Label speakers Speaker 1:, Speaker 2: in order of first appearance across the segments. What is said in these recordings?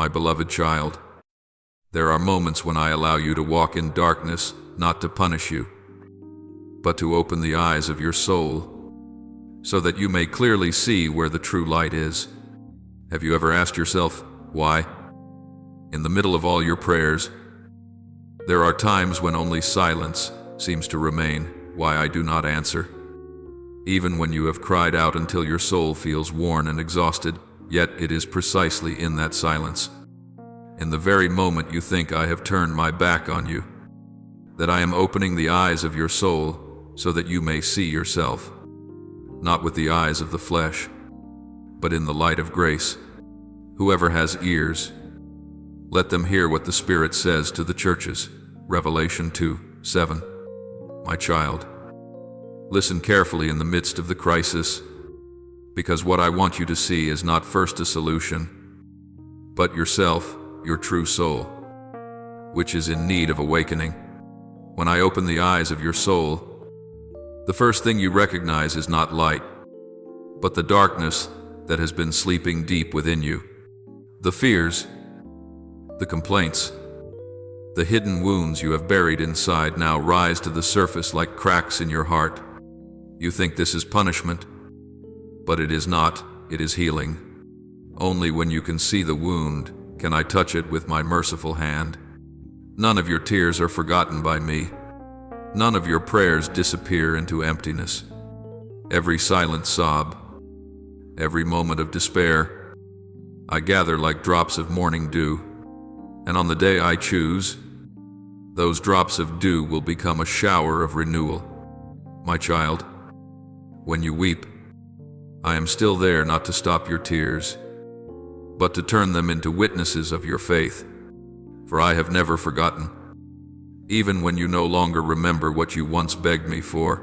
Speaker 1: My beloved child, there are moments when I allow you to walk in darkness, not to punish you, but to open the eyes of your soul, so that you may clearly see where the true light is. Have you ever asked yourself, why? In the middle of all your prayers, there are times when only silence seems to remain, why I do not answer. Even when you have cried out until your soul feels worn and exhausted, yet it is precisely in that silence, in the very moment you think I have turned my back on you, that I am opening the eyes of your soul so that you may see yourself, not with the eyes of the flesh, but in the light of grace. Whoever has ears, let them hear what the Spirit says to the churches. Revelation 2:7. My child, listen carefully in the midst of the crisis, because what I want you to see is not first a solution, but yourself, your true soul, which is in need of awakening. When I open the eyes of your soul, the first thing you recognize is not light, but the darkness that has been sleeping deep within you. The fears, the complaints, the hidden wounds you have buried inside now rise to the surface like cracks in your heart. You think this is punishment, but it is not, it is healing. Only when you can see the wound can I touch it with my merciful hand. None of your tears are forgotten by me. None of your prayers disappear into emptiness. Every silent sob, every moment of despair, I gather like drops of morning dew, and on the day I choose, those drops of dew will become a shower of renewal. My child, when you weep, I am still there not to stop your tears, but to turn them into witnesses of your faith, for I have never forgotten. Even when you no longer remember what you once begged me for,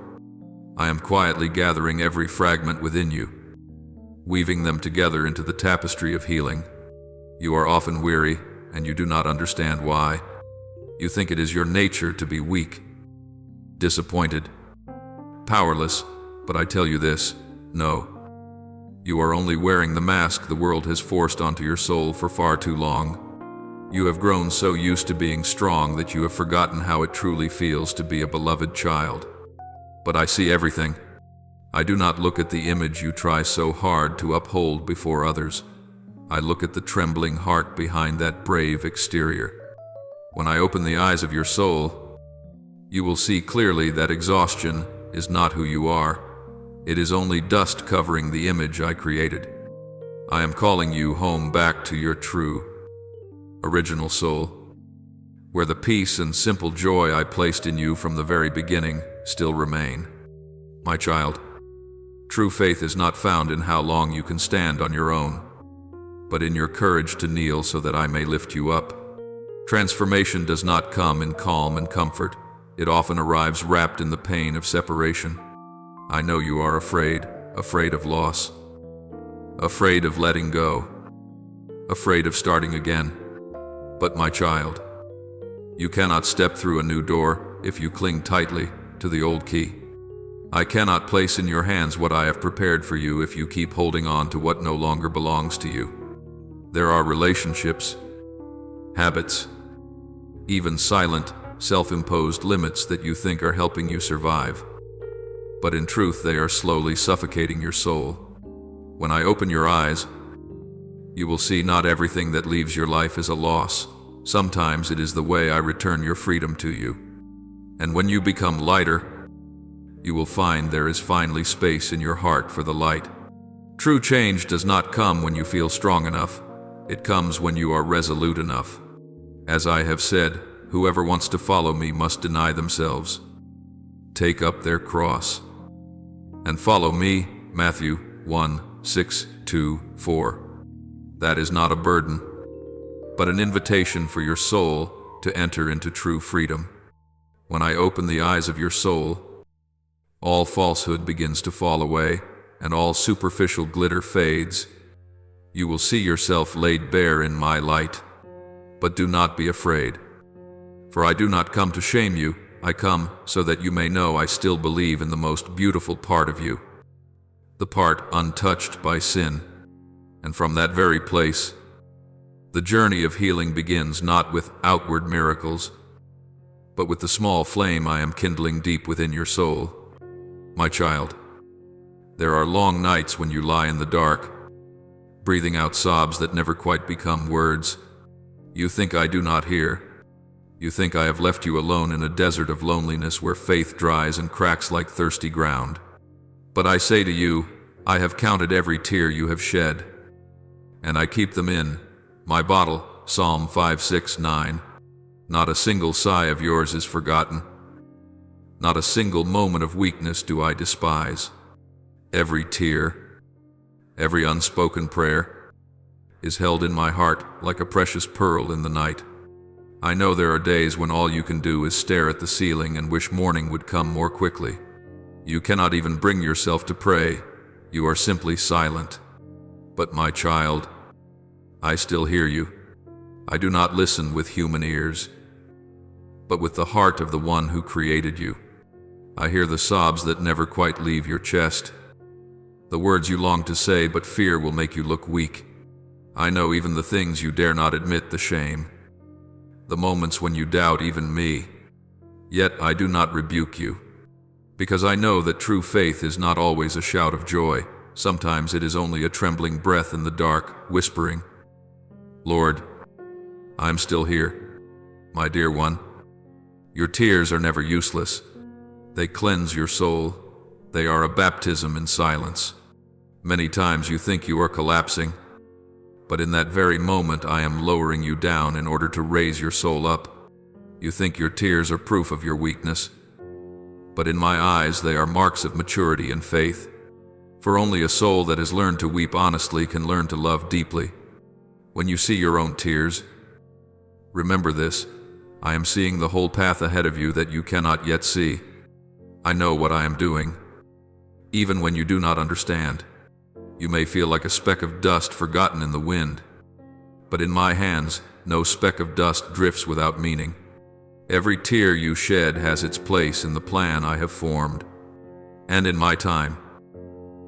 Speaker 1: I am quietly gathering every fragment within you, weaving them together into the tapestry of healing. You are often weary, and you do not understand why. You think it is your nature to be weak, disappointed, powerless, but I tell you this, no. You are only wearing the mask the world has forced onto your soul for far too long. You have grown so used to being strong that you have forgotten how it truly feels to be a beloved child. But I see everything. I do not look at the image you try so hard to uphold before others. I look at the trembling heart behind that brave exterior. When I open the eyes of your soul, you will see clearly that exhaustion is not who you are. It is only dust covering the image I created. I am calling you home back to your true, original soul, where the peace and simple joy I placed in you from the very beginning still remain. My child, true faith is not found in how long you can stand on your own, but in your courage to kneel so that I may lift you up. Transformation does not come in calm and comfort. It often arrives wrapped in the pain of separation. I know you are afraid of loss, afraid of letting go, afraid of starting again. But my child, you cannot step through a new door if you cling tightly to the old key. I cannot place in your hands what I have prepared for you if you keep holding on to what no longer belongs to you. There are relationships, habits, even silent, self-imposed limits that you think are helping you survive. But in truth, they are slowly suffocating your soul. When I open your eyes, you will see not everything that leaves your life is a loss. Sometimes it is the way I return your freedom to you. And when you become lighter, you will find there is finally space in your heart for the light. True change does not come when you feel strong enough. It comes when you are resolute enough. As I have said, whoever wants to follow me must deny themselves, take up their cross, and follow me. Matthew 1:6-4. That is not a burden, but an invitation for your soul to enter into true freedom. When I open the eyes of your soul, all falsehood begins to fall away, and all superficial glitter fades. You will see yourself laid bare in my light. But do not be afraid, for I do not come to shame you. I come so that you may know I still believe in the most beautiful part of you, the part untouched by sin. And from that very place, The journey of healing begins not with outward miracles, but with the small flame I am kindling deep within your soul. My child, there are long nights when you lie in the dark, breathing out sobs that never quite become words. You think I do not hear. You think I have left you alone in a desert of loneliness where faith dries and cracks like thirsty ground. But I say to you, I have counted every tear you have shed, and I keep them in my bottle. Psalm 5:6-9. Not a single sigh of yours is forgotten. Not a single moment of weakness do I despise. Every tear, every unspoken prayer is held in my heart like a precious pearl in the night. I know there are days when all you can do is stare at the ceiling and wish morning would come more quickly. You cannot even bring yourself to pray. You are simply silent. But my child, I still hear you. I do not listen with human ears, but with the heart of the one who created you. I hear the sobs that never quite leave your chest, the words you long to say but fear will make you look weak. I know even the things you dare not admit, the shame, the moments when you doubt even me. Yet I do not rebuke you, because I know that true faith is not always a shout of joy. Sometimes it is only a trembling breath in the dark, whispering, Lord, I'm still here. My dear one, your tears are never useless. They cleanse your soul. They are a baptism in silence. Many times you think you are collapsing, but in that very moment I am lowering you down in order to raise your soul up. You think your tears are proof of your weakness, but in my eyes they are marks of maturity and faith. For only a soul that has learned to weep honestly can learn to love deeply. When you see your own tears, remember this: I am seeing the whole path ahead of you that you cannot yet see. I know what I am doing. Even when you do not understand, you may feel like a speck of dust forgotten in the wind. But in my hands, no speck of dust drifts without meaning. Every tear you shed has its place in the plan I have formed. And in my time,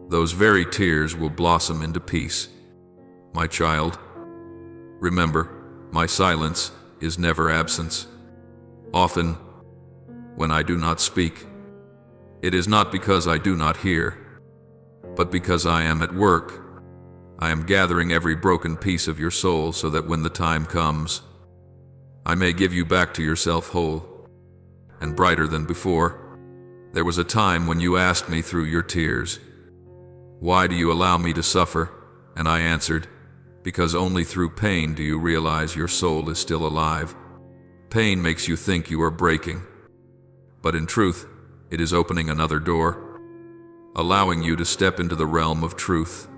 Speaker 1: those very tears will blossom into peace. My child, remember, my silence is never absence. Often, when I do not speak, it is not because I do not hear, but because I am at work. I am gathering every broken piece of your soul so that when the time comes, I may give you back to yourself whole and brighter than before. There was a time when you asked me through your tears, "Why do you allow me to suffer?" And I answered, "Because only through pain do you realize your soul is still alive." Pain makes you think you are breaking, but in truth, it is opening another door, allowing you to step into the realm of truth,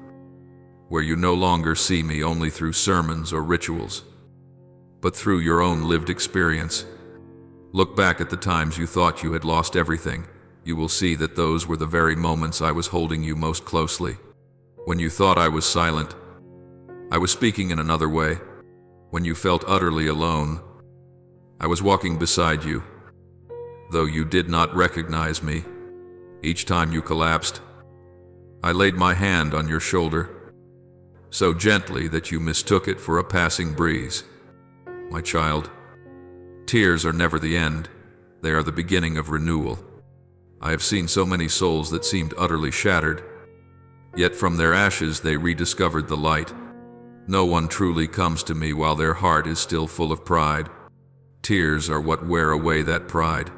Speaker 1: where you no longer see me only through sermons or rituals, but through your own lived experience. Look back at the times you thought you had lost everything. You will see that those were the very moments I was holding you most closely. When you thought I was silent, I was speaking in another way. When you felt utterly alone, I was walking beside you, though you did not recognize me. Each time you collapsed, I laid my hand on your shoulder, so gently that you mistook it for a passing breeze. My child, tears are never the end. They are the beginning of renewal. I have seen so many souls that seemed utterly shattered, yet from their ashes they rediscovered the light. No one truly comes to me while their heart is still full of pride. Tears are what wear away that pride,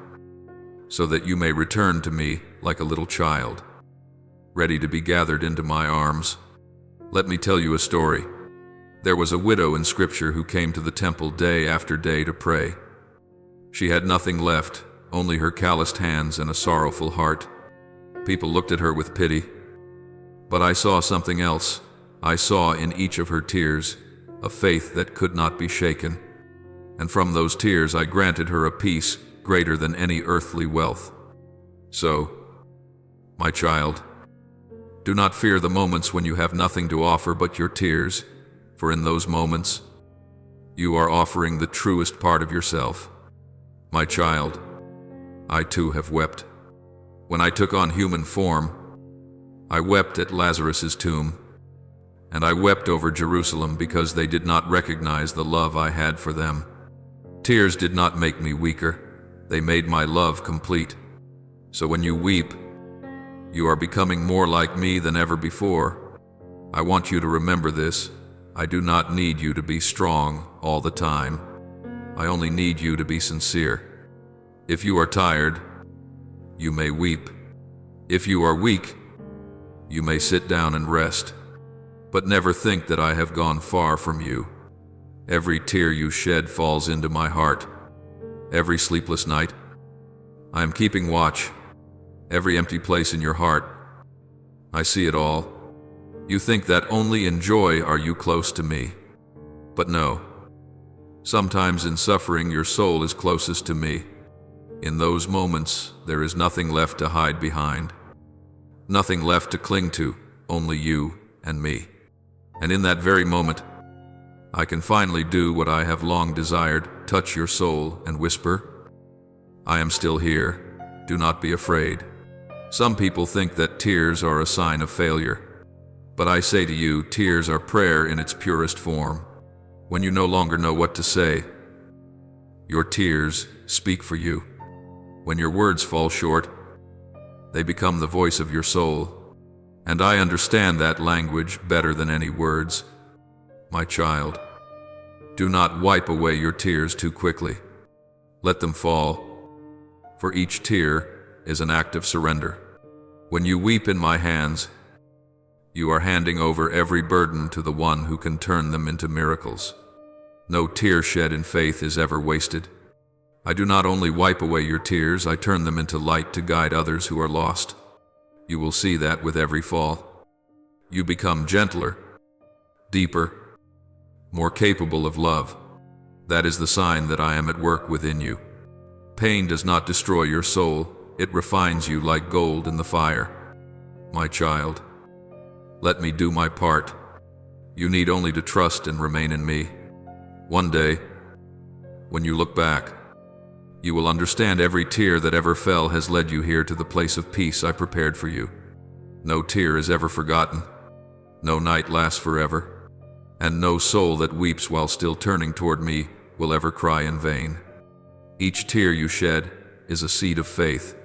Speaker 1: so that you may return to me like a little child, ready to be gathered into my arms. Let me tell you a story. There was a widow in Scripture who came to the temple day after day to pray. She had nothing left, only her calloused hands and a sorrowful heart. People looked at her with pity, but I saw something else. I saw in each of her tears a faith that could not be shaken, and from those tears I granted her a peace greater than any earthly wealth. So, my child, do not fear the moments when you have nothing to offer but your tears, for in those moments, you are offering the truest part of yourself. My child, I too have wept. When I took on human form, I wept at Lazarus's tomb, And I wept over Jerusalem because they did not recognize the love I had for them. Tears did not make me weaker, they made my love complete. So when you weep, you are becoming more like me than ever before. I want you to remember this. I do not need you to be strong all the time. I only need you to be sincere. If you are tired, you may weep. If you are weak, you may sit down and rest. But never think that I have gone far from you. Every tear you shed falls into my heart. Every sleepless night, I am keeping watch. Every empty place in your heart, I see it all. You think that only in joy are you close to me. But no. Sometimes in suffering your soul is closest to me. In those moments, there is nothing left to hide behind. Nothing left to cling to, only you and me. And in that very moment, I can finally do what I have long desired, touch your soul and whisper, I am still here. Do not be afraid. Some people think that tears are a sign of failure. But I say to you, tears are prayer in its purest form. When you no longer know what to say, your tears speak for you. When your words fall short, they become the voice of your soul. And I understand that language better than any words. My child, do not wipe away your tears too quickly. Let them fall. For each tear is an act of surrender. When you weep in my hands, you are handing over every burden to the one who can turn them into miracles. No tear shed in faith is ever wasted. I do not only wipe away your tears, I turn them into light to guide others who are lost. You will see that with every fall. You become gentler, deeper, more capable of love. That is the sign that I am at work within you. Pain does not destroy your soul, it refines you like gold in the fire. My child, let me do my part. You need only to trust and remain in me. One day, when you look back, you will understand every tear that ever fell has led you here to the place of peace I prepared for you. No tear is ever forgotten. No night lasts forever. And no soul that weeps while still turning toward me will ever cry in vain. Each tear you shed is a seed of faith.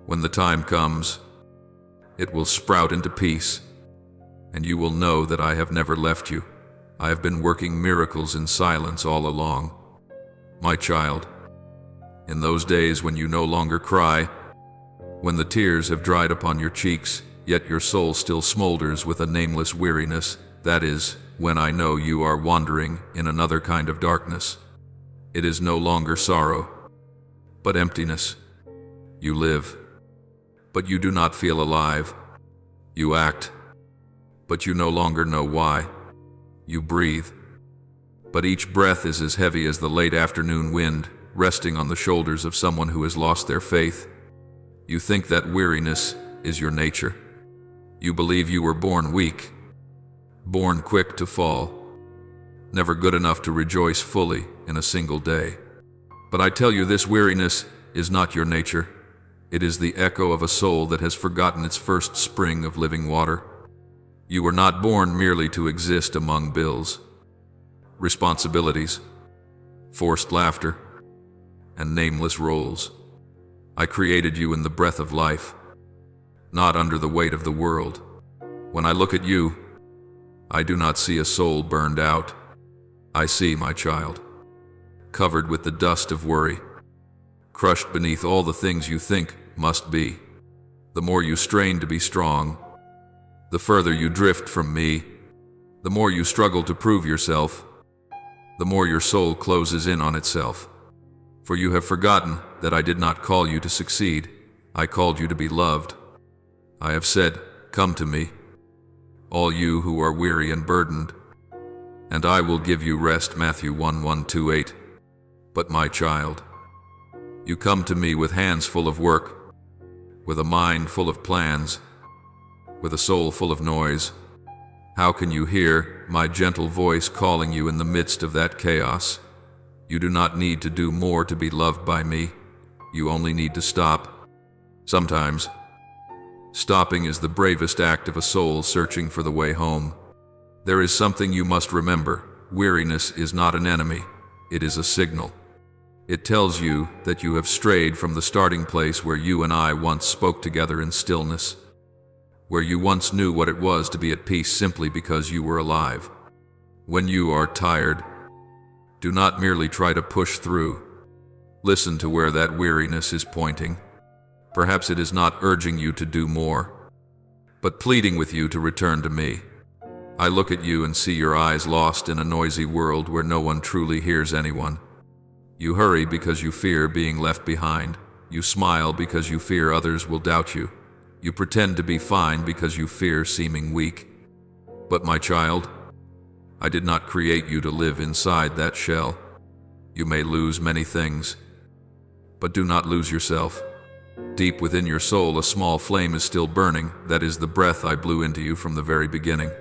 Speaker 1: When the time comes, it will sprout into peace, and you will know that I have never left you. I have been working miracles in silence all along. My child, in those days when you no longer cry, when the tears have dried upon your cheeks, yet your soul still smolders with a nameless weariness, that is, when I know you are wandering in another kind of darkness. It is no longer sorrow, but emptiness. You live, but you do not feel alive. You act, but you no longer know why. You breathe, but each breath is as heavy as the late afternoon wind, resting on the shoulders of someone who has lost their faith. You think that weariness is your nature. You believe you were born weak, born quick to fall, never good enough to rejoice fully in a single day. But I tell you, this weariness is not your nature. It is the echo of a soul that has forgotten its first spring of living water. You were not born merely to exist among bills, responsibilities, forced laughter, and nameless roles. I created you in the breath of life, not under the weight of the world. When I look at you, I do not see a soul burned out. I see, my child, covered with the dust of worry, crushed beneath all the things you think must be. The more you strain to be strong, the further you drift from me. The more you struggle to prove yourself, the more your soul closes in on itself. For you have forgotten that I did not call you to succeed. I called you to be loved. I have said, come to me, all you who are weary and burdened, and I will give you rest. Matthew 1:1-8. But my child, you come to me with hands full of work, with a mind full of plans, with a soul full of noise. How can you hear my gentle voice calling you in the midst of that chaos? You do not need to do more to be loved by me. You only need to stop. Sometimes, stopping is the bravest act of a soul searching for the way home. There is something you must remember. Weariness is not an enemy. It is a signal. It tells you that you have strayed from the starting place where you and I once spoke together in stillness, where you once knew what it was to be at peace simply because you were alive. When you are tired, do not merely try to push through. Listen to where that weariness is pointing. Perhaps it is not urging you to do more, but pleading with you to return to me. I look at you and see your eyes lost in a noisy world where no one truly hears anyone. You hurry because you fear being left behind. You smile because you fear others will doubt you. You pretend to be fine because you fear seeming weak. But my child, I did not create you to live inside that shell. You may lose many things, but do not lose yourself. Deep within your soul, a small flame is still burning. That is the breath I blew into you from the very beginning.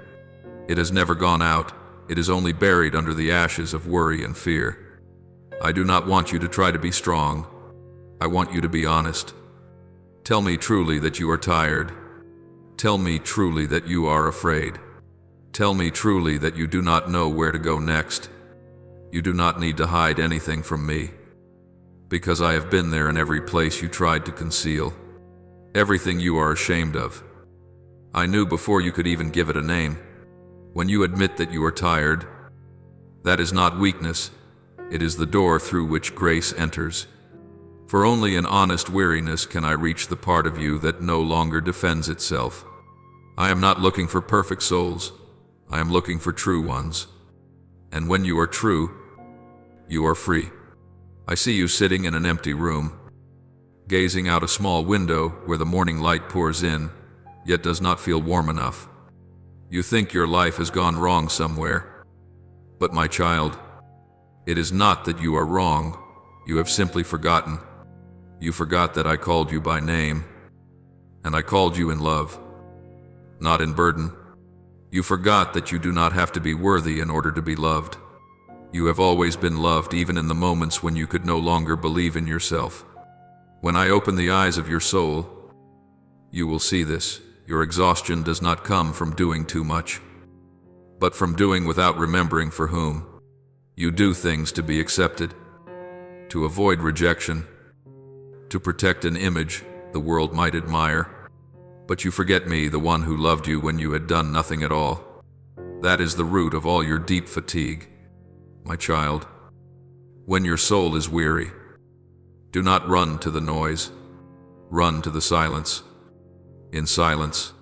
Speaker 1: It has never gone out. It is only buried under the ashes of worry and fear. I do not want you to try to be strong. I want you to be honest. Tell me truly that you are tired. Tell me truly that you are afraid. Tell me truly that you do not know where to go next. You do not need to hide anything from me, because I have been there in every place you tried to conceal, everything you are ashamed of. I knew before you could even give it a name. When you admit that you are tired, that is not weakness. It is the door through which grace enters. For only in honest weariness can I reach the part of you that no longer defends itself. I am not looking for perfect souls. I am looking for true ones. And when you are true, you are free. I see you sitting in an empty room, gazing out a small window where the morning light pours in, yet does not feel warm enough. You think your life has gone wrong somewhere. But my child, it is not that you are wrong. You have simply forgotten. You forgot that I called you by name, and I called you in love, not in burden. You forgot that you do not have to be worthy in order to be loved. You have always been loved, even in the moments when you could no longer believe in yourself. When I open the eyes of your soul, you will see this. Your exhaustion does not come from doing too much, but from doing without remembering for whom. You do things to be accepted, to avoid rejection, to protect an image the world might admire. But you forget me, the one who loved you when you had done nothing at all. That is the root of all your deep fatigue. My child, when your soul is weary, do not run to the noise. Run to the silence. In silence,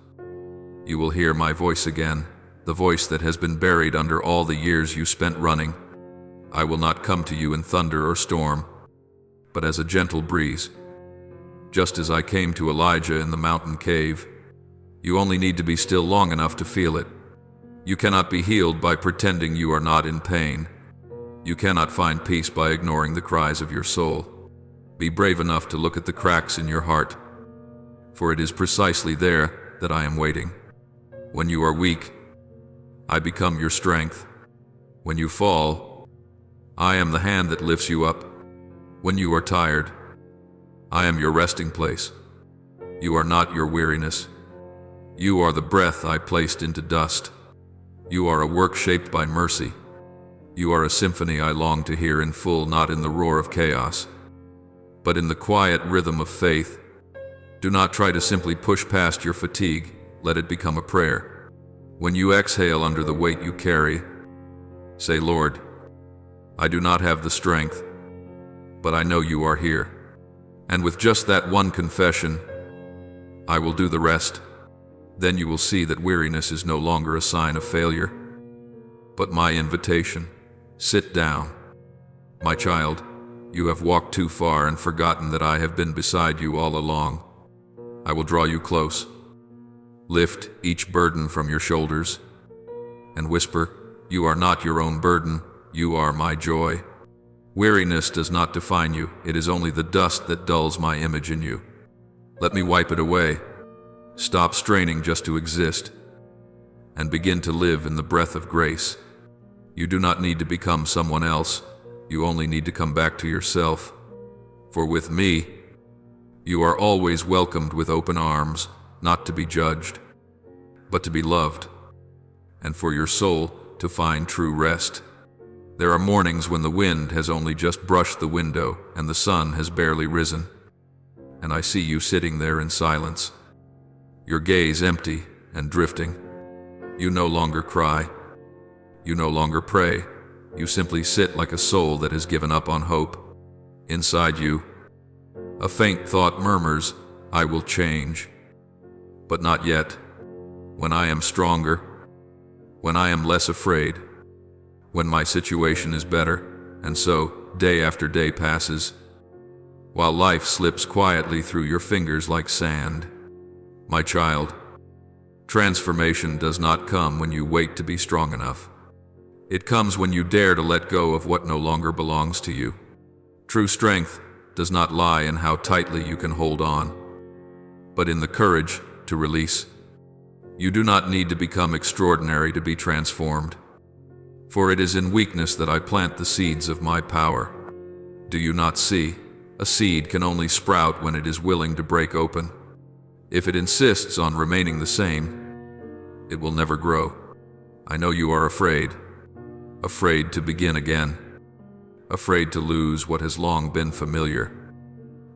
Speaker 1: you will hear my voice again, the voice that has been buried under all the years you spent running. I will not come to you in thunder or storm, but as a gentle breeze. Just as I came to Elijah in the mountain cave, you only need to be still long enough to feel it. You cannot be healed by pretending you are not in pain. You cannot find peace by ignoring the cries of your soul. Be brave enough to look at the cracks in your heart, for it is precisely there that I am waiting. When you are weak, I become your strength. When you fall, I am the hand that lifts you up. When you are tired, I am your resting place. You are not your weariness. You are the breath I placed into dust. You are a work shaped by mercy. You are a symphony I long to hear in full, not in the roar of chaos, but in the quiet rhythm of faith. Do not try to simply push past your fatigue. Let it become a prayer. When you exhale under the weight you carry, say, Lord, I do not have the strength, but I know you are here. And with just that one confession, I will do the rest. Then you will see that weariness is no longer a sign of failure, but my invitation. Sit down. My child, you have walked too far and forgotten that I have been beside you all along. I will draw you close, lift each burden from your shoulders, and whisper, you are not your own burden, you are my joy. Weariness does not define you, it is only the dust that dulls my image in you. Let me wipe it away. Stop straining just to exist, and begin to live in the breath of grace. You do not need to become someone else, you only need to come back to yourself. For with me, you are always welcomed with open arms, not to be judged, but to be loved. and for your soul to find true rest. There are mornings when the wind has only just brushed the window and the sun has barely risen, and I see you sitting there in silence, your gaze empty and drifting. You no longer cry. You no longer pray. You simply sit like a soul that has given up on hope. Inside you, a faint thought murmurs, "I will change." But not yet. When I am stronger, when I am less afraid, when my situation is better, and so, day after day passes, while life slips quietly through your fingers like sand. My child, transformation does not come when you wait to be strong enough. It comes when you dare to let go of what no longer belongs to you. True strength does not lie in how tightly you can hold on, but in the courage to release. You do not need to become extraordinary to be transformed, for it is in weakness that I plant the seeds of my power. Do you not see? A seed can only sprout when it is willing to break open. If it insists on remaining the same, it will never grow. I know you are afraid to begin again, afraid to lose what has long been familiar,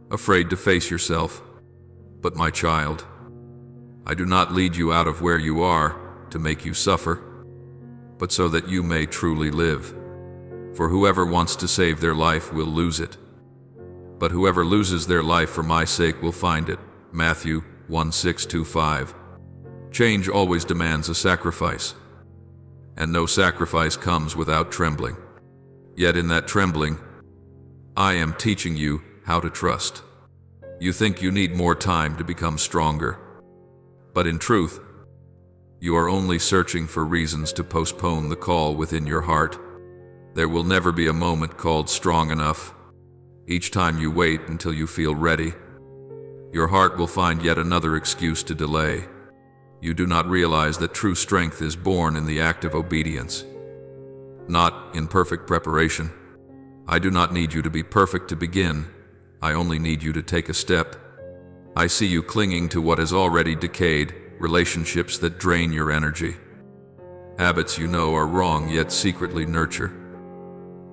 Speaker 1: afraid to face yourself. But my child, I do not lead you out of where you are to make you suffer, but so that you may truly live. For whoever wants to save their life will lose it, but whoever loses their life for my sake will find it. Matthew 1:6-5. Change always demands a sacrifice, and no sacrifice comes without trembling. Yet in that trembling, I am teaching you how to trust. You think you need more time to become stronger, but in truth, you are only searching for reasons to postpone the call within your heart. There will never be a moment called strong enough. Each time you wait until you feel ready, your heart will find yet another excuse to delay. You do not realize that true strength is born in the act of obedience, not in perfect preparation. I do not need you to be perfect to begin. I only need you to take a step. I see you clinging to what has already decayed, relationships that drain your energy, habits you know are wrong yet secretly nurture,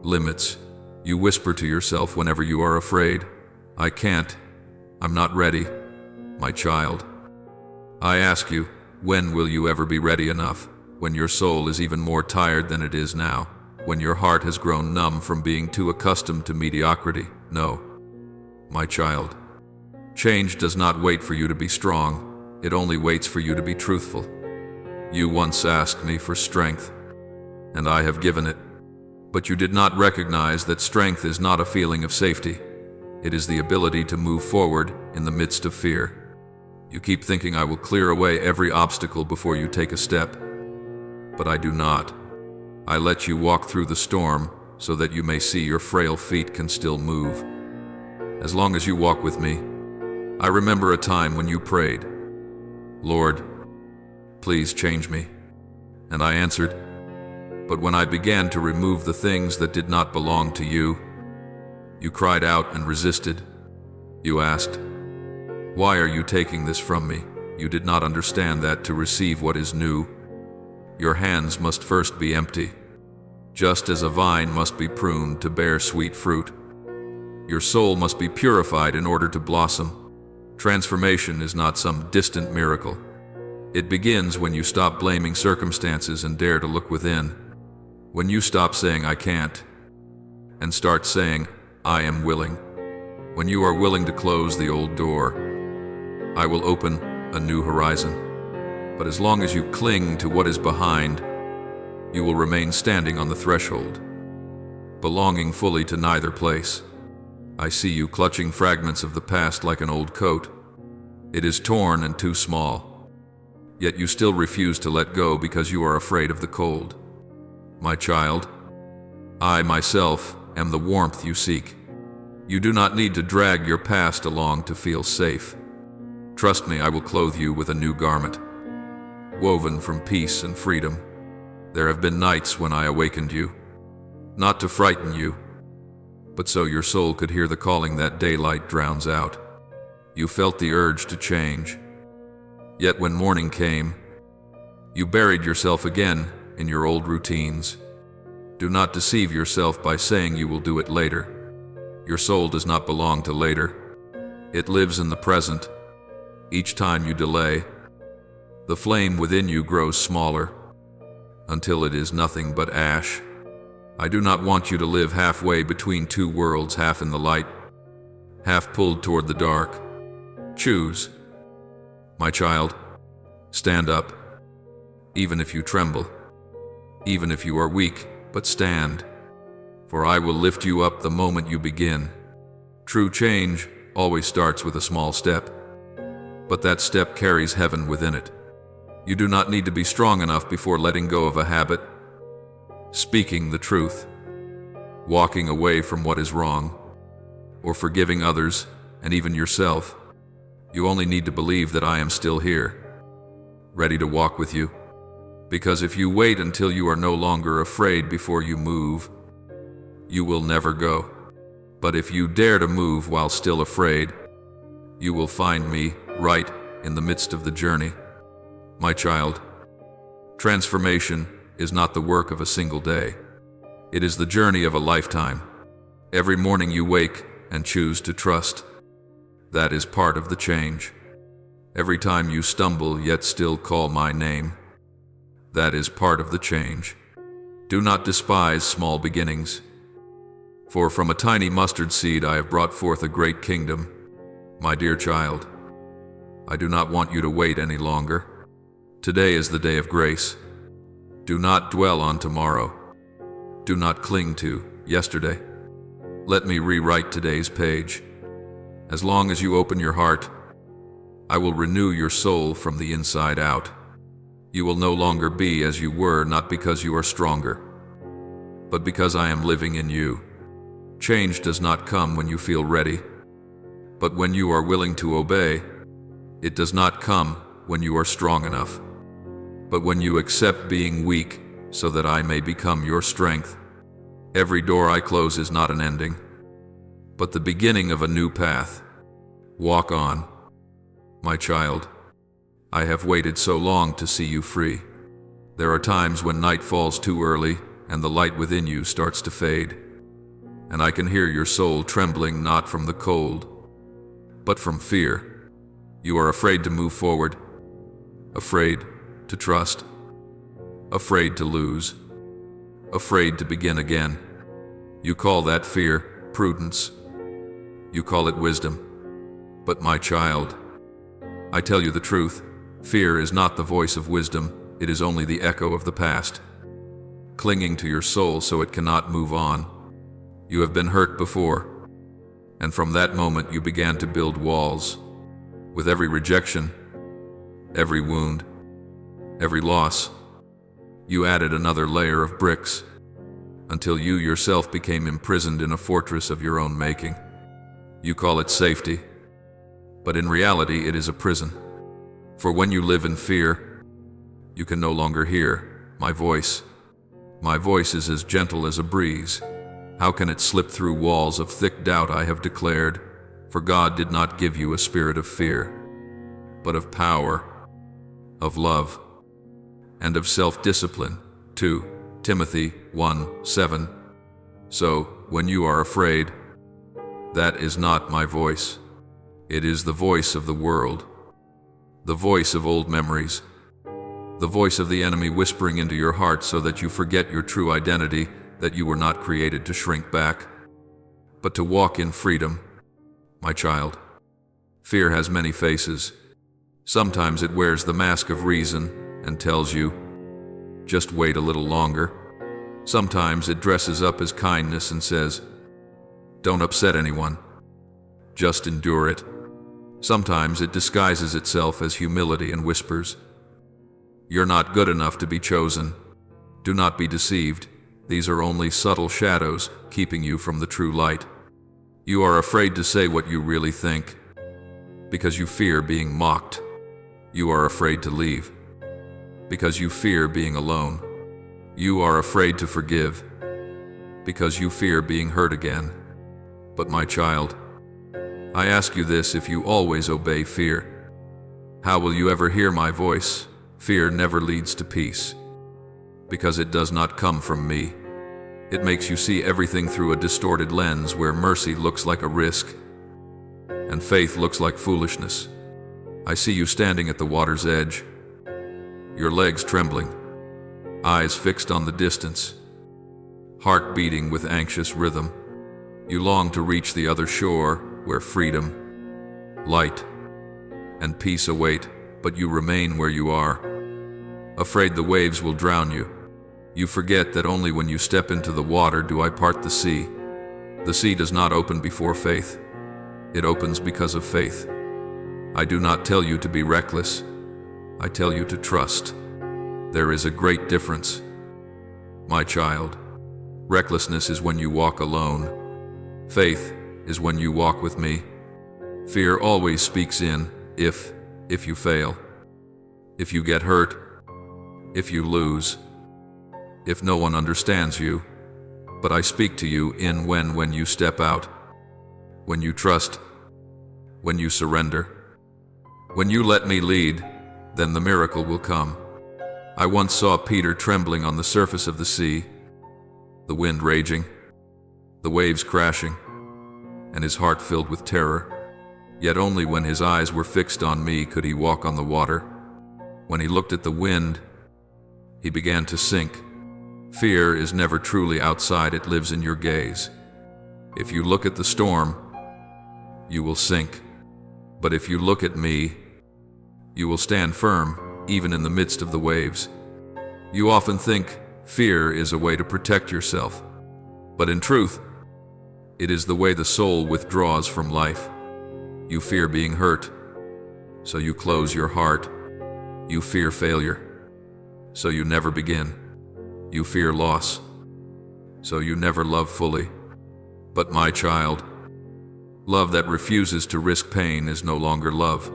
Speaker 1: limits you whisper to yourself whenever you are afraid. I can't. I'm not ready. My child, I ask you, when will you ever be ready enough? When your soul is even more tired than it is now? When your heart has grown numb from being too accustomed to mediocrity? No. My child, change does not wait for you to be strong. It only waits for you to be truthful. You once asked me for strength, and I have given it. But you did not recognize that strength is not a feeling of safety. It is the ability to move forward in the midst of fear. You keep thinking I will clear away every obstacle before you take a step, but I do not. I let you walk through the storm so that you may see your frail feet can still move. As long as you walk with me, I remember a time when you prayed, "Lord, please change me." And I answered, but when I began to remove the things that did not belong to you, you cried out and resisted. You asked, "Why are you taking this from me?" You did not understand that to receive what is new, your hands must first be empty, just as a vine must be pruned to bear sweet fruit. Your soul must be purified in order to blossom. Transformation is not some distant miracle. It begins when you stop blaming circumstances and dare to look within. When you stop saying "I can't" and start saying "I am willing." When you are willing to close the old door, I will open a new horizon. But as long as you cling to what is behind, you will remain standing on the threshold, belonging fully to neither place. I see you clutching fragments of the past like an old coat. It is torn and too small, yet you still refuse to let go because you are afraid of the cold. My child, I myself am the warmth you seek. You do not need to drag your past along to feel safe. Trust me, I will clothe you with a new garment, woven from peace and freedom. There have been nights when I awakened you, not to frighten you, but so your soul could hear the calling that daylight drowns out. You felt the urge to change. Yet when morning came, You buried yourself again in your old routines. Do not deceive yourself by saying you will do it later. Your soul does not belong to later. It lives in the present. Each time you delay, the flame within you grows smaller until it is nothing but ash. I do not want you to live halfway between two worlds, half in the light, half pulled toward the dark. Choose. My child, stand up. Even if you tremble, even if you are weak, but stand. For I will lift you up the moment you begin. True change always starts with a small step, but that step carries heaven within it. You do not need to be strong enough before letting go of a habit, speaking the truth, walking away from what is wrong, or forgiving others and even yourself. You only need to believe that I am still here, ready to walk with you. Because if you wait until you are no longer afraid before you move, you will never go. But if you dare to move while still afraid, you will find me right in the midst of the journey. My child, transformation is not the work of a single day. It is the journey of a lifetime. Every morning you wake and choose to trust. That is part of the change. Every time you stumble yet still call my name. That is part of the change. Do not despise small beginnings. For from a tiny mustard seed I have brought forth a great kingdom. My dear child, I do not want you to wait any longer. Today is the day of grace. Do not dwell on tomorrow. Do not cling to yesterday. Let me rewrite today's page. As long as you open your heart, I will renew your soul from the inside out. You will no longer be as you were, not because you are stronger, but because I am living in you. Change does not come when you feel ready, but when you are willing to obey. It does not come when you are strong enough, but when you accept being weak so that I may become your strength. Every door I close is not an ending, but the beginning of a new path. Walk on, my child. I have waited so long to see you free. There are times when night falls too early and the light within you starts to fade, and I can hear your soul trembling, not from the cold, but from fear. You are afraid to move forward, afraid to trust, afraid to lose, afraid to begin again. You call that fear, prudence. You call it wisdom. But my child, I tell you the truth. Fear is not the voice of wisdom, it is only the echo of the past, clinging to your soul so it cannot move on. You have been hurt before, and from that moment you began to build walls. With every rejection, every wound, every loss, you added another layer of bricks, until you yourself became imprisoned in a fortress of your own making. You call it safety, but in reality it is a prison. For when you live in fear, you can no longer hear my voice. My voice is as gentle as a breeze. How can it slip through walls of thick doubt? I have declared, for God did not give you a spirit of fear, but of power, of love, and of self-discipline. 2 Timothy 1:7. So, when you are afraid, that is not my voice. It is the voice of the world, the voice of old memories, the voice of the enemy whispering into your heart so that you forget your true identity, that you were not created to shrink back, but to walk in freedom. My child, fear has many faces. Sometimes it wears the mask of reason and tells you, just wait a little longer. Sometimes it dresses up as kindness and says, don't upset anyone, just endure it. Sometimes it disguises itself as humility and whispers, you're not good enough to be chosen. Do not be deceived. These are only subtle shadows keeping you from the true light. You are afraid to say what you really think, because you fear being mocked. You are afraid to leave, because you fear being alone. You are afraid to forgive, because you fear being hurt again. But my child, I ask you this: if you always obey fear, how will you ever hear my voice? fear never leads to peace, because it does not come from me. It makes you see everything through a distorted lens where mercy looks like a risk and faith looks like foolishness. I see you standing at the water's edge, your legs trembling, eyes fixed on the distance, heart beating with anxious rhythm. You long to reach the other shore where freedom, light, and peace await, but you remain where you are, afraid the waves will drown you. You forget that only when you step into the water do I part the sea. The sea does not open before faith. It opens because of faith. I do not tell you to be reckless. I tell you to trust. There is a great difference, my child. Recklessness is when you walk alone. Faith is when you walk with me. Fear always speaks in if you fail, if you get hurt, if you lose, if no one understands you. But I speak to you in when you step out, when you trust, when you surrender. When you let me lead, then the miracle will come. I once saw Peter trembling on the surface of the sea, the wind raging, the waves crashing, and his heart filled with terror. Yet only when his eyes were fixed on me could he walk on the water. When he looked at the wind, he began to sink. Fear is never truly outside, it lives in your gaze. If you look at the storm, you will sink. But if you look at me, you will stand firm, even in the midst of the waves. You often think fear is a way to protect yourself, but in truth, it is the way the soul withdraws from life. You fear being hurt, so you close your heart. You fear failure, so you never begin. You fear loss, so you never love fully. But my child, love that refuses to risk pain is no longer love.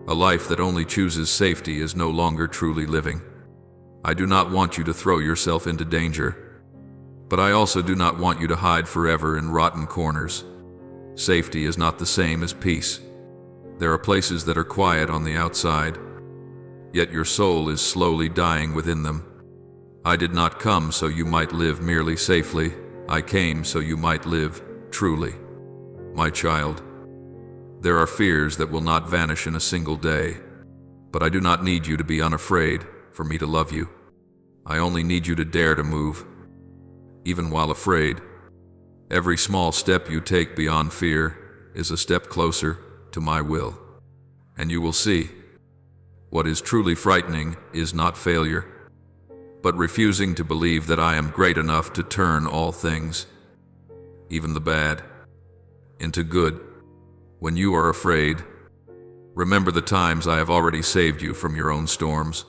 Speaker 1: A life that only chooses safety is no longer truly living. I do not want you to throw yourself into danger, but I also do not want you to hide forever in rotten corners. Safety is not the same as peace. There are places that are quiet on the outside, yet your soul is slowly dying within them. I did not come so you might live merely safely. I came so you might live truly. My child, there are fears that will not vanish in a single day, but I do not need you to be unafraid for me to love you. I only need you to dare to move, even while afraid. Every small step you take beyond fear is a step closer to my will, and you will see. What is truly frightening is not failure, but refusing to believe that I am great enough to turn all things, even the bad, into good. When you are afraid, remember the times I have already saved you from your own storms.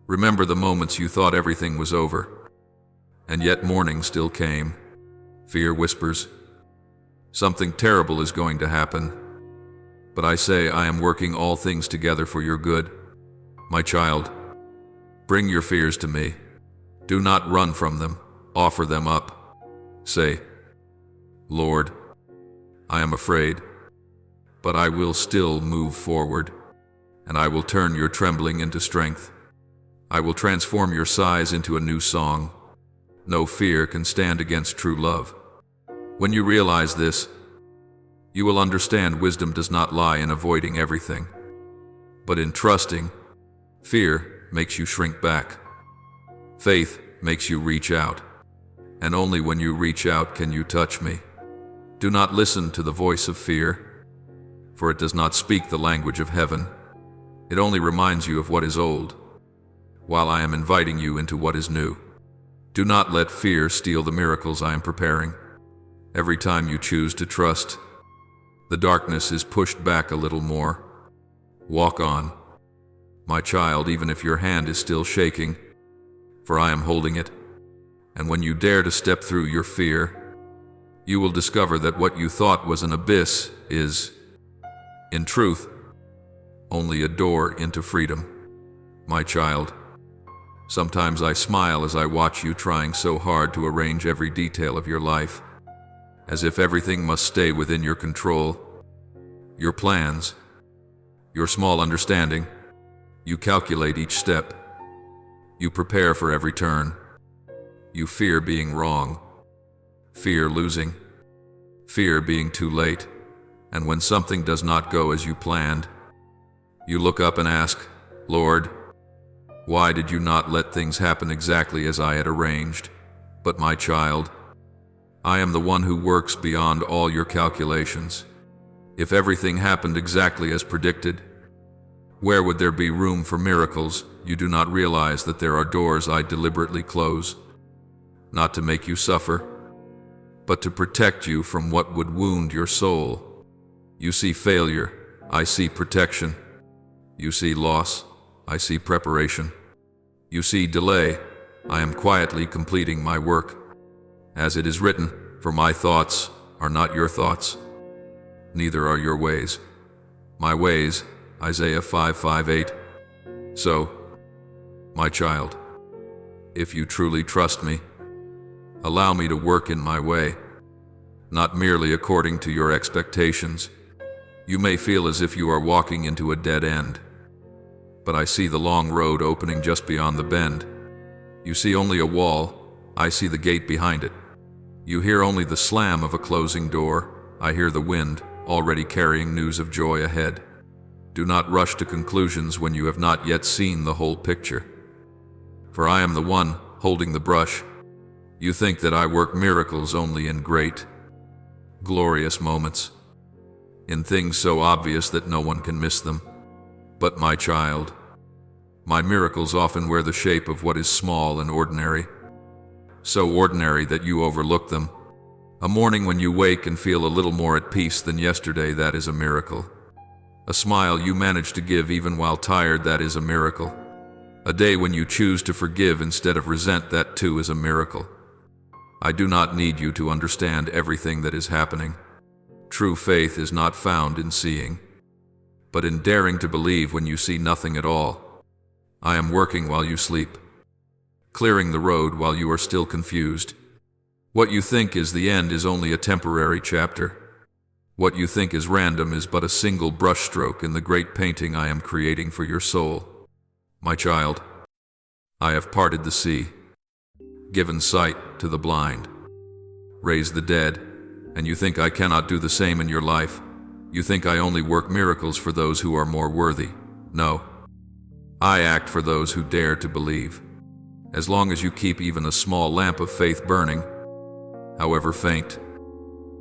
Speaker 1: Remember the moments you thought everything was over, and yet morning still came. Fear whispers, something terrible is going to happen. But I say I am working all things together for your good. My child, bring your fears to me. Do not run from them. Offer them up. Say, Lord, I am afraid, but I will still move forward, and I will turn your trembling into strength. I will transform your sighs into a new song. No fear can stand against true love. When you realize this, you will understand wisdom does not lie in avoiding everything, but in trusting. Fear makes you shrink back. Faith makes you reach out, and only when you reach out can you touch me. Do not listen to the voice of fear, for it does not speak the language of heaven. It only reminds you of what is old, while I am inviting you into what is new. Do not let fear steal the miracles I am preparing. Every time you choose to trust, the darkness is pushed back a little more. Walk on, my child, even if your hand is still shaking, for I am holding it. And when you dare to step through your fear, you will discover that what you thought was an abyss is, in truth, only a door into freedom. My child, sometimes I smile as I watch you trying so hard to arrange every detail of your life, as if everything must stay within your control. Your plans, your small understanding, You calculate each step. You prepare for every turn. You fear being wrong, fear losing, fear being too late. And when something does not go as you planned, you look up and ask, Lord, why did you not let things happen exactly as I had arranged? But my child, I am the one who works beyond all your calculations. If everything happened exactly as predicted, where would there be room for miracles? You do not realize that there are doors I deliberately close, not to make you suffer, but to protect you from what would wound your soul. You see failure, I see protection. You see loss, I see preparation. You see delay, I am quietly completing my work. As it is written, for my thoughts are not your thoughts, neither are your ways. My ways, Isaiah 5:8. So, my child, if you truly trust me, allow me to work in my way, not merely according to your expectations. You may feel as if you are walking into a dead end, but I see the long road opening just beyond the bend. You see only a wall, I see the gate behind it. You hear only the slam of a closing door, I hear the wind, already carrying news of joy ahead. Do not rush to conclusions when you have not yet seen the whole picture. For I am the one holding the brush. You think that I work miracles only in great, glorious moments, in things so obvious that no one can miss them. But my child, my miracles often wear the shape of what is small and ordinary, so ordinary that you overlook them. A morning when you wake and feel a little more at peace than yesterday, that is a miracle. A smile you manage to give even while tired, that is a miracle. A day when you choose to forgive instead of resent, that too is a miracle. I do not need you to understand everything that is happening. True faith is not found in seeing, but in daring to believe when you see nothing at all. I am working while you sleep, clearing the road while you are still confused. What you think is the end is only a temporary chapter. What you think is random is but a single brushstroke in the great painting I am creating for your soul. My child, I have parted the sea, given sight to the blind, raised the dead, and you think I cannot do the same in your life. You think I only work miracles for those who are more worthy. No, I act for those who dare to believe. As long as you keep even a small lamp of faith burning, however faint,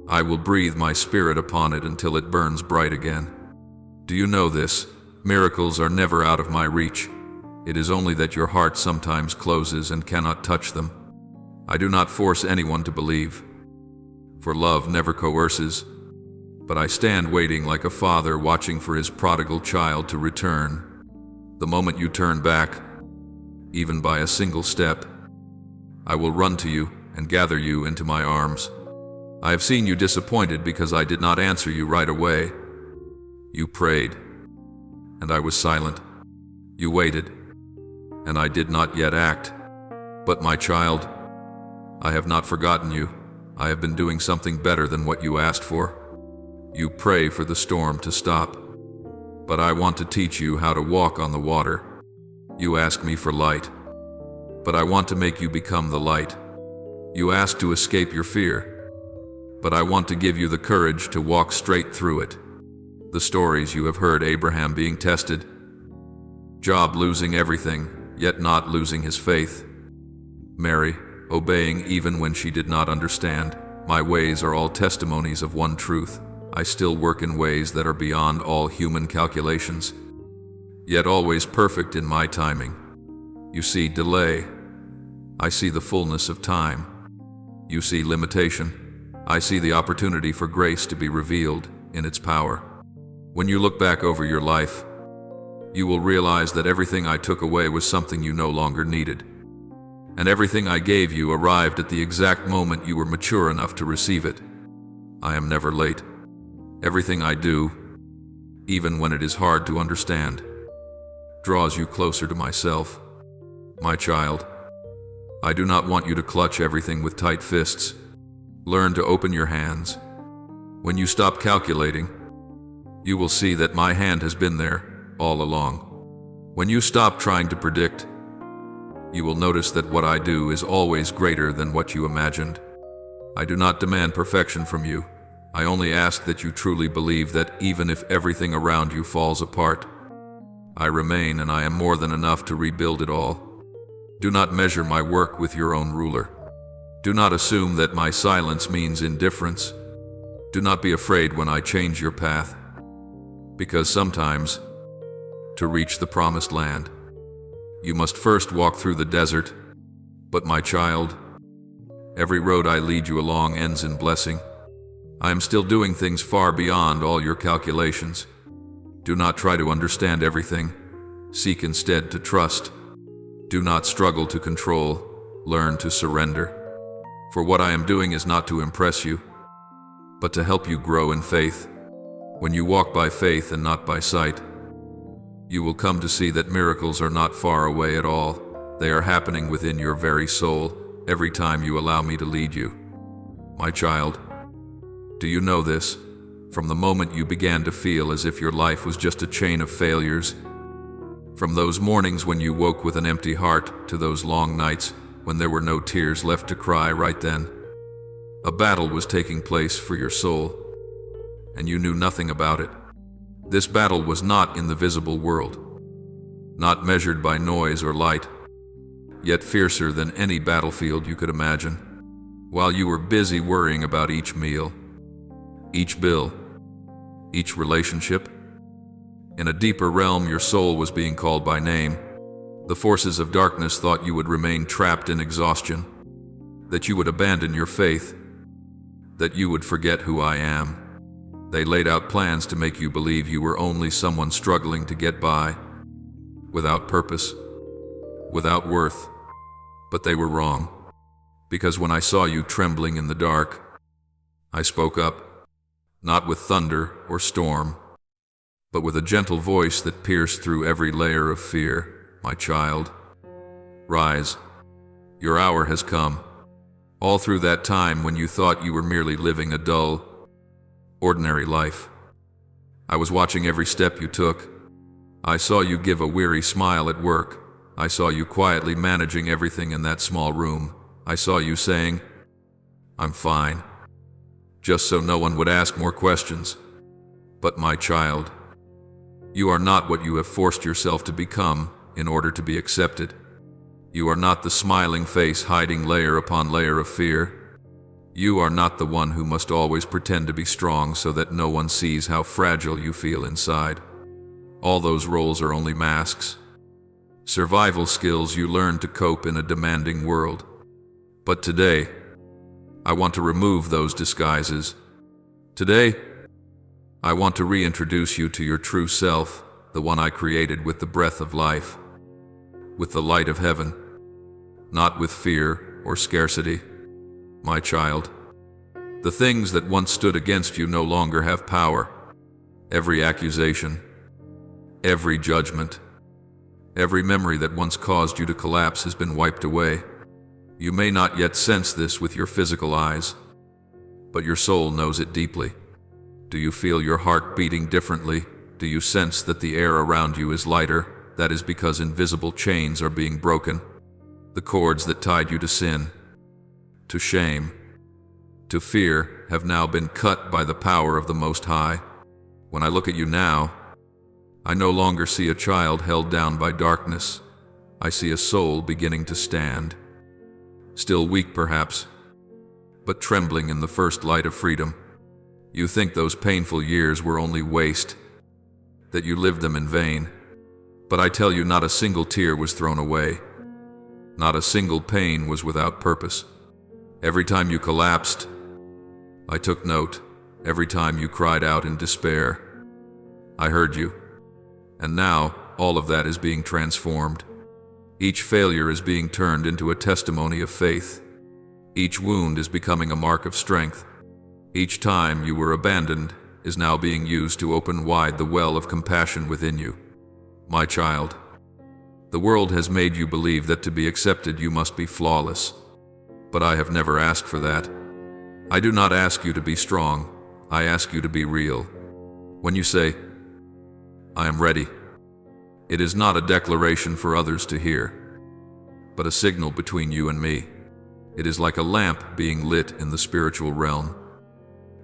Speaker 1: I will breathe my spirit upon it until it burns bright again. Do you know this? Miracles are never out of my reach. It is only that your heart sometimes closes and cannot touch them. I do not force anyone to believe, for love never coerces, but I stand waiting like a father watching for his prodigal child to return. The moment you turn back, even by a single step, I will run to you and gather you into my arms. I have seen you disappointed because I did not answer you right away. You prayed, and I was silent. You waited, and I did not yet act. But my child, I have not forgotten you. I have been doing something better than what you asked for. You pray for the storm to stop, but I want to teach you how to walk on the water. You ask me for light, but I want to make you become the light. You ask to escape your fear, but I want to give you the courage to walk straight through it. The stories you have heard, Abraham being tested, Job losing everything, yet not losing his faith, Mary obeying even when she did not understand. My ways are all testimonies of one truth. I still work in ways that are beyond all human calculations, yet always perfect in my timing. You see delay, I see the fullness of time. You see limitation, I see the opportunity for grace to be revealed in its power. When you look back over your life, you will realize that everything I took away was something you no longer needed, and everything I gave you arrived at the exact moment you were mature enough to receive it. I am never late. Everything I do, even when it is hard to understand, draws you closer to myself. My child, I do not want you to clutch everything with tight fists. Learn to open your hands. When you stop calculating, you will see that my hand has been there all along. When you stop trying to predict, you will notice that what I do is always greater than what you imagined. I do not demand perfection from you. I only ask that you truly believe that even if everything around you falls apart, I remain, and I am more than enough to rebuild it all. Do not measure my work with your own ruler. Do not assume that my silence means indifference. Do not be afraid when I change your path, because sometimes, to reach the promised land, you must first walk through the desert. But my child, every road I lead you along ends in blessing. I am still doing things far beyond all your calculations. Do not try to understand everything. Seek instead to trust. Do not struggle to control. Learn to surrender. For what I am doing is not to impress you, but to help you grow in faith. When you walk by faith and not by sight, you will come to see that miracles are not far away at all. They are happening within your very soul every time you allow me to lead you. My child, do you know this? From the moment you began to feel as if your life was just a chain of failures, from those mornings when you woke with an empty heart to those long nights when there were no tears left to cry right then, a battle was taking place for your soul, and you knew nothing about it. This battle was not in the visible world, not measured by noise or light, yet fiercer than any battlefield you could imagine. While you were busy worrying about each meal, each bill, each relationship, in a deeper realm your soul was being called by name. The forces of darkness thought you would remain trapped in exhaustion, that you would abandon your faith, that you would forget who I am. They laid out plans to make you believe you were only someone struggling to get by, without purpose, without worth. But they were wrong, because when I saw you trembling in the dark, I spoke up, not with thunder or storm, but with a gentle voice that pierced through every layer of fear. My child, rise. Your hour has come. All through that time when you thought you were merely living a dull, ordinary life, I was watching every step you took. I saw you give a weary smile at work. I saw you quietly managing everything in that small room. I saw you saying, "I'm fine," just so no one would ask more questions. But my child, you are not what you have forced yourself to become in order to be accepted. You are not the smiling face hiding layer upon layer of fear. You are not the one who must always pretend to be strong so that no one sees how fragile you feel inside. All those roles are only masks, survival skills you learn to cope in a demanding world. But today, I want to remove those disguises. Today, I want to reintroduce you to your true self, the one I created with the breath of life, with the light of heaven, not with fear or scarcity. My child, the things that once stood against you no longer have power. Every accusation, every judgment, every memory that once caused you to collapse has been wiped away. You may not yet sense this with your physical eyes, but your soul knows it deeply. Do you feel your heart beating differently? Do you sense that the air around you is lighter? That is because invisible chains are being broken. The cords that tied you to sin, to shame, to fear have now been cut by the power of the Most High. When I look at you now, I no longer see a child held down by darkness. I see a soul beginning to stand. Still weak perhaps, but trembling in the first light of freedom. You think those painful years were only waste, that you lived them in vain. But I tell you, not a single tear was thrown away. Not a single pain was without purpose. Every time you collapsed, I took note. Every time you cried out in despair, I heard you. And now, all of that is being transformed. Each failure is being turned into a testimony of faith. Each wound is becoming a mark of strength. Each time you were abandoned is now being used to open wide the well of compassion within you. My child, the world has made you believe that to be accepted you must be flawless. But I have never asked for that. I do not ask you to be strong. I ask you to be real. When you say, "I am ready," It is not a declaration for others to hear, but a signal between you and me. It is like a lamp being lit in the spiritual realm,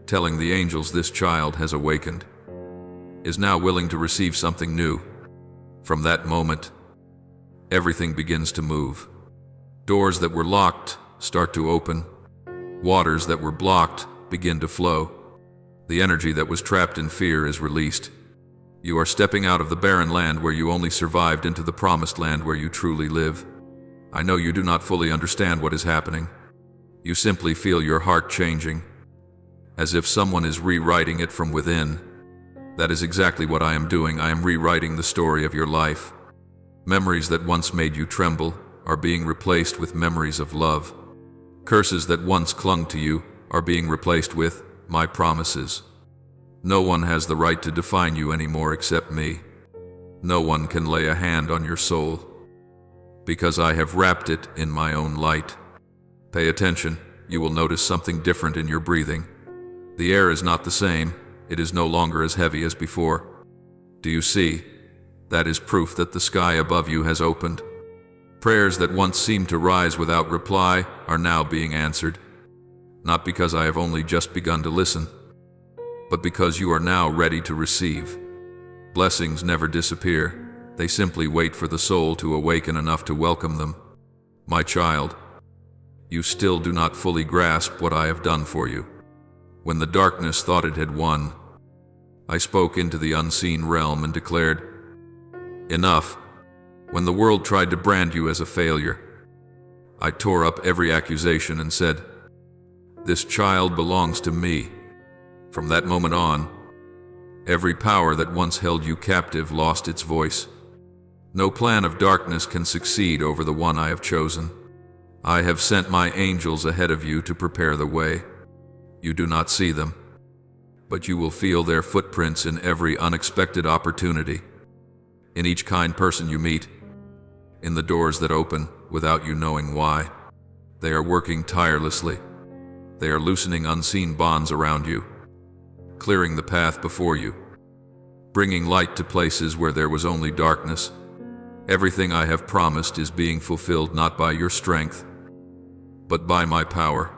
Speaker 1: telling the angels this child has awakened, is now willing to receive something new. From that moment, everything begins to move. Doors that were locked start to open. Waters that were blocked begin to flow. The energy that was trapped in fear is released. You are stepping out of the barren land where you only survived into the promised land where you truly live. I know you do not fully understand what is happening. You simply feel your heart changing, as if someone is rewriting it from within. That is exactly what I am doing. I am rewriting the story of your life. Memories that once made you tremble are being replaced with memories of love. Curses that once clung to you are being replaced with my promises. No one has the right to define you anymore except me. No one can lay a hand on your soul, because I have wrapped it in my own light. Pay attention. You will notice something different in your breathing. The air is not the same. It is no longer as heavy as before. Do you see? That is proof that the sky above you has opened. Prayers that once seemed to rise without reply are now being answered. Not because I have only just begun to listen, but because you are now ready to receive. Blessings never disappear. They simply wait for the soul to awaken enough to welcome them. My child, you still do not fully grasp what I have done for you. When the darkness thought it had won, I spoke into the unseen realm and declared, "Enough." When the world tried to brand you as a failure, I tore up every accusation and said, "This child belongs to me." From that moment on, every power that once held you captive lost its voice. No plan of darkness can succeed over the one I have chosen. I have sent my angels ahead of you to prepare the way. You do not see them, but you will feel their footprints in every unexpected opportunity, in each kind person you meet, in the doors that open without you knowing why. They are working tirelessly. They are loosening unseen bonds around you, clearing the path before you, bringing light to places where there was only darkness. Everything I have promised is being fulfilled not by your strength, but by my power.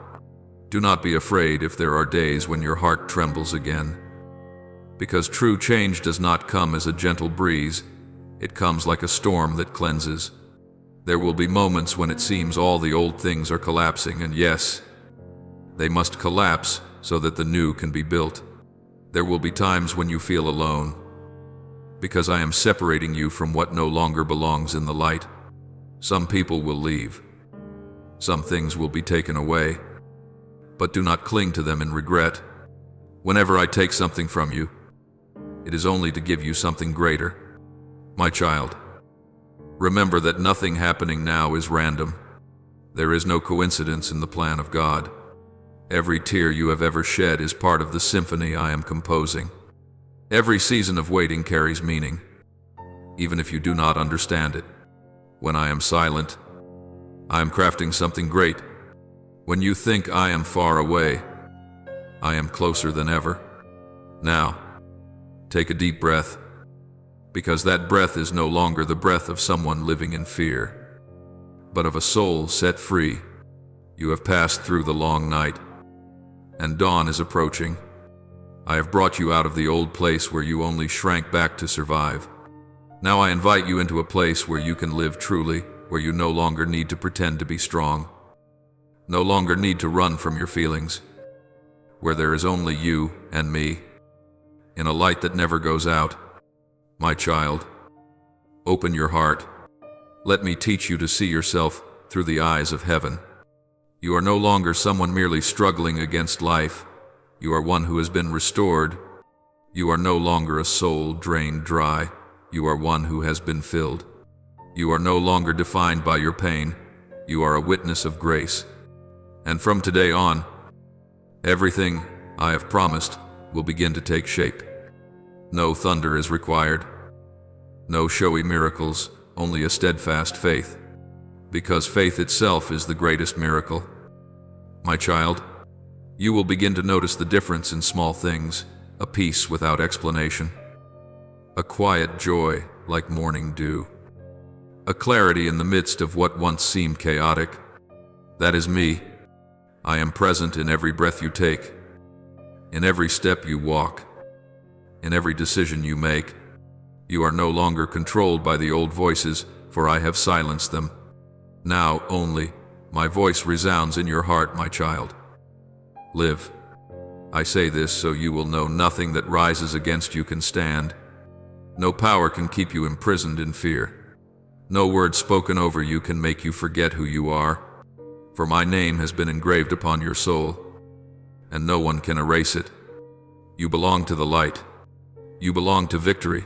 Speaker 1: Do not be afraid if there are days when your heart trembles again, because true change does not come as a gentle breeze. It comes like a storm that cleanses. There will be moments when it seems all the old things are collapsing, and yes, they must collapse so that the new can be built. There will be times when you feel alone, because I am separating you from what no longer belongs in the light. Some people will leave. Some things will be taken away, but do not cling to them in regret. Whenever I take something from you, it is only to give you something greater. My child, remember that nothing happening now is random. There is no coincidence in the plan of God. Every tear you have ever shed is part of the symphony I am composing. Every season of waiting carries meaning, even if you do not understand it. When I am silent, I am crafting something great. When you think I am far away, I am closer than ever. Now, take a deep breath, because that breath is no longer the breath of someone living in fear, but of a soul set free. You have passed through the long night, and dawn is approaching. I have brought you out of the old place where you only shrank back to survive. Now I invite you into a place where you can live truly, where you no longer need to pretend to be strong, no longer need to run from your feelings, where there is only you and me, in a light that never goes out. My child, open your heart. Let me teach you to see yourself through the eyes of heaven. You are no longer someone merely struggling against life. You are one who has been restored. You are no longer a soul drained dry. You are one who has been filled. You are no longer defined by your pain. You are a witness of grace. And from today on, everything I have promised will begin to take shape. No thunder is required. No showy miracles, only a steadfast faith. Because faith itself is the greatest miracle. My child, you will begin to notice the difference in small things, a peace without explanation, a quiet joy like morning dew. A clarity in the midst of what once seemed chaotic. That is me. I am present in every breath you take, in every step you walk, in every decision you make. You are no longer controlled by the old voices, for I have silenced them. Now only my voice resounds in your heart, my child. Live. I say this so you will know nothing that rises against you can stand. No power can keep you imprisoned in fear. No word spoken over you can make you forget who you are. For my name has been engraved upon your soul, and no one can erase it. You belong to the light. You belong to victory.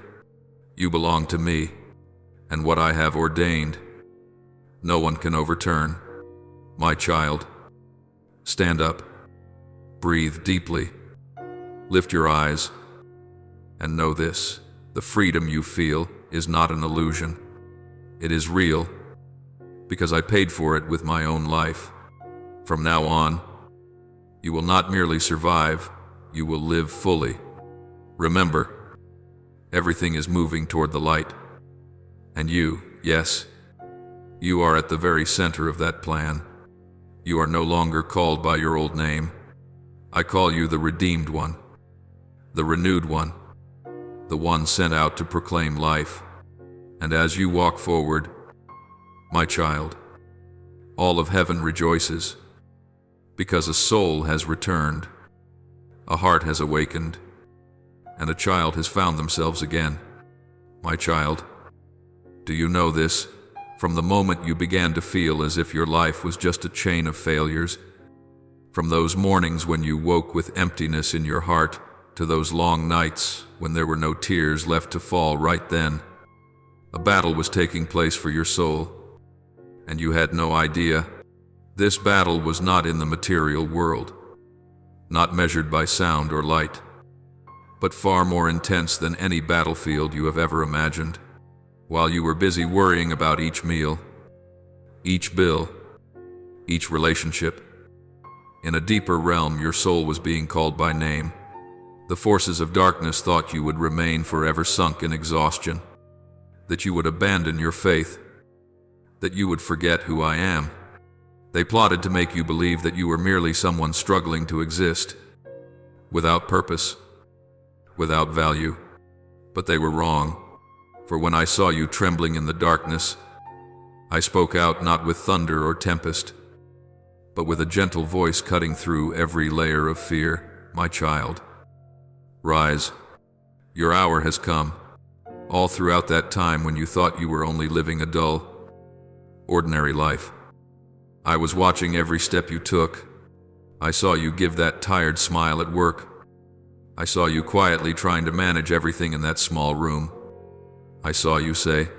Speaker 1: You belong to me, and what I have ordained, no one can overturn. My child, stand up, breathe deeply, lift your eyes, and know this: the freedom you feel is not an illusion. It is real, because I paid for it with my own life. From now on, you will not merely survive, you will live fully. Remember, everything is moving toward the light. And you, yes, you are at the very center of that plan. You are no longer called by your old name. I call you the redeemed one, the renewed one, the one sent out to proclaim life. And as you walk forward, my child, all of heaven rejoices, because a soul has returned, a heart has awakened, and a child has found themselves again. My child, do you know this? From the moment you began to feel as if your life was just a chain of failures, from those mornings when you woke with emptiness in your heart, to those long nights when there were no tears left to fall right then, a battle was taking place for your soul, and you had no idea. This battle was not in the material world, not measured by sound or light, but far more intense than any battlefield you have ever imagined. While you were busy worrying about each meal, each bill, each relationship, in a deeper realm your soul was being called by name. The forces of darkness thought you would remain forever sunk in exhaustion, that you would abandon your faith, that you would forget who I am. They plotted to make you believe that you were merely someone struggling to exist, without purpose, without value. But they were wrong, for when I saw you trembling in the darkness, I spoke out not with thunder or tempest, but with a gentle voice cutting through every layer of fear. My child, rise. Your hour has come. All throughout that time when you thought you were only living a dull, ordinary life, I was watching every step you took. I saw you give that tired smile at work. I saw you quietly trying to manage everything in that small room. I saw you say,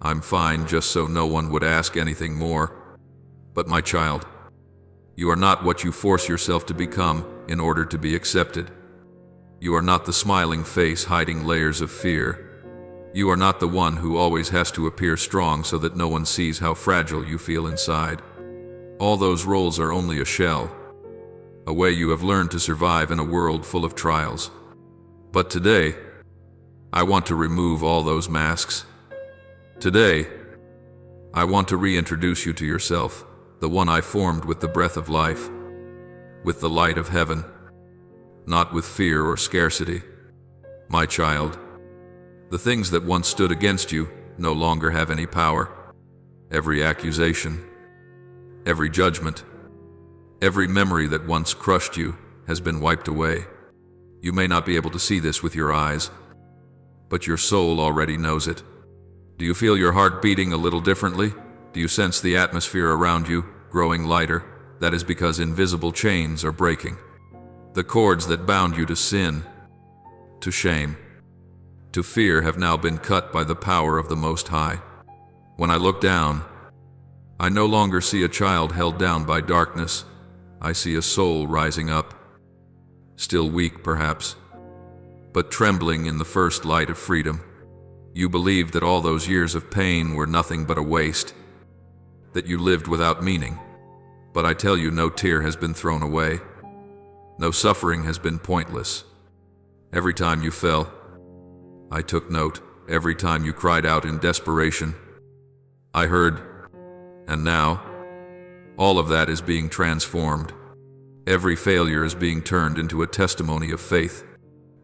Speaker 1: "I'm fine," just so no one would ask anything more. But my child, you are not what you force yourself to become in order to be accepted. You are not the smiling face hiding layers of fear. You are not the one who always has to appear strong so that no one sees how fragile you feel inside. All those roles are only a shell, a way you have learned to survive in a world full of trials. But today, I want to remove all those masks. Today, I want to reintroduce you to yourself, the one I formed with the breath of life, with the light of heaven, not with fear or scarcity. My child, the things that once stood against you no longer have any power. Every accusation, every judgment, every memory that once crushed you has been wiped away. You may not be able to see this with your eyes, but your soul already knows it. Do you feel your heart beating a little differently? Do you sense the atmosphere around you growing lighter? That is because invisible chains are breaking. The cords that bound you to sin, to shame, to fear have now been cut by the power of the Most High. When I look down, I no longer see a child held down by darkness. I see a soul rising up, still weak perhaps, but trembling in the first light of freedom. You believed that all those years of pain were nothing but a waste, that you lived without meaning. But I tell you, no tear has been thrown away. No suffering has been pointless. Every time you fell, I took note. every time you cried out in desperation. I heard, and now, all of that is being transformed. Every failure is being turned into a testimony of faith.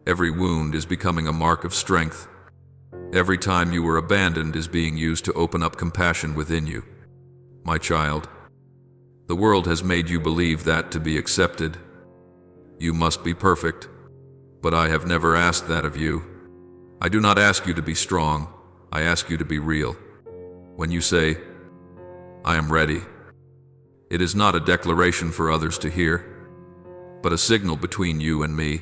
Speaker 1: Every wound is becoming a mark of strength. Every time you were abandoned is being used to open up compassion within you. My child, the world has made you believe that to be accepted, you must be perfect, but I have never asked that of you. I do not ask you to be strong, I ask you to be real. When you say, I am ready, it is not a declaration for others to hear, but a signal between you and me.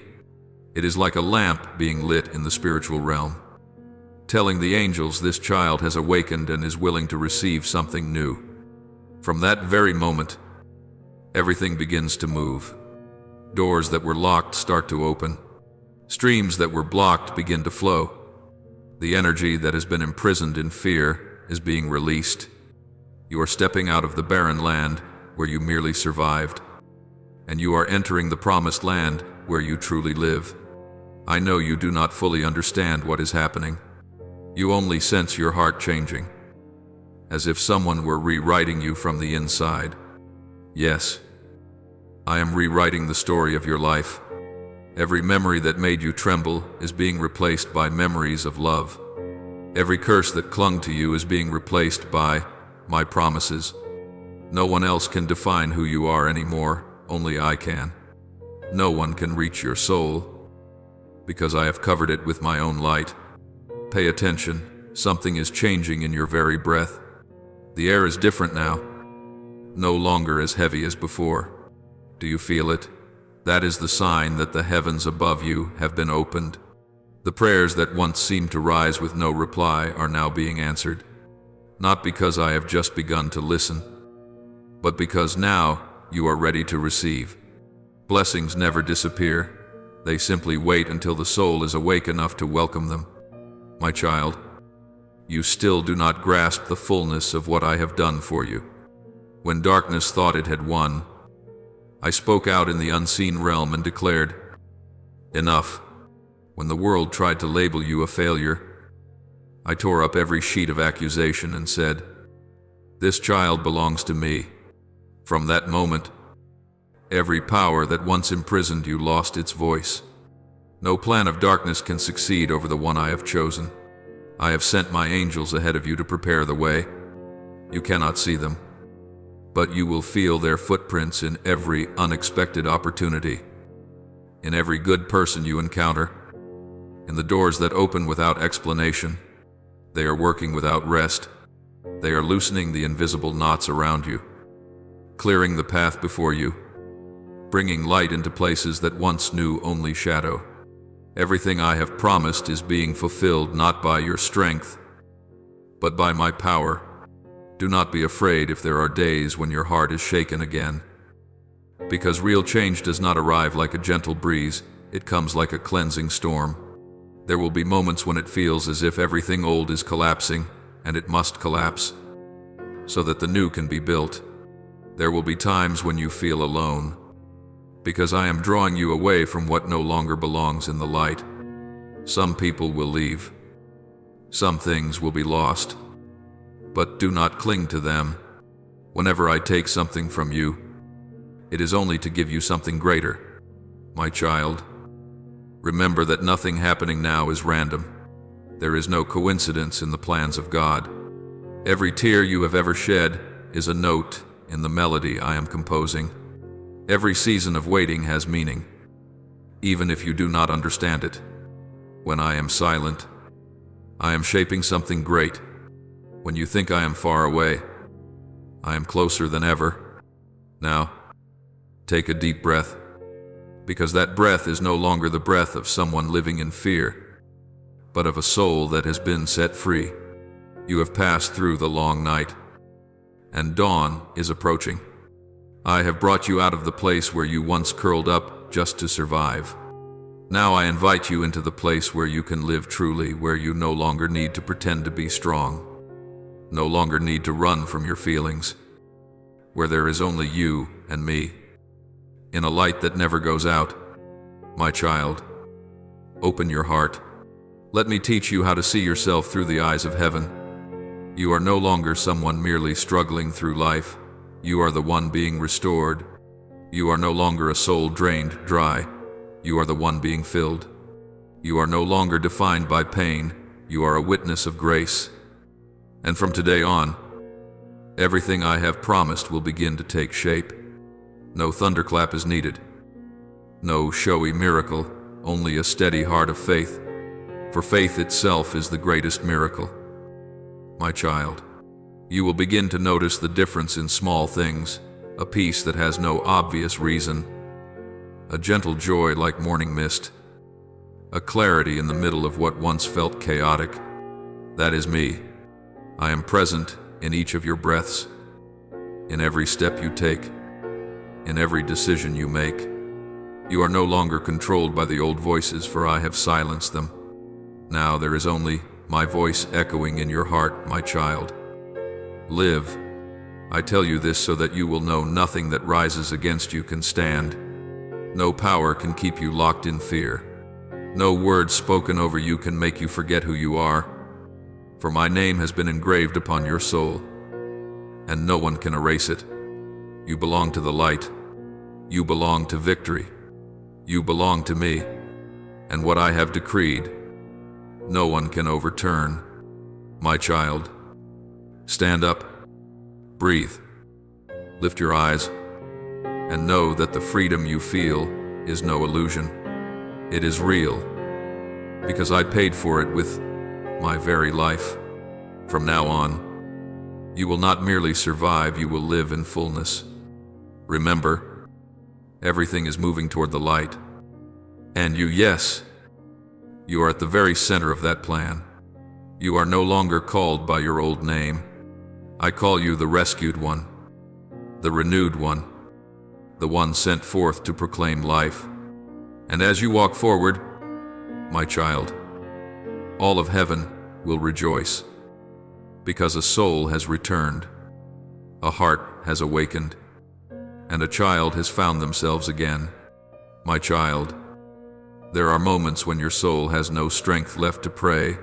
Speaker 1: It is like a lamp being lit in the spiritual realm, telling the angels this child has awakened and is willing to receive something new. From that very moment, everything begins to move. Doors that were locked start to open. Streams that were blocked begin to flow. The energy that has been imprisoned in fear is being released. You are stepping out of the barren land where you merely survived, and you are entering the promised land where you truly live. I know you do not fully understand what is happening. You only sense your heart changing, as if someone were rewriting you from the inside. Yes, I am rewriting the story of your life. Every memory that made you tremble is being replaced by memories of love. Every curse that clung to you is being replaced by my promises. No one else can define who you are anymore, only I can. No one can reach your soul, because I have covered it with my own light. Pay attention, something is changing in your very breath. The air is different now, no longer as heavy as before. Do you feel it? That is the sign that the heavens above you have been opened. The prayers that once seemed to rise with no reply are now being answered. Not because I have just begun to listen, but because now you are ready to receive. Blessings never disappear. They simply wait until the soul is awake enough to welcome them. My child, you still do not grasp the fullness of what I have done for you. When darkness thought it had won, I spoke out in the unseen realm and declared, enough. When the world tried to label you a failure, I tore up every sheet of accusation and said, this child belongs to me. From that moment, every power that once imprisoned you lost its voice. No plan of darkness can succeed over the one I have chosen. I have sent my angels ahead of you to prepare the way. You cannot see them, but you will feel their footprints in every unexpected opportunity, in every good person you encounter, in the doors that open without explanation. They are working without rest. They are loosening the invisible knots around you, clearing the path before you, bringing light into places that once knew only shadow. Everything I have promised is being fulfilled not by your strength, but by my power. Do not be afraid if there are days when your heart is shaken again, because real change does not arrive like a gentle breeze, it comes like a cleansing storm. There will be moments when it feels as if everything old is collapsing, and it must collapse, so that the new can be built. There will be times when you feel alone, because I am drawing you away from what no longer belongs in the light. Some people will leave. Some things will be lost. But do not cling to them. Whenever I take something from you, it is only to give you something greater. My child, remember that nothing happening now is random. There is no coincidence in the plans of God. Every tear you have ever shed is a note in the melody I am composing. Every season of waiting has meaning, even if you do not understand it. When I am silent, I am shaping something great. When you think I am far away, I am closer than ever. Now, take a deep breath, because that breath is no longer the breath of someone living in fear, but of a soul that has been set free. You have passed through the long night, and dawn is approaching. I have brought you out of the place where you once curled up just to survive. Now I invite you into the place where you can live truly, where you no longer need to pretend to be strong, no longer need to run from your feelings, where there is only you and me, in a light that never goes out. My child, open your heart. Let me teach you how to see yourself through the eyes of heaven. You are no longer someone merely struggling through life. You are the one being restored. You are no longer a soul drained dry. You are the one being filled. You are no longer defined by pain. You are a witness of grace. And from today on, everything I have promised will begin to take shape. No thunderclap is needed. No showy miracle, only a steady heart of faith. For faith itself is the greatest miracle. My child, you will begin to notice the difference in small things, a peace that has no obvious reason, a gentle joy like morning mist, a clarity in the middle of what once felt chaotic. That is me. I am present in each of your breaths, in every step you take, in every decision you make. You are no longer controlled by the old voices, for I have silenced them. Now there is only my voice echoing in your heart, my child. Live. I tell you this so that you will know nothing that rises against you can stand. No power can keep you locked in fear. No word spoken over you can make you forget who you are. For my name has been engraved upon your soul, and no one can erase it. You belong to the light. You belong to victory. You belong to me. And what I have decreed, no one can overturn. My child, stand up, breathe, lift your eyes, and know that the freedom you feel is no illusion. It is real, because I paid for it with my very life. From now on, you will not merely survive, you will live in fullness. Remember, everything is moving toward the light. And you, yes, you are at the very center of that plan. You are no longer called by your old name. I call you the rescued one, the renewed one, the one sent forth to proclaim life. And as you walk forward, my child, all of heaven will rejoice, because a soul has returned, a heart has awakened, and a child has found themselves again. My child, there are moments when your soul has no strength left to pray,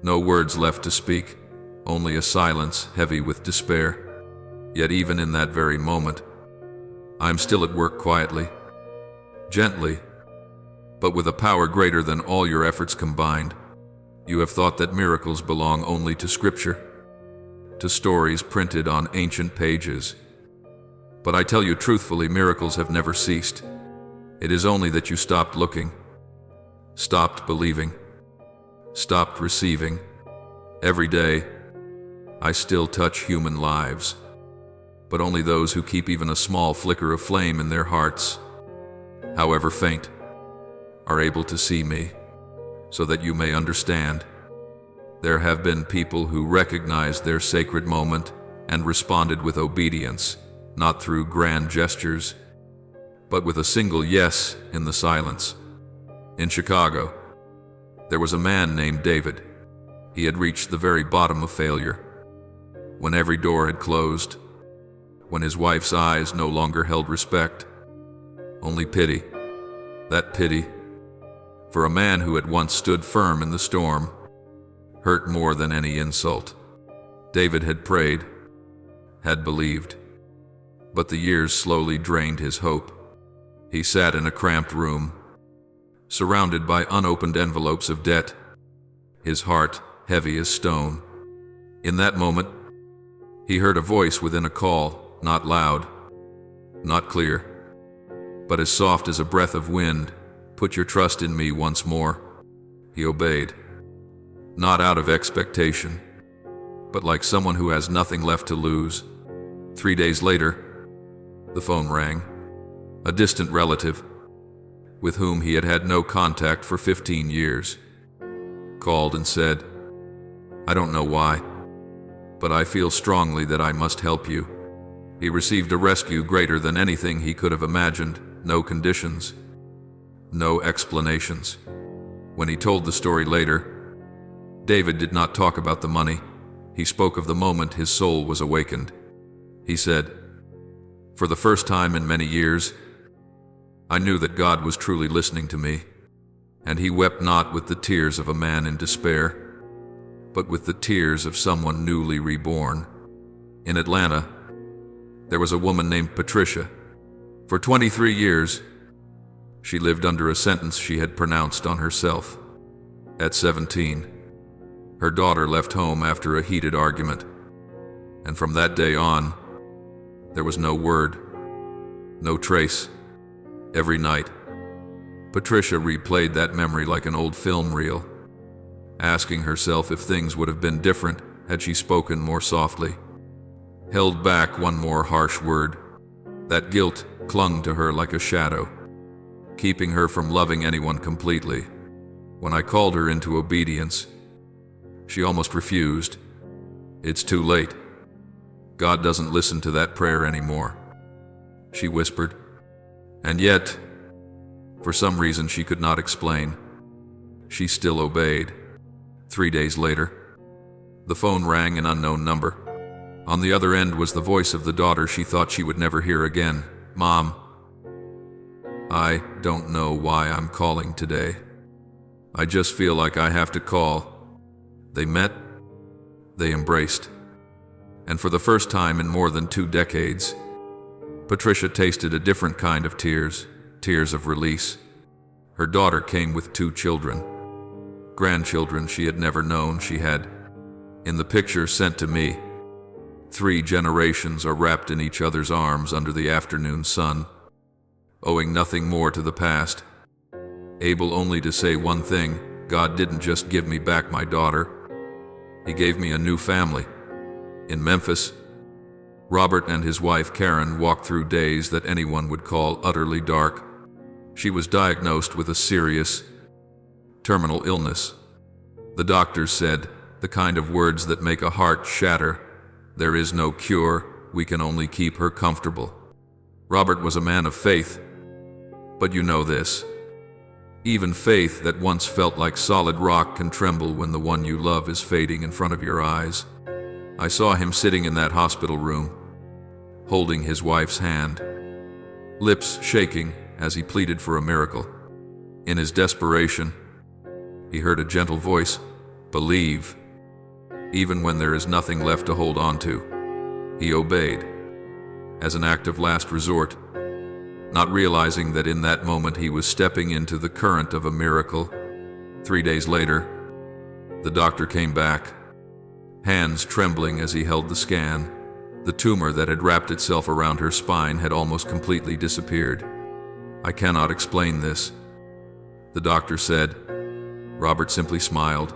Speaker 1: no words left to speak, only a silence heavy with despair. Yet even in that very moment, I am still at work quietly, gently, but with a power greater than all your efforts combined. You have thought that miracles belong only to Scripture, to stories printed on ancient pages. But I tell you truthfully, miracles have never ceased. It is only that you stopped looking, stopped believing, stopped receiving. Every day, I still touch human lives, but only those who keep even a small flicker of flame in their hearts, however faint, are able to see me, so that you may understand. There have been people who recognized their sacred moment and responded with obedience, not through grand gestures, but with a single yes in the silence. In Chicago, there was a man named David. He had reached the very bottom of failure, when every door had closed, when his wife's eyes no longer held respect, only pity. That pity, for a man who had once stood firm in the storm, hurt more than any insult. David had prayed, had believed, but the years slowly drained his hope. He sat in a cramped room, surrounded by unopened envelopes of debt, his heart heavy as stone. In that moment, he heard a voice within a call, not loud, not clear, but as soft as a breath of wind. Put your trust in me once more. He obeyed, not out of expectation, but like someone who has nothing left to lose. 3 days later, the phone rang. A distant relative, with whom he had had no contact for 15 years, called and said, "I don't know why, but I feel strongly that I must help you." He received a rescue greater than anything he could have imagined. No conditions, no explanations. When he told the story later, David did not talk about the money. He spoke of the moment his soul was awakened. He said, "For the first time in many years, I knew that God was truly listening to me, And he wept not with the tears of a man in despair, but with the tears of someone newly reborn. In Atlanta, there was a woman named Patricia. For 23 years, she lived under a sentence she had pronounced on herself. At 17, her daughter left home after a heated argument, and from that day on, there was no word, no trace. Every night, Patricia replayed that memory like an old film reel, asking herself if things would have been different had she spoken more softly, held back one more harsh word. That guilt clung to her like a shadow, keeping her from loving anyone completely. When I called her into obedience, she almost refused. "It's too late. God doesn't listen to that prayer anymore," she whispered. And yet, for some reason she could not explain, she still obeyed. 3 days later, the phone rang, an unknown number. On the other end was the voice of the daughter she thought she would never hear again. "Mom, I don't know why I'm calling today. I just feel like I have to call." They met, they embraced, and for the first time in more than 2 decades, Patricia tasted a different kind of tears, tears of release. Her daughter came with 2 children, grandchildren she had never known she had. In the picture sent to me, 3 generations are wrapped in each other's arms under the afternoon sun, owing nothing more to the past, able only to say one thing: God didn't just give me back my daughter, He gave me a new family. In Memphis, Robert and his wife Karen walked through days that anyone would call utterly dark. She was diagnosed with a serious, terminal illness. The doctors said the kind of words that make a heart shatter: "There is no cure, we can only keep her comfortable." Robert was a man of faith, but you know this. Even faith that once felt like solid rock can tremble when the one you love is fading in front of your eyes. I saw him sitting in that hospital room, holding his wife's hand, lips shaking as he pleaded for a miracle. In his desperation, he heard a gentle voice: "Believe." Even when there is nothing left to hold on to, he obeyed, as an act of last resort, not realizing that in that moment he was stepping into the current of a miracle. 3 days later, the doctor came back, hands trembling as he held the scan. The tumor that had wrapped itself around her spine had almost completely disappeared. "I cannot explain this," the doctor said. Robert simply smiled,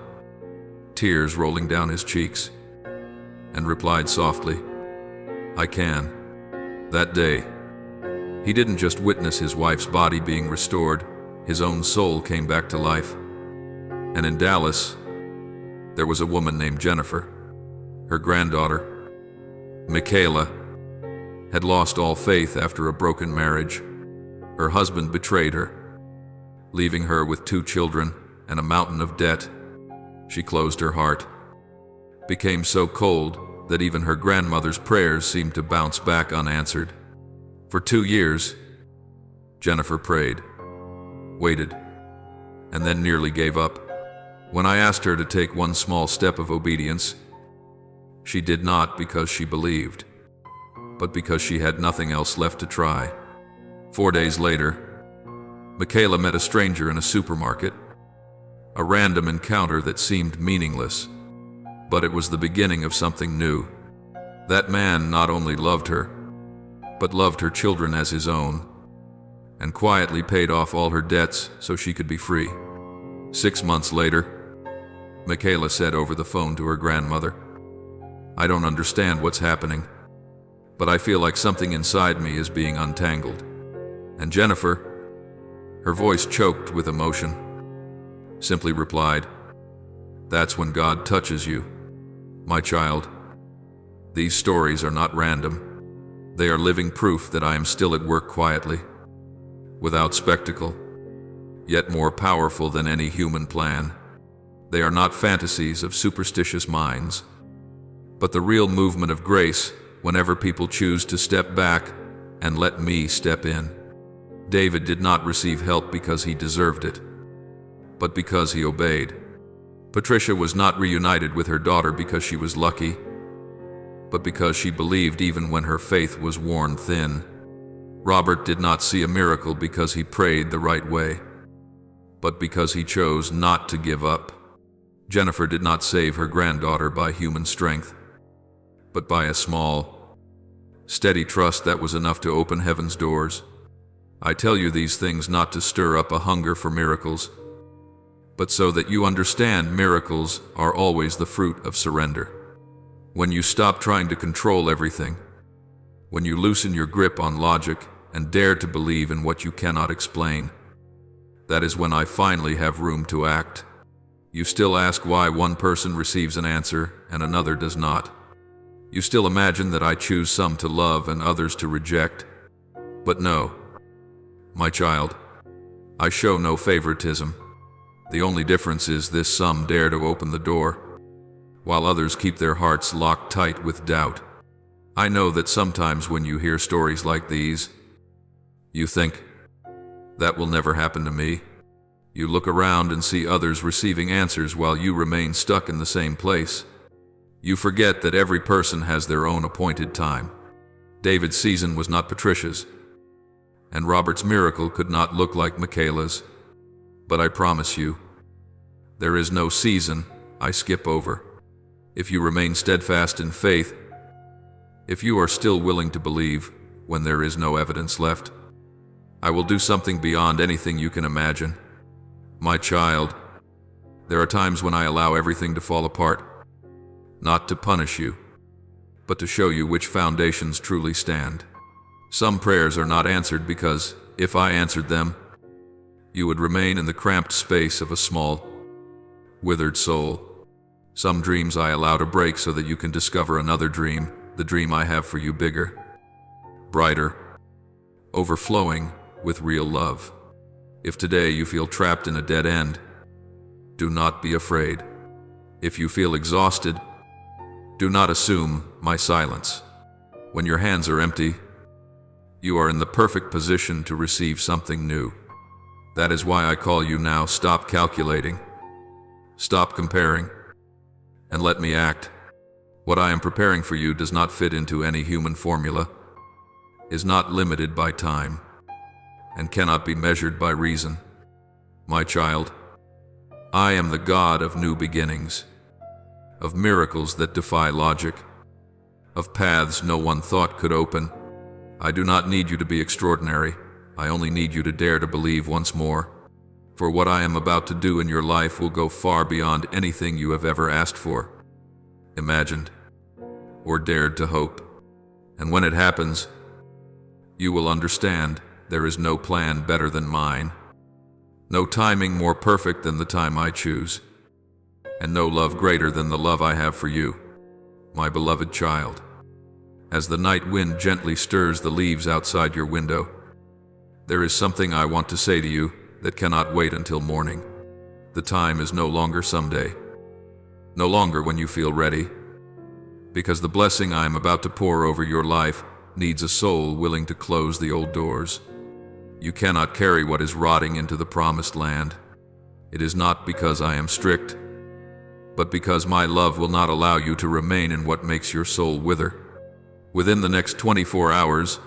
Speaker 1: tears rolling down his cheeks, and replied softly, "I can." That day, he didn't just witness his wife's body being restored, his own soul came back to life. And in Dallas, there was a woman named Jennifer. Her granddaughter, Michaela, had lost all faith after a broken marriage. Her husband betrayed her, leaving her with 2 children and a mountain of debt. She closed her heart, became so cold that even her grandmother's prayers seemed to bounce back unanswered. For 2 years, Jennifer prayed, waited, and then nearly gave up. When I asked her to take one small step of obedience, she did not because she believed, but because she had nothing else left to try. 4 days later, Michaela met a stranger in a supermarket, a random encounter that seemed meaningless, but it was the beginning of something new. That man not only loved her, but loved her children as his own, and quietly paid off all her debts so she could be free. 6 months later, Michaela said over the phone to her grandmother, "I don't understand what's happening, but I feel like something inside me is being untangled." And Jennifer, her voice choked with emotion, simply replied, "That's when God touches you, my child. These stories are not random. They are living proof that I am still at work quietly, without spectacle, yet more powerful than any human plan. They are not fantasies of superstitious minds, but the real movement of grace whenever people choose to step back and let me step in." David did not receive help because he deserved it. but because he obeyed. Patricia was not reunited with her daughter because she was lucky, but because she believed even when her faith was worn thin. Robert did not see a miracle because he prayed the right way, but because he chose not to give up. Jennifer did not save her granddaughter by human strength, but by a small, steady trust that was enough to open heaven's doors. I tell you these things not to stir up a hunger for miracles, but so that you understand miracles are always the fruit of surrender. When you stop trying to control everything, when you loosen your grip on logic and dare to believe in what you cannot explain, that is when I finally have room to act. You still ask why one person receives an answer and another does not. You still imagine that I choose some to love and others to reject. But no, my child, I show no favoritism. The only difference is this: some dare to open the door, while others keep their hearts locked tight with doubt. I know that sometimes when you hear stories like these, you think, that will never happen to me. You look around and see others receiving answers while you remain stuck in the same place. You forget that every person has their own appointed time. David's season was not Patricia's, and Robert's miracle could not look like Michaela's. But I promise you, there is no season I skip over. If you remain steadfast in faith, if you are still willing to believe when there is no evidence left, I will do something beyond anything you can imagine. My child, there are times when I allow everything to fall apart, not to punish you, but to show you which foundations truly stand. Some prayers are not answered because, if I answered them, you would remain in the cramped space of a small, withered soul. Some dreams I allow to break so that you can discover another dream, the dream I have for you, bigger, brighter, overflowing with real love. If today you feel trapped in a dead end, do not be afraid. If you feel exhausted, do not assume my silence. When your hands are empty, you are in the perfect position to receive something new. That is why I call you now. Stop calculating, stop comparing, and let me act. What I am preparing for you does not fit into any human formula, is not limited by time, and cannot be measured by reason. My child, I am the God of new beginnings, of miracles that defy logic, of paths no one thought could open. I do not need you to be extraordinary. I only need you to dare to believe once more. For what I am about to do in your life will go far beyond anything you have ever asked for, imagined, or dared to hope. And when it happens, you will understand there is no plan better than mine, no timing more perfect than the time I choose, and no love greater than the love I have for you, my beloved child. As the night wind gently stirs the leaves outside your window, there is something I want to say to you that cannot wait until morning. The time is no longer someday, no longer when you feel ready, because the blessing I am about to pour over your life needs a soul willing to close the old doors. You cannot carry what is rotting into the promised land. It is not because I am strict, but because my love will not allow you to remain in what makes your soul wither. Within the next 24 hours,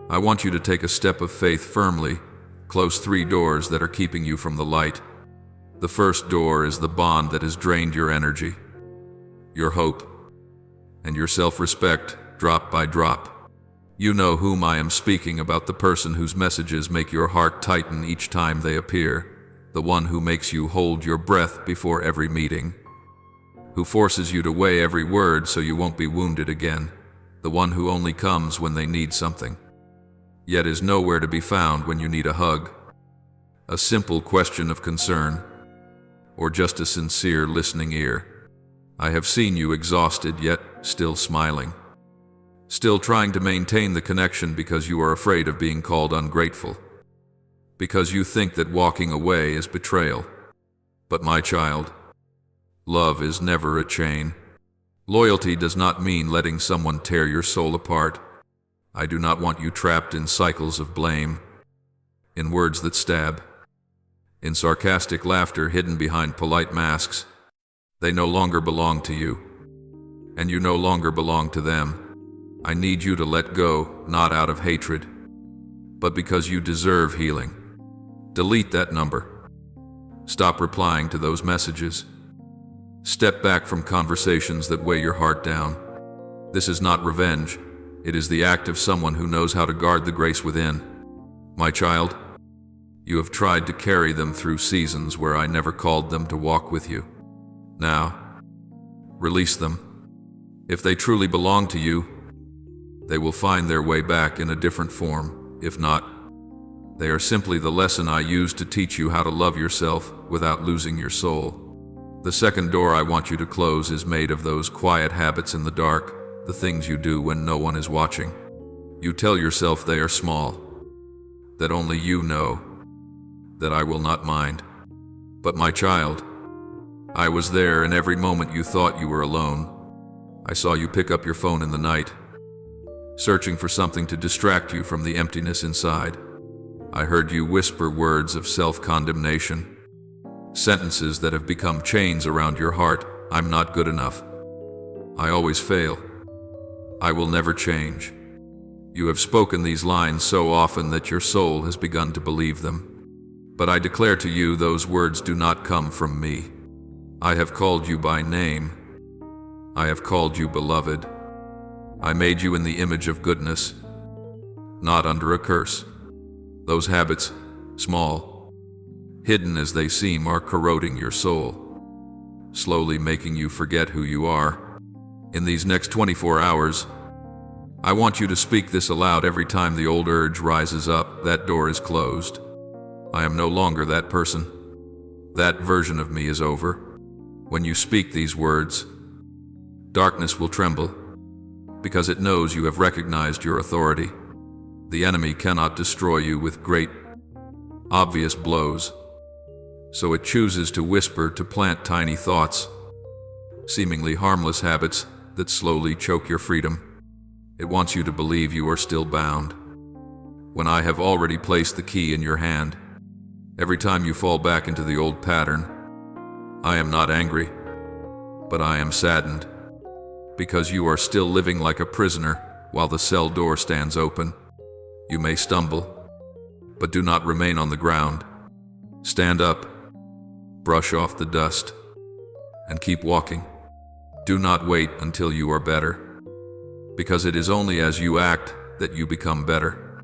Speaker 1: I want you to take a step of faith firmly, close 3 doors that are keeping you from the light. The first door is the bond that has drained your energy, your hope, and your self-respect, drop by drop. You know whom I am speaking about, the person whose messages make your heart tighten each time they appear, the one who makes you hold your breath before every meeting, who forces you to weigh every word so you won't be wounded again, the one who only comes when they need something, yet is nowhere to be found when you need a hug, a simple question of concern, or just a sincere listening ear. I have seen you exhausted yet still smiling, still trying to maintain the connection because you are afraid of being called ungrateful, because you think that walking away is betrayal. But my child, love is never a chain. Loyalty does not mean letting someone tear your soul apart. I do not want you trapped in cycles of blame, in words that stab, in sarcastic laughter hidden behind polite masks. They no longer belong to you, and you no longer belong to them. I need you to let go, not out of hatred, but because you deserve healing. Delete that number. Stop replying to those messages. Step back from conversations that weigh your heart down. This is not revenge. It is the act of someone who knows how to guard the grace within. My child, you have tried to carry them through seasons where I never called them to walk with you. Now, release them. If they truly belong to you, they will find their way back in a different form. If not, they are simply the lesson I used to teach you how to love yourself without losing your soul. The second door I want you to close is made of those quiet habits in the dark, the things you do when no one is watching. You tell yourself they are small, that only you know, that I will not mind. But my child, I was there in every moment you thought you were alone. I saw you pick up your phone in the night, searching for something to distract you from the emptiness inside. I heard you whisper words of self-condemnation, sentences that have become chains around your heart. I'm not good enough. I always fail. I will never change. You have spoken these lines so often that your soul has begun to believe them. But I declare to you, those words do not come from me. I have called you by name. I have called you beloved. I made you in the image of goodness, not under a curse. Those habits, small, hidden as they seem, are corroding your soul, slowly making you forget who you are. In these next 24 hours, I want you to speak this aloud every time the old urge rises up. That door is closed. I am no longer that person. That version of me is over. When you speak these words, darkness will tremble, because it knows you have recognized your authority. The enemy cannot destroy you with great, obvious blows, so it chooses to whisper, to plant tiny thoughts, seemingly harmless habits that slowly choke your freedom. It wants you to believe you are still bound, when I have already placed the key in your hand. Every time you fall back into the old pattern, I am not angry, but I am saddened, because you are still living like a prisoner while the cell door stands open. You may stumble, but do not remain on the ground. Stand up, brush off the dust, and keep walking. Do not wait until you are better, because it is only as you act that you become better.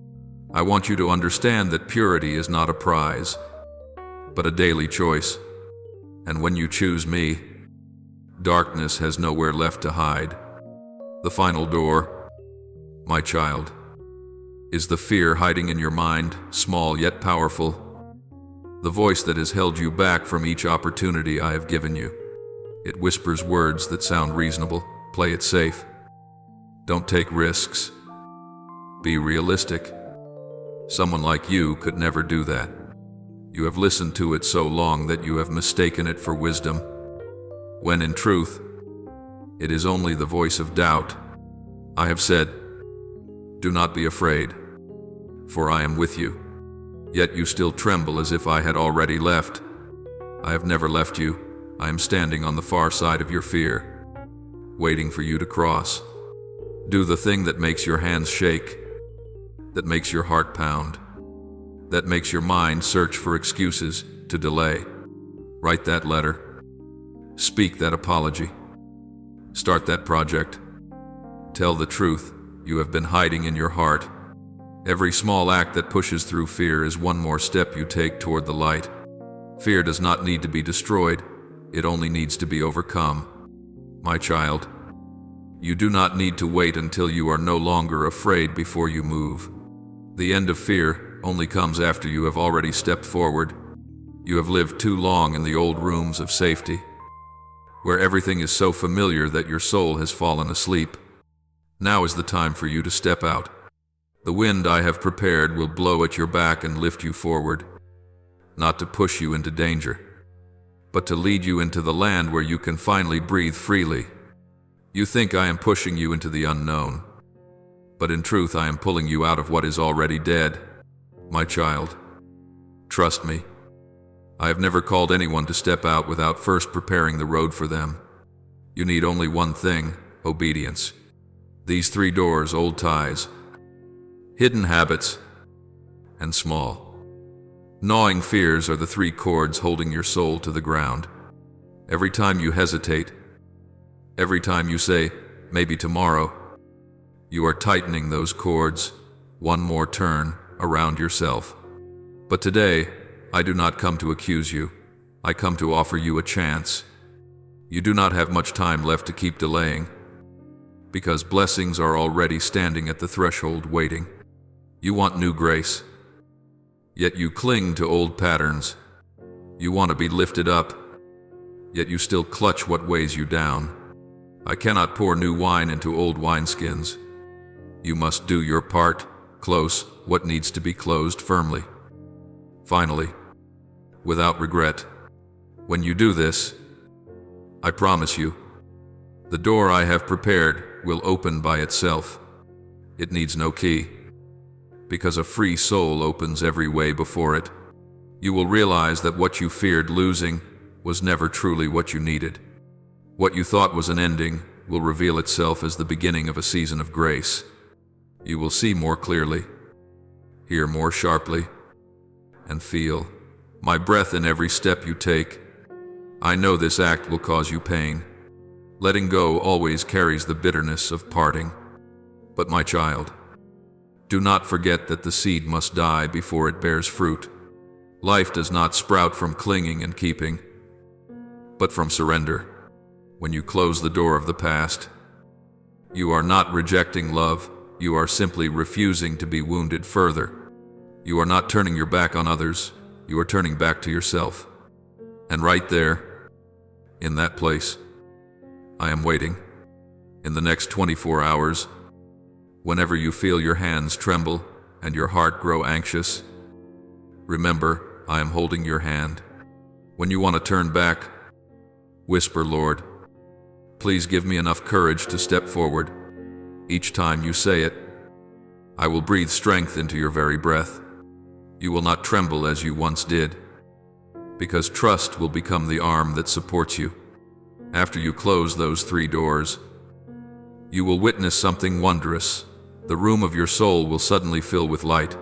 Speaker 1: I want you to understand that purity is not a prize, but a daily choice. And when you choose me, darkness has nowhere left to hide. The final door, my child, is the fear hiding in your mind, small yet powerful. The voice that has held you back from each opportunity I have given you. It whispers words that sound reasonable. Play it safe. Don't take risks. Be realistic. Someone like you could never do that. You have listened to it so long that you have mistaken it for wisdom, when in truth, it is only the voice of doubt. I have said, do not be afraid, for I am with you. Yet you still tremble as if I had already left. I have never left you. I am standing on the far side of your fear, waiting for you to cross. Do the thing that makes your hands shake, that makes your heart pound, that makes your mind search for excuses to delay. Write that letter. Speak that apology. Start that project. Tell the truth you have been hiding in your heart. Every small act that pushes through fear is one more step you take toward the light. Fear does not need to be destroyed. It only needs to be overcome. My child, you do not need to wait until you are no longer afraid before you move. The end of fear only comes after you have already stepped forward. You have lived too long in the old rooms of safety, where everything is so familiar that your soul has fallen asleep. Now is the time for you to step out. The wind I have prepared will blow at your back and lift you forward, not to push you into danger, but to lead you into the land where you can finally breathe freely. You think I am pushing you into the unknown, but in truth I am pulling you out of what is already dead. My child, trust me. I have never called anyone to step out without first preparing the road for them. You need only one thing: obedience. These 3 doors: old ties, hidden habits, and small, gnawing fears, are the 3 cords holding your soul to the ground. Every time you hesitate, every time you say, maybe tomorrow, you are tightening those cords, one more turn around yourself. But today, I do not come to accuse you. I come to offer you a chance. You do not have much time left to keep delaying, because blessings are already standing at the threshold waiting. You want new grace, yet you cling to old patterns. You want to be lifted up, yet you still clutch what weighs you down. I cannot pour new wine into old wineskins. You must do your part, close what needs to be closed firmly. Finally, without regret. When you do this, I promise you, the door I have prepared will open by itself. It needs no key, because a free soul opens every way before it. You will realize that what you feared losing was never truly what you needed. What you thought was an ending will reveal itself as the beginning of a season of grace. You will see more clearly, hear more sharply, and feel my breath in every step you take. I know this act will cause you pain. Letting go always carries the bitterness of parting. But my child, do not forget that the seed must die before it bears fruit. Life does not sprout from clinging and keeping, but from surrender. When you close the door of the past, you are not rejecting love, you are simply refusing to be wounded further. You are not turning your back on others, you are turning back to yourself. And right there, in that place, I am waiting. In the next 24 hours, whenever you feel your hands tremble and your heart grow anxious, remember, I am holding your hand. When you want to turn back, whisper, Lord, please give me enough courage to step forward. Each time you say it, I will breathe strength into your very breath. You will not tremble as you once did, because trust will become the arm that supports you. After you close those 3 doors, you will witness something wondrous. The room of your soul will suddenly fill with light,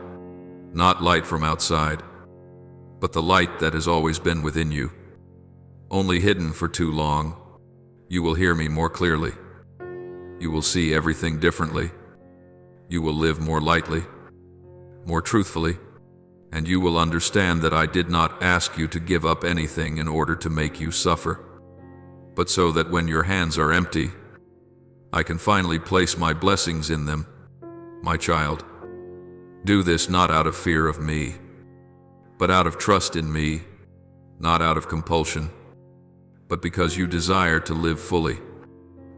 Speaker 1: not light from outside, but the light that has always been within you, only hidden for too long. You will hear me more clearly. You will see everything differently. You will live more lightly, more truthfully, and you will understand that I did not ask you to give up anything in order to make you suffer, but so that when your hands are empty, I can finally place my blessings in them. My child, do this not out of fear of me, but out of trust in me, not out of compulsion, but because you desire to live fully.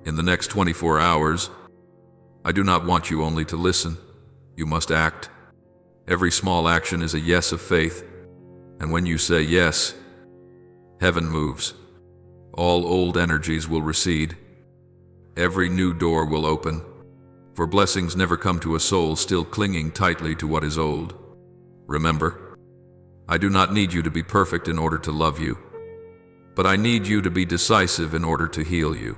Speaker 1: In the next 24 hours, I do not want you only to listen. You must act. Every small action is a yes of faith, and when you say yes, heaven moves. All old energies will recede. Every new door will open, for blessings never come to a soul still clinging tightly to what is old. Remember, I do not need you to be perfect in order to love you, but I need you to be decisive in order to heal you.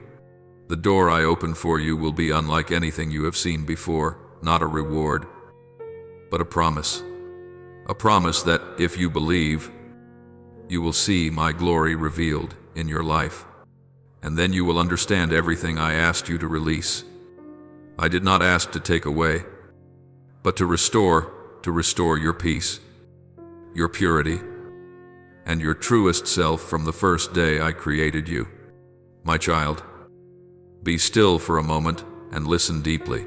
Speaker 1: The door I open for you will be unlike anything you have seen before, not a reward, but a promise. A promise that, if you believe, you will see my glory revealed in your life, and then you will understand everything I asked you to release. I did not ask to take away, but to restore your peace, your purity, and your truest self from the first day I created you. My child, be still for a moment and listen deeply.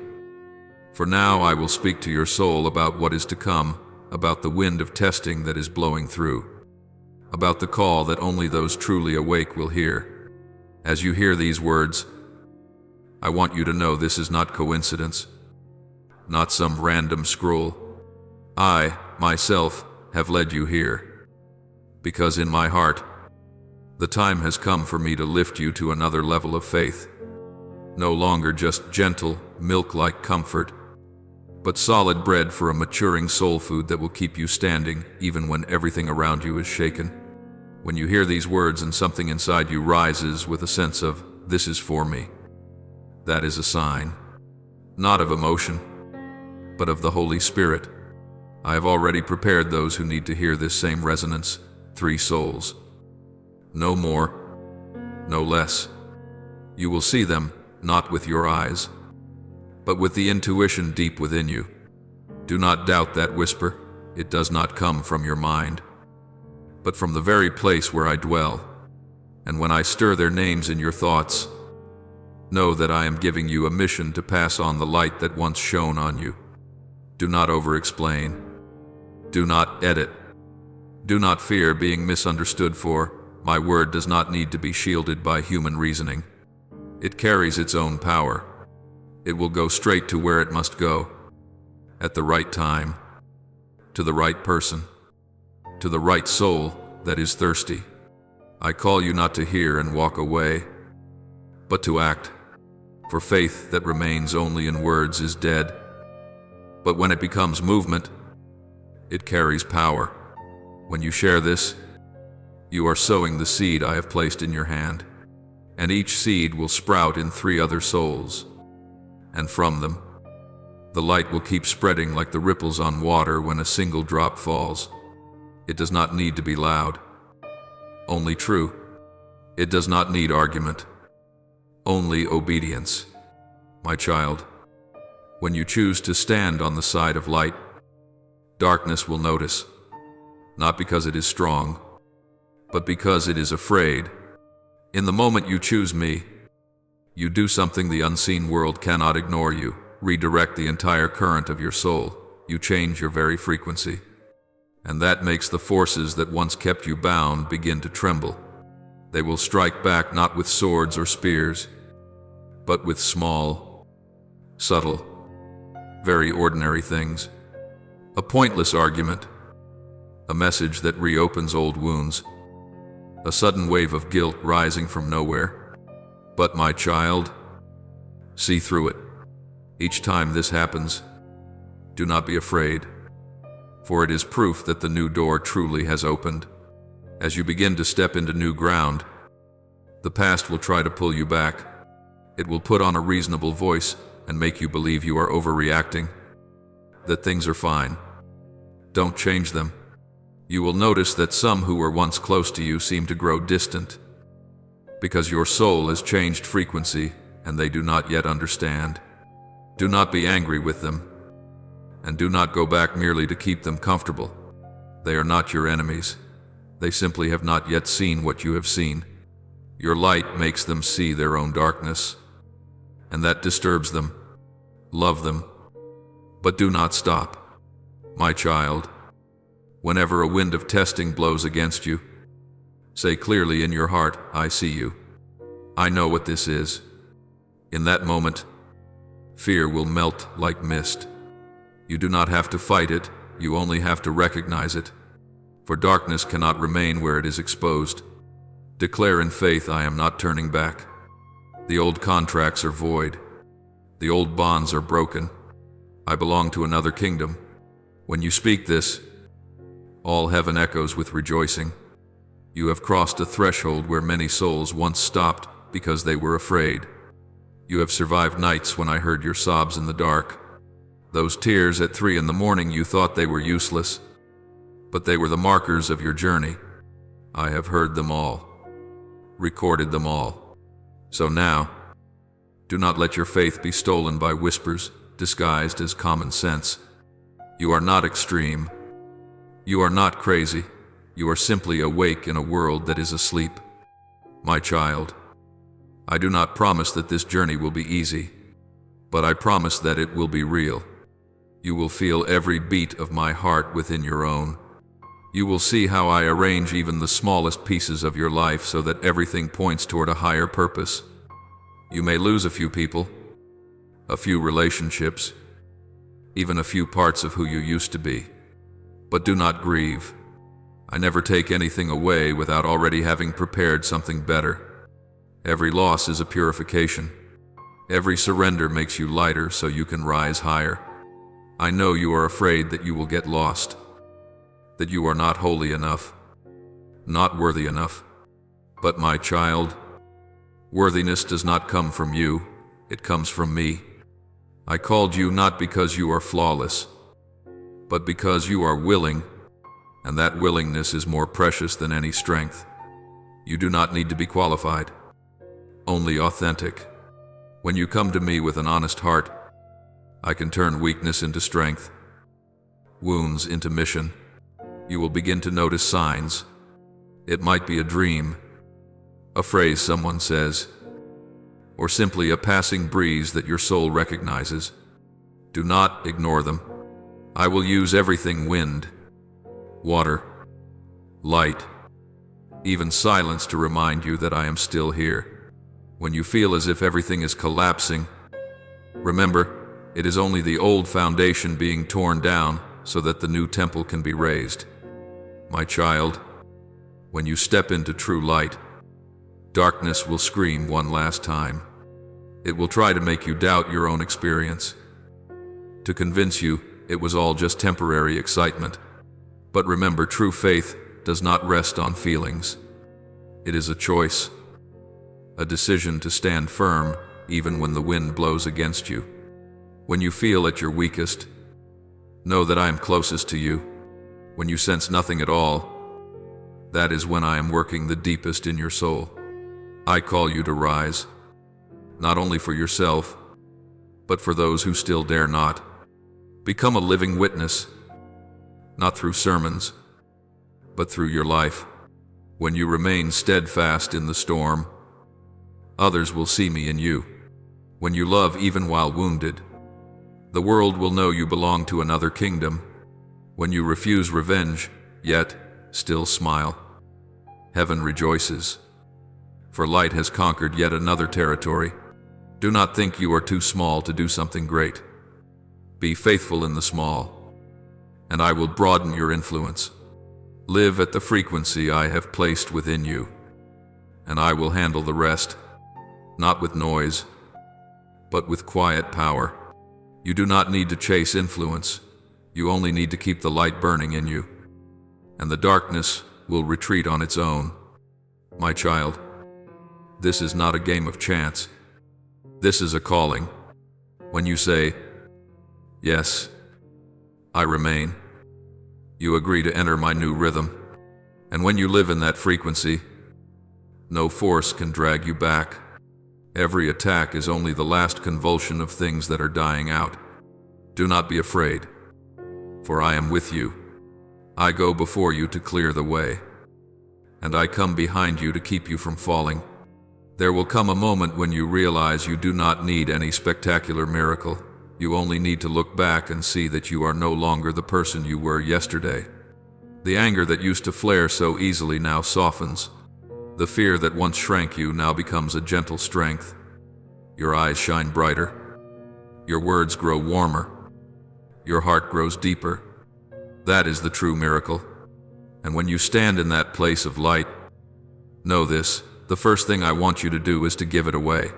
Speaker 1: For now I will speak to your soul about what is to come, about the wind of testing that is blowing through, about the call that only those truly awake will hear. As you hear these words, I want you to know this is not coincidence, not some random scroll. I, myself, have led you here, because in my heart, the time has come for me to lift you to another level of faith. No longer just gentle, milk-like comfort, but solid bread for a maturing soul food that will keep you standing even when everything around you is shaken. When you hear these words and something inside you rises with a sense of, "This is for me," that is a sign, not of emotion, but of the Holy Spirit. I have already prepared those who need to hear this same resonance, 3 souls. No more, no less. You will see them, not with your eyes, but with the intuition deep within you. Do not doubt that whisper. It does not come from your mind, but from the very place where I dwell. And when I stir their names in your thoughts, know that I am giving you a mission to pass on the light that once shone on you. Do not over-explain. Do not edit. Do not fear being misunderstood, for my word does not need to be shielded by human reasoning. It carries its own power. It will go straight to where it must go, at the right time, to the right person, to the right soul that is thirsty. I call you not to hear and walk away, but to act, for faith that remains only in words is dead. But when it becomes movement, it carries power. When you share this, you are sowing the seed I have placed in your hand, and each seed will sprout in 3 other souls, and from them, the light will keep spreading like the ripples on water when a single drop falls. It does not need to be loud, only true. It does not need argument, only obedience. My child, when you choose to stand on the side of light, darkness will notice, not because it is strong, but because it is afraid. In the moment you choose me, you do something the unseen world cannot ignore. You redirect the entire current of your soul. You change your very frequency. And that makes the forces that once kept you bound begin to tremble. They will strike back not with swords or spears, but with small, subtle, very ordinary things. A pointless argument, a message that reopens old wounds, a sudden wave of guilt rising from nowhere. But my child, see through it. Each time this happens, do not be afraid, for it is proof that the new door truly has opened. As you begin to step into new ground, the past will try to pull you back. It will put on a reasonable voice and make you believe you are overreacting, that things are fine. Don't change them. You will notice that some who were once close to you seem to grow distant, because your soul has changed frequency and they do not yet understand. Do not be angry with them, and do not go back merely to keep them comfortable. They are not your enemies. They simply have not yet seen what you have seen. Your light makes them see their own darkness, and that disturbs them. Love them, but do not stop. My child, whenever a wind of testing blows against you, say clearly in your heart, I see you. I know what this is. In that moment, fear will melt like mist. You do not have to fight it, you only have to recognize it. For darkness cannot remain where it is exposed. Declare in faith, I am not turning back. The old contracts are void. The old bonds are broken. I belong to another kingdom. When you speak this, all heaven echoes with rejoicing. You have crossed a threshold where many souls once stopped because they were afraid. You have survived nights when I heard your sobs in the dark. Those tears at 3 a.m, you thought they were useless, but they were the markers of your journey. I have heard them all, recorded them all. So now, do not let your faith be stolen by whispers disguised as common sense. You are not extreme. You are not crazy. You are simply awake in a world that is asleep. My child, I do not promise that this journey will be easy, but I promise that it will be real. You will feel every beat of my heart within your own. You will see how I arrange even the smallest pieces of your life so that everything points toward a higher purpose. You may lose a few people, a few relationships, even a few parts of who you used to be. But do not grieve. I never take anything away without already having prepared something better. Every loss is a purification. Every surrender makes you lighter so you can rise higher. I know you are afraid that you will get lost, that you are not holy enough. not worthy enough. But my child, worthiness does not come from you, it comes from me. I called you not because you are flawless, but because you are willing, and that willingness is more precious than any strength. You do not need to be qualified, only authentic. When you come to me with an honest heart, I can turn weakness into strength, wounds into mission. You will begin to notice signs. It might be a dream, a phrase someone says, or simply a passing breeze that your soul recognizes. Do not ignore them. I will use everything: wind, water, light, even silence, to remind you that I am still here. When you feel as if everything is collapsing, remember, it is only the old foundation being torn down so that the new temple can be raised. My child, when you step into true light, darkness will scream one last time. It will try to make you doubt your own experience, to convince you it was all just temporary excitement. But remember, true faith does not rest on feelings. It is a choice, a decision to stand firm even when the wind blows against you. When you feel at your weakest, know that I am closest to you. When you sense nothing at all, that is when I am working the deepest in your soul. I call you to rise, not only for yourself, but for those who still dare not. Become a living witness, not through sermons, but through your life. When you remain steadfast in the storm, others will see me in you. When you love even while wounded, the world will know you belong to another kingdom. When you refuse revenge, yet still smile, heaven rejoices, for light has conquered yet another territory. Do not think you are too small to do something great. Be faithful in the small, and I will broaden your influence. Live at the frequency I have placed within you, and I will handle the rest, not with noise, but with quiet power. You do not need to chase influence. You only need to keep the light burning in you, and the darkness will retreat on its own. My child, this is not a game of chance. This is a calling. When you say, "Yes, I remain," you agree to enter my new rhythm. And when you live in that frequency, no force can drag you back. Every attack is only the last convulsion of things that are dying out. Do not be afraid, for I am with you. I go before you to clear the way, and I come behind you to keep you from falling. There will come a moment when you realize you do not need any spectacular miracle. You only need to look back and see that you are no longer the person you were yesterday. The anger that used to flare so easily now softens. The fear that once shrank you now becomes a gentle strength. Your eyes shine brighter. Your words grow warmer. Your heart grows deeper. That is the true miracle. And when you stand in that place of light, know this: the first thing I want you to do is to give it away.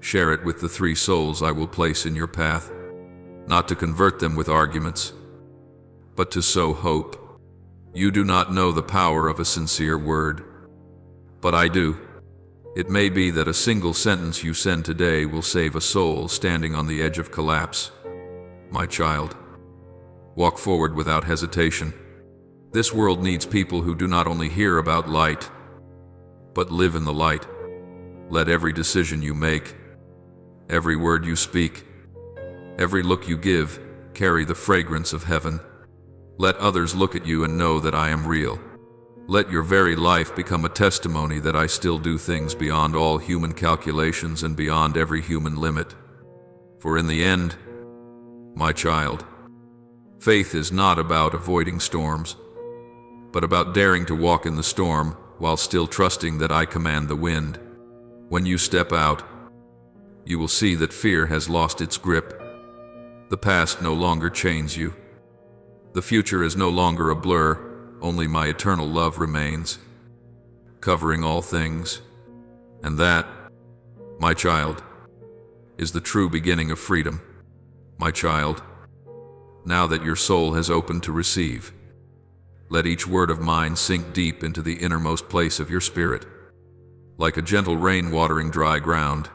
Speaker 1: Share it with the 3 souls I will place in your path, not to convert them with arguments, but to sow hope. You do not know the power of a sincere word, but I do. It may be that a single sentence you send today will save a soul standing on the edge of collapse. My child, walk forward without hesitation. This world needs people who do not only hear about light, but live in the light. Let every decision you make, every word you speak, every look you give, carry the fragrance of heaven. Let others look at you and know that I am real. Let your very life become a testimony that I still do things beyond all human calculations and beyond every human limit. For in the end, my child, faith is not about avoiding storms, but about daring to walk in the storm while still trusting that I command the wind. When you step out, you will see that fear has lost its grip. The past no longer chains you. The future is no longer a blur. Only my eternal love remains, covering all things. And that, my child, is the true beginning of freedom. My child, now that your soul has opened to receive, Let each word of mine sink deep into the innermost place of your spirit, like a gentle rain watering dry ground,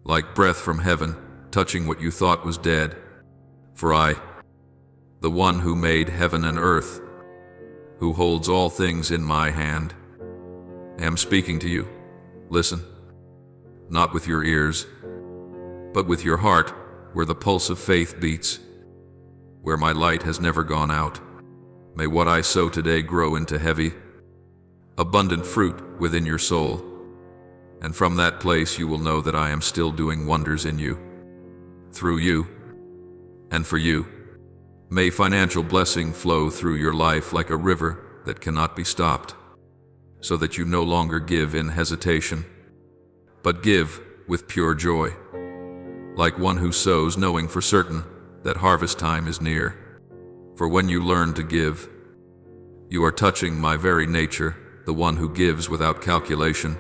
Speaker 1: like breath from heaven touching what you thought was dead. For I, the one who made heaven and earth, who holds all things in my hand, am speaking to you. Listen, not with your ears, but with your heart, where the pulse of faith beats, where my light has never gone out. May what I sow today grow into heavy, abundant fruit within your soul, and from that place you will know that I am still doing wonders in you, through you, and for you. May financial blessing flow through your life like a river that cannot be stopped, so that you no longer give in hesitation, but give with pure joy, like one who sows knowing for certain that harvest time is near. For when you learn to give, you are touching my very nature, the one who gives without calculation,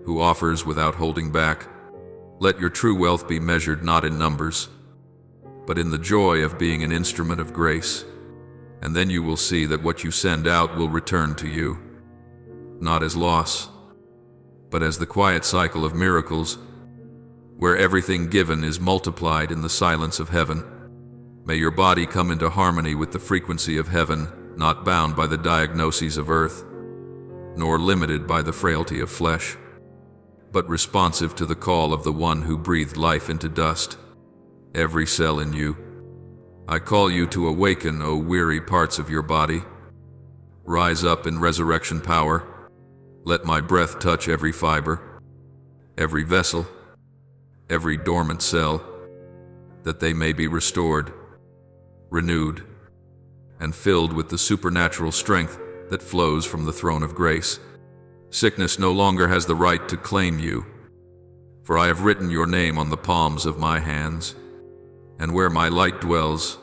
Speaker 1: who offers without holding back. Let your true wealth be measured not in numbers, but in the joy of being an instrument of grace. And then you will see that what you send out will return to you, not as loss, but as the quiet cycle of miracles, where everything given is multiplied in the silence of heaven. May your body come into harmony with the frequency of heaven, not bound by the diagnoses of earth, nor limited by the frailty of flesh, but responsive to the call of the one who breathed life into dust, every cell in you. I call you to awaken, O weary parts of your body. Rise up in resurrection power. Let my breath touch every fiber, every vessel, every dormant cell, that they may be restored, renewed, and filled with the supernatural strength that flows from the throne of grace. Sickness no longer has the right to claim you, for I have written your name on the palms of my hands, and where my light dwells,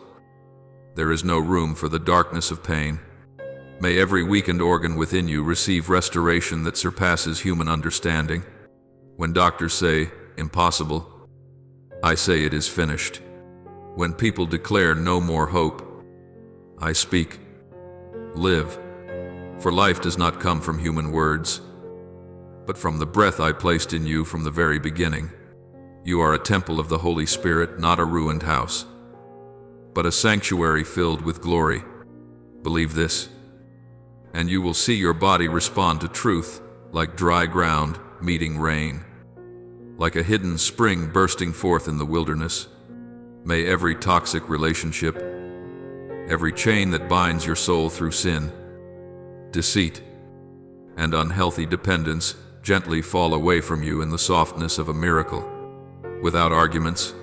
Speaker 1: there is no room for the darkness of pain. May every weakened organ within you receive restoration that surpasses human understanding. When doctors say, impossible, I say it is finished. When people declare no more hope, I speak, live. For life does not come from human words, but from the breath I placed in you from the very beginning. You are a temple of the Holy Spirit, not a ruined house, but a sanctuary filled with glory. Believe this, and you will see your body respond to truth like dry ground meeting rain, like a hidden spring bursting forth in the wilderness. May every toxic relationship, every chain that binds your soul through sin, deceit, and unhealthy dependence gently fall away from you in the softness of a miracle. Without arguments,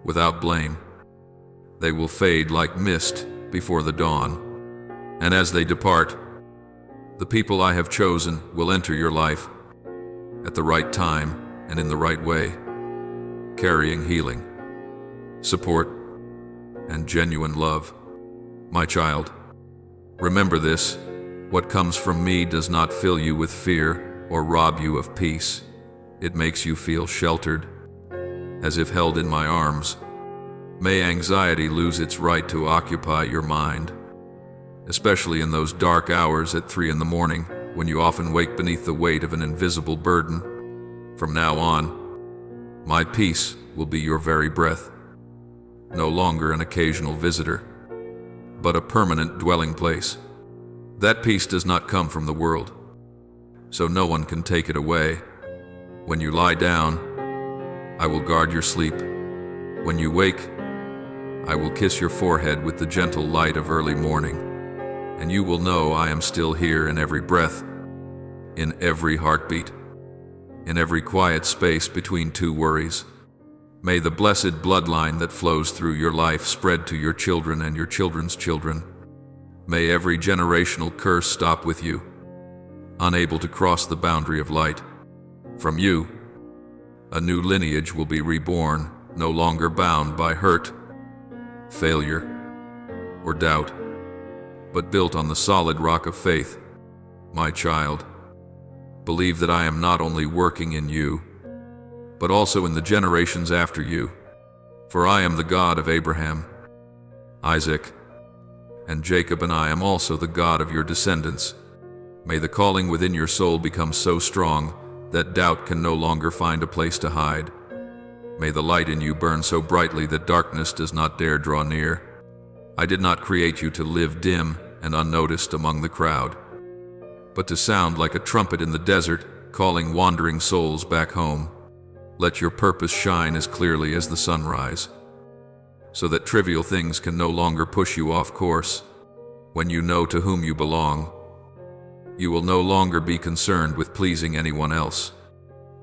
Speaker 1: without blame, they will fade like mist before the dawn. And as they depart, the people I have chosen will enter your life at the right time and in the right way, carrying healing, support, and genuine love. My child, remember this: what comes from me does not fill you with fear or rob you of peace. It makes you feel sheltered, as if held in my arms. May anxiety lose its right to occupy your mind, especially in those dark hours at 3 a.m, when you often wake beneath the weight of an invisible burden. From now on, my peace will be your very breath, no longer an occasional visitor, but a permanent dwelling place. That peace does not come from the world, so no one can take it away. When you lie down, I will guard your sleep. When you wake, I will kiss your forehead with the gentle light of early morning, and you will know I am still here in every breath, in every heartbeat, in every quiet space between two worries. May the blessed bloodline that flows through your life spread to your children and your children's children. May every generational curse stop with you, unable to cross the boundary of light. From you, a new lineage will be reborn, no longer bound by hurt, failure, or doubt, but built on the solid rock of faith. My child, believe that I am not only working in you, but also in the generations after you. For I am the God of Abraham, Isaac, and Jacob and I am also the God of your descendants. May the calling within your soul become so strong that doubt can no longer find a place to hide. May the light in you burn so brightly that darkness does not dare draw near. I did not create you to live dim and unnoticed among the crowd, but to sound like a trumpet in the desert, calling wandering souls back home. Let your purpose shine as clearly as the sunrise, so that trivial things can no longer push you off course. When you know to whom you belong, you will no longer be concerned with pleasing anyone else.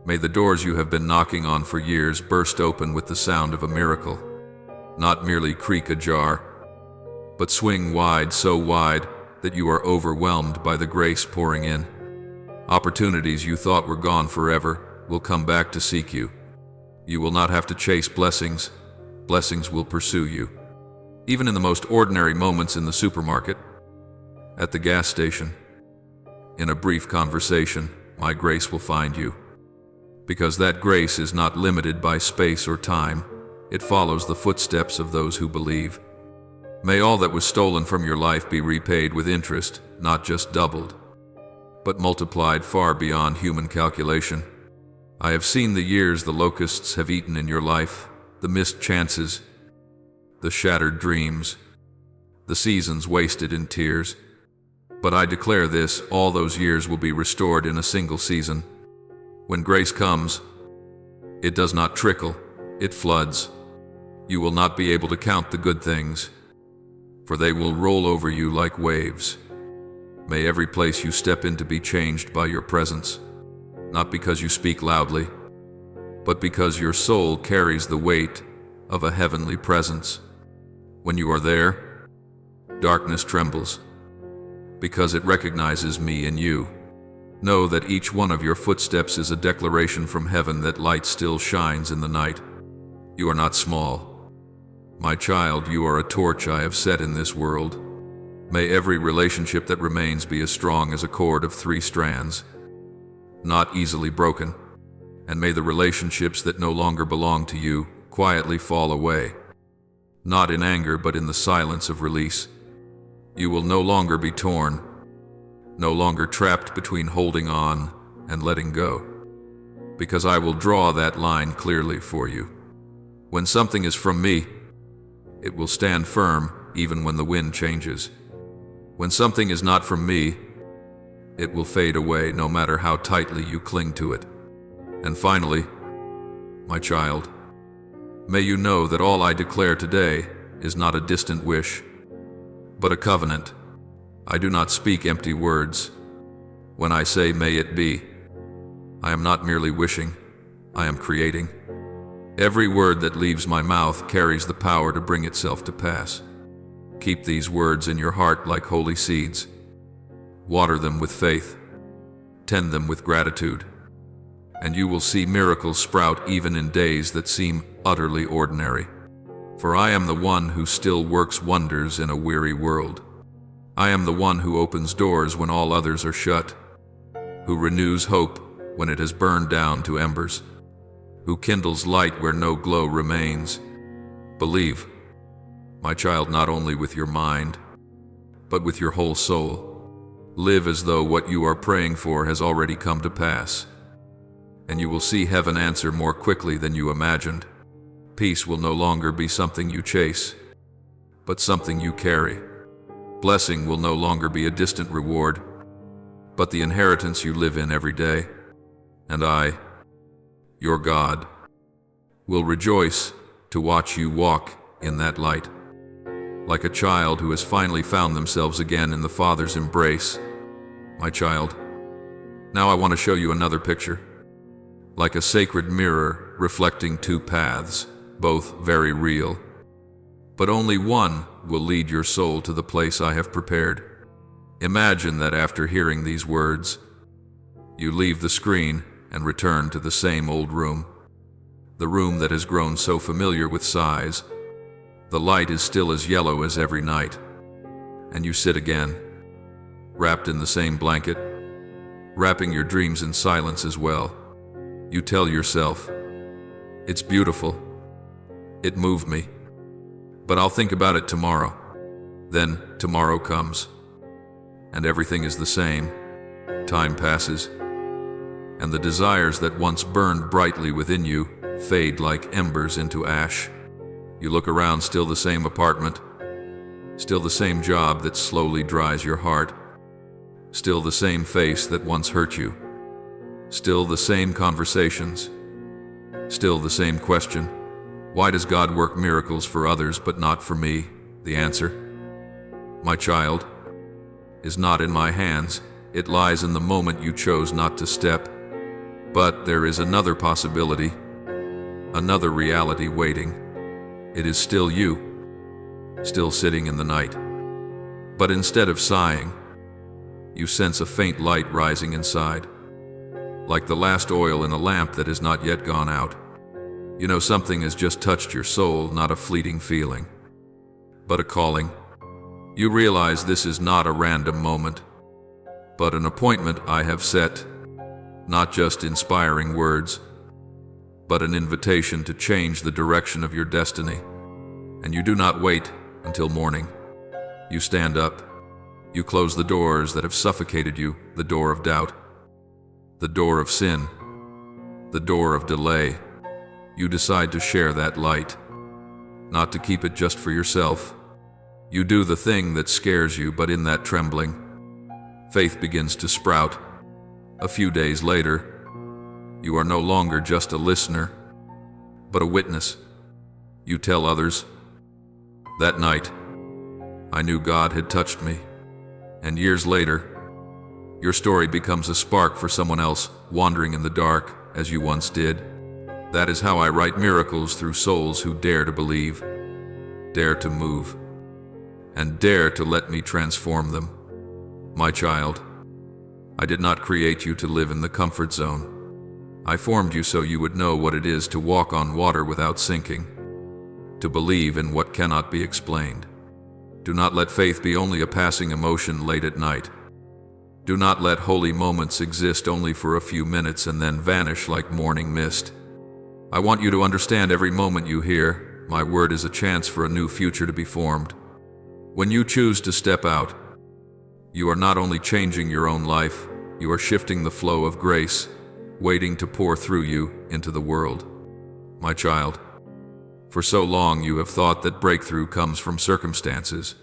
Speaker 1: May the doors you have been knocking on for years burst open with the sound of a miracle, not merely creak ajar, but swing wide, so wide that you are overwhelmed by the grace pouring in. Opportunities you thought were gone forever will come back to seek you. You will not have to chase blessings. Blessings will pursue you. Even in the most ordinary moments in the supermarket, at the gas station, in a brief conversation, my grace will find you. Because that grace is not limited by space or time, it follows the footsteps of those who believe. May all that was stolen from your life be repaid with interest, not just doubled, but multiplied far beyond human calculation. I have seen the years the locusts have eaten in your life, the missed chances, the shattered dreams, the seasons wasted in tears. But I declare this, all those years will be restored in a single season. When grace comes, it does not trickle, it floods. You will not be able to count the good things, for they will roll over you like waves. May every place you step into be changed by your presence, not because you speak loudly, but because your soul carries the weight of a heavenly presence. When you are there, darkness trembles, because it recognizes me in you. Know that each one of your footsteps is a declaration from heaven that light still shines in the night. You are not small. My child, you are a torch I have set in this world. May every relationship that remains be as strong as a cord of 3 strands, not easily broken. And may the relationships that no longer belong to you quietly fall away, not in anger but in the silence of release. You will no longer be torn, no longer trapped between holding on and letting go, because I will draw that line clearly for you. When something is from me, it will stand firm even when the wind changes. When something is not from me, it will fade away no matter how tightly you cling to it. And finally, my child, may you know that all I declare today is not a distant wish, but a covenant. I do not speak empty words. When I say may it be, I am not merely wishing, I am creating. Every word that leaves my mouth carries the power to bring itself to pass. Keep these words in your heart like holy seeds. Water them with faith. Tend them with gratitude. And you will see miracles sprout even in days that seem utterly ordinary. For I am the one who still works wonders in a weary world. I am the one who opens doors when all others are shut, who renews hope when it has burned down to embers, who kindles light where no glow remains. Believe, my child, not only with your mind, but with your whole soul. Live as though what you are praying for has already come to pass, and you will see heaven answer more quickly than you imagined. Peace will no longer be something you chase, but something you carry. Blessing will no longer be a distant reward, but the inheritance you live in every day. And I, your God, will rejoice to watch you walk in that light, like a child who has finally found themselves again in the Father's embrace. My child, now I want to show you another picture, like a sacred mirror reflecting 2 paths, both very real, but only one will lead your soul to the place I have prepared. Imagine that after hearing these words, you leave the screen and return to the same old room, the room that has grown so familiar with sighs. The light is still as yellow as every night, and you sit again, wrapped in the same blanket, wrapping your dreams in silence as well. You tell yourself, it's beautiful, it moved me, but I'll think about it tomorrow. Then tomorrow comes, and everything is the same. Time passes, and the desires that once burned brightly within you fade like embers into ash. You look around, still the same apartment, still the same job that slowly dries your heart, still the same face that once hurt you, still the same conversations, still the same question: why does God work miracles for others but not for me? The answer, my child, is not in my hands. It lies in the moment you chose not to step. But there is another possibility, another reality waiting. It is still you, still sitting in the night. But instead of sighing, you sense a faint light rising inside, like the last oil in a lamp that has not yet gone out. You know something has just touched your soul, not a fleeting feeling, but a calling. You realize this is not a random moment, but an appointment I have set, not just inspiring words, but an invitation to change the direction of your destiny. And you do not wait until morning. You stand up. You close the doors that have suffocated you, the door of doubt, the door of sin, the door of delay. You decide to share that light, not to keep it just for yourself. You do the thing that scares you, but in that trembling, faith begins to sprout. A few days later, you are no longer just a listener, but a witness. You tell others, that night, I knew God had touched me. And years later, your story becomes a spark for someone else wandering in the dark as you once did. That is how I write miracles through souls who dare to believe, dare to move, and dare to let me transform them. My child, I did not create you to live in the comfort zone. I formed you so you would know what it is to walk on water without sinking, to believe in what cannot be explained. Do not let faith be only a passing emotion late at night. Do not let holy moments exist only for a few minutes and then vanish like morning mist. I want you to understand every moment you hear, my word is a chance for a new future to be formed. When you choose to step out, you are not only changing your own life, you are shifting the flow of grace, waiting to pour through you into the world. My child, for so long you have thought that breakthrough comes from circumstances.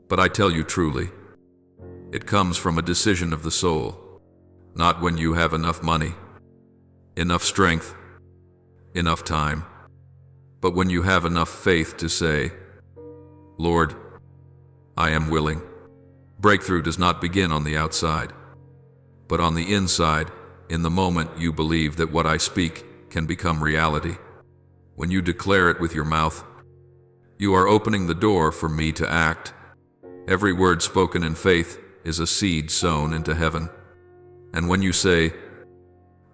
Speaker 1: But I tell you truly, it comes from a decision of the soul, not when you have enough money, enough strength, enough time, but when you have enough faith to say, Lord, I am willing. Breakthrough does not begin on the outside, but on the inside, in the moment you believe that what I speak can become reality. When you declare it with your mouth, you are opening the door for me to act. Every word spoken in faith is a seed sown into heaven. And when you say,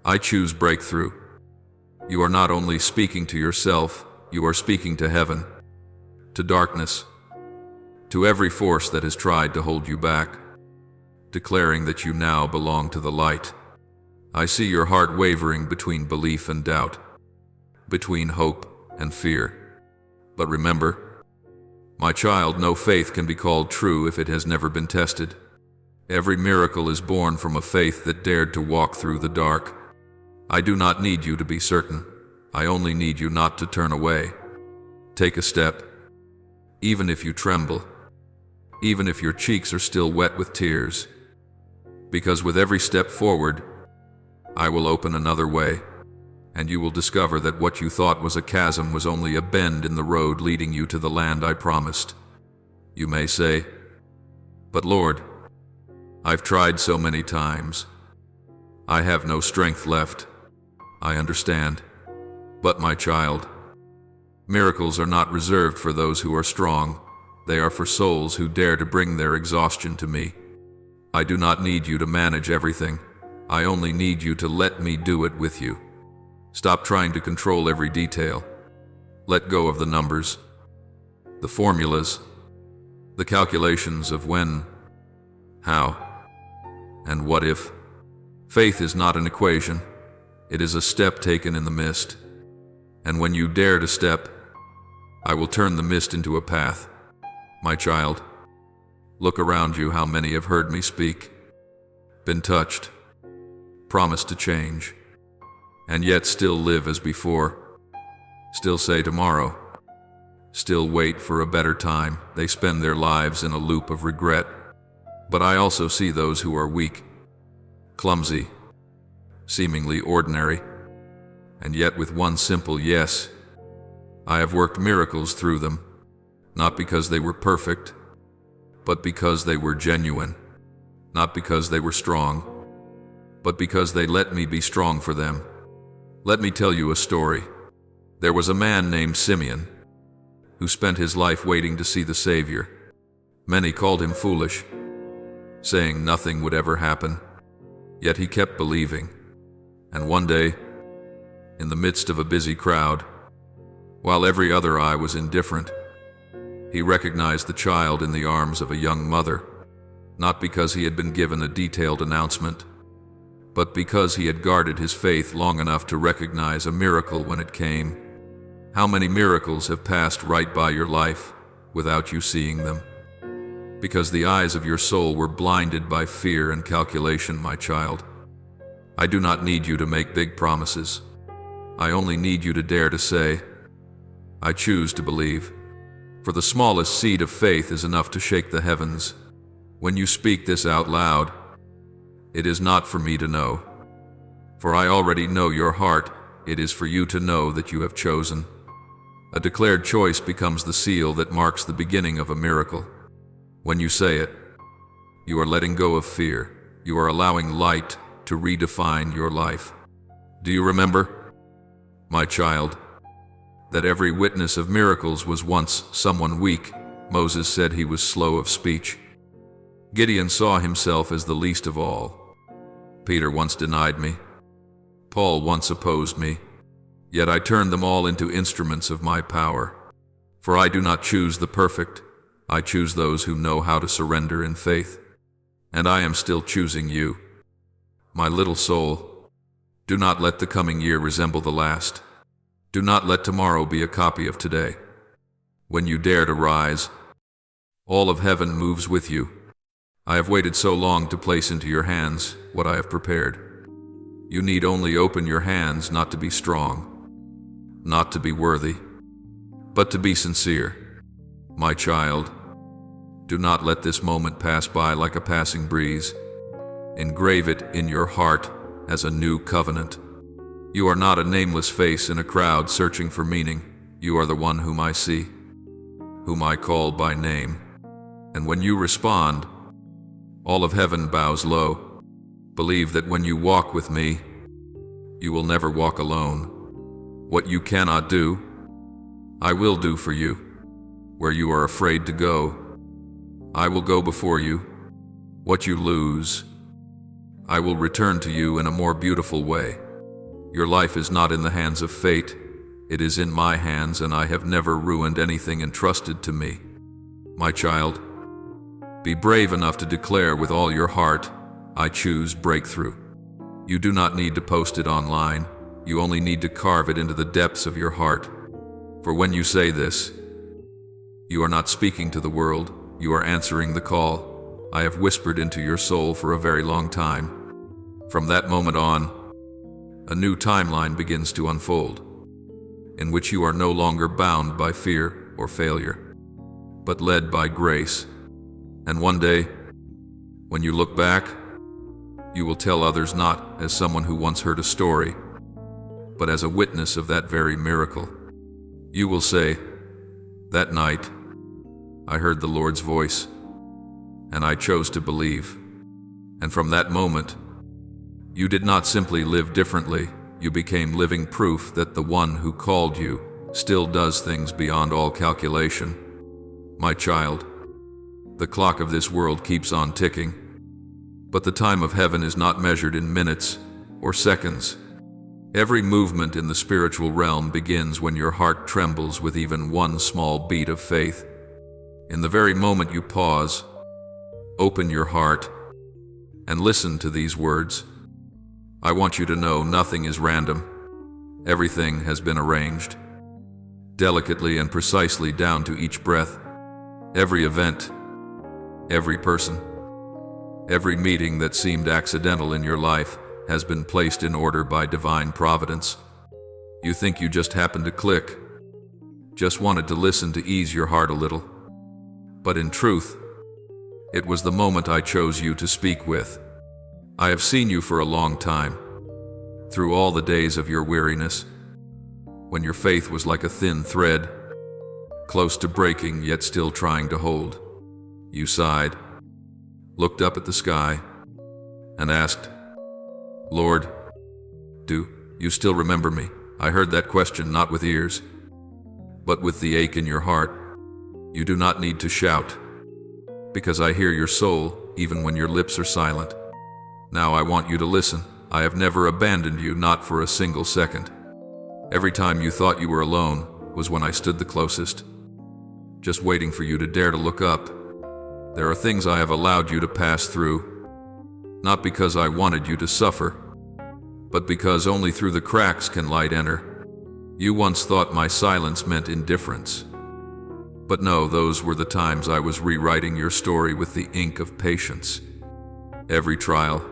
Speaker 1: I choose breakthrough, you are not only speaking to yourself, you are speaking to heaven, to darkness, to every force that has tried to hold you back, declaring that you now belong to the light. I see your heart wavering between belief and doubt, between hope and fear. But remember, my child, no faith can be called true if it has never been tested. Every miracle is born from a faith that dared to walk through the dark. I do not need you to be certain. I only need you not to turn away. Take a step, even if you tremble, even if your cheeks are still wet with tears. Because with every step forward, I will open another way, and you will discover that what you thought was a chasm was only a bend in the road leading you to the land I promised. You may say, but Lord, I've tried so many times. I have no strength left. I understand. But my child, miracles are not reserved for those who are strong. They are for souls who dare to bring their exhaustion to me. I do not need you to manage everything. I only need you to let me do it with you. Stop trying to control every detail. Let go of the numbers, the formulas, the calculations of when, how, and what if. Faith is not an equation. It is a step taken in the mist. And when you dare to step, I will turn the mist into a path. My child, look around you. How many have heard me speak, been touched, promised to change, and yet still live as before, still say tomorrow, still wait for a better time? They spend their lives in a loop of regret. But I also see those who are weak, clumsy, seemingly ordinary, and yet with one simple yes, I have worked miracles through them, not because they were perfect, but because they were genuine, not because they were strong, but because they let me be strong for them. Let me tell you a story. There was a man named Simeon who spent his life waiting to see the Savior. Many called him foolish, saying nothing would ever happen, yet he kept believing. And one day, in the midst of a busy crowd, while every other eye was indifferent, he recognized the child in the arms of a young mother, not because he had been given a detailed announcement, but because he had guarded his faith long enough to recognize a miracle when it came. How many miracles have passed right by your life without you seeing them? Because the eyes of your soul were blinded by fear and calculation, my child. I do not need you to make big promises. I only need you to dare to say, I choose to believe. For the smallest seed of faith is enough to shake the heavens. When you speak this out loud, it is not for me to know. For I already know your heart. It is for you to know that you have chosen. A declared choice becomes the seal that marks the beginning of a miracle. When you say it, you are letting go of fear. You are allowing light to redefine your life. Do you remember, my child, that every witness of miracles was once someone weak? Moses said he was slow of speech. Gideon saw himself as the least of all. Peter once denied me. Paul once opposed me. Yet I turned them all into instruments of my power. For I do not choose the perfect. I choose those who know how to surrender in faith. And I am still choosing you. My little soul, do not let the coming year resemble the last. Do not let tomorrow be a copy of today. When you dare to rise, all of heaven moves with you. I have waited so long to place into your hands what I have prepared. You need only open your hands, not to be strong, not to be worthy, but to be sincere. My child, do not let this moment pass by like a passing breeze. Engrave it in your heart as a new covenant. You are not a nameless face in a crowd searching for meaning. You are the one whom I see, whom I call by name. And when you respond, all of heaven bows low. Believe that when you walk with me, you will never walk alone. What you cannot do, I will do for you. Where you are afraid to go, I will go before you. What you lose, I will return to you in a more beautiful way. Your life is not in the hands of fate. It is in my hands, and I have never ruined anything entrusted to me. My child, be brave enough to declare with all your heart, I choose breakthrough. You do not need to post it online. You only need to carve it into the depths of your heart. For when you say this, you are not speaking to the world. You are answering the call I have whispered into your soul for a very long time. From that moment on, a new timeline begins to unfold, in which you are no longer bound by fear or failure, but led by grace. And one day, when you look back, you will tell others not as someone who once heard a story, but as a witness of that very miracle. You will say, that night, I heard the Lord's voice, and I chose to believe. And from that moment, you did not simply live differently, you became living proof that the one who called you still does things beyond all calculation. My child, the clock of this world keeps on ticking, but the time of heaven is not measured in minutes or seconds. Every movement in the spiritual realm begins when your heart trembles with even one small beat of faith. In the very moment you pause, open your heart, and listen to these words. I want you to know nothing is random. Everything has been arranged, delicately and precisely down to each breath, Every event, every person, every meeting that seemed accidental in your life has been placed in order by divine providence. You think you just happened to click, just wanted to listen to ease your heart a little. But in truth, it was the moment I chose you to speak with. I have seen you for a long time, through all the days of your weariness, when your faith was like a thin thread, close to breaking yet still trying to hold. You sighed, looked up at the sky, and asked, "Lord, do you still remember me?" I heard that question not with ears, but with the ache in your heart. You do not need to shout, because I hear your soul even when your lips are silent. Now I want you to listen. I have never abandoned you, not for a single second. Every time you thought you were alone was when I stood the closest, just waiting for you to dare to look up. There are things I have allowed you to pass through, not because I wanted you to suffer, but because only through the cracks can light enter. You once thought my silence meant indifference. But no, those were the times I was rewriting your story with the ink of patience. Every trial,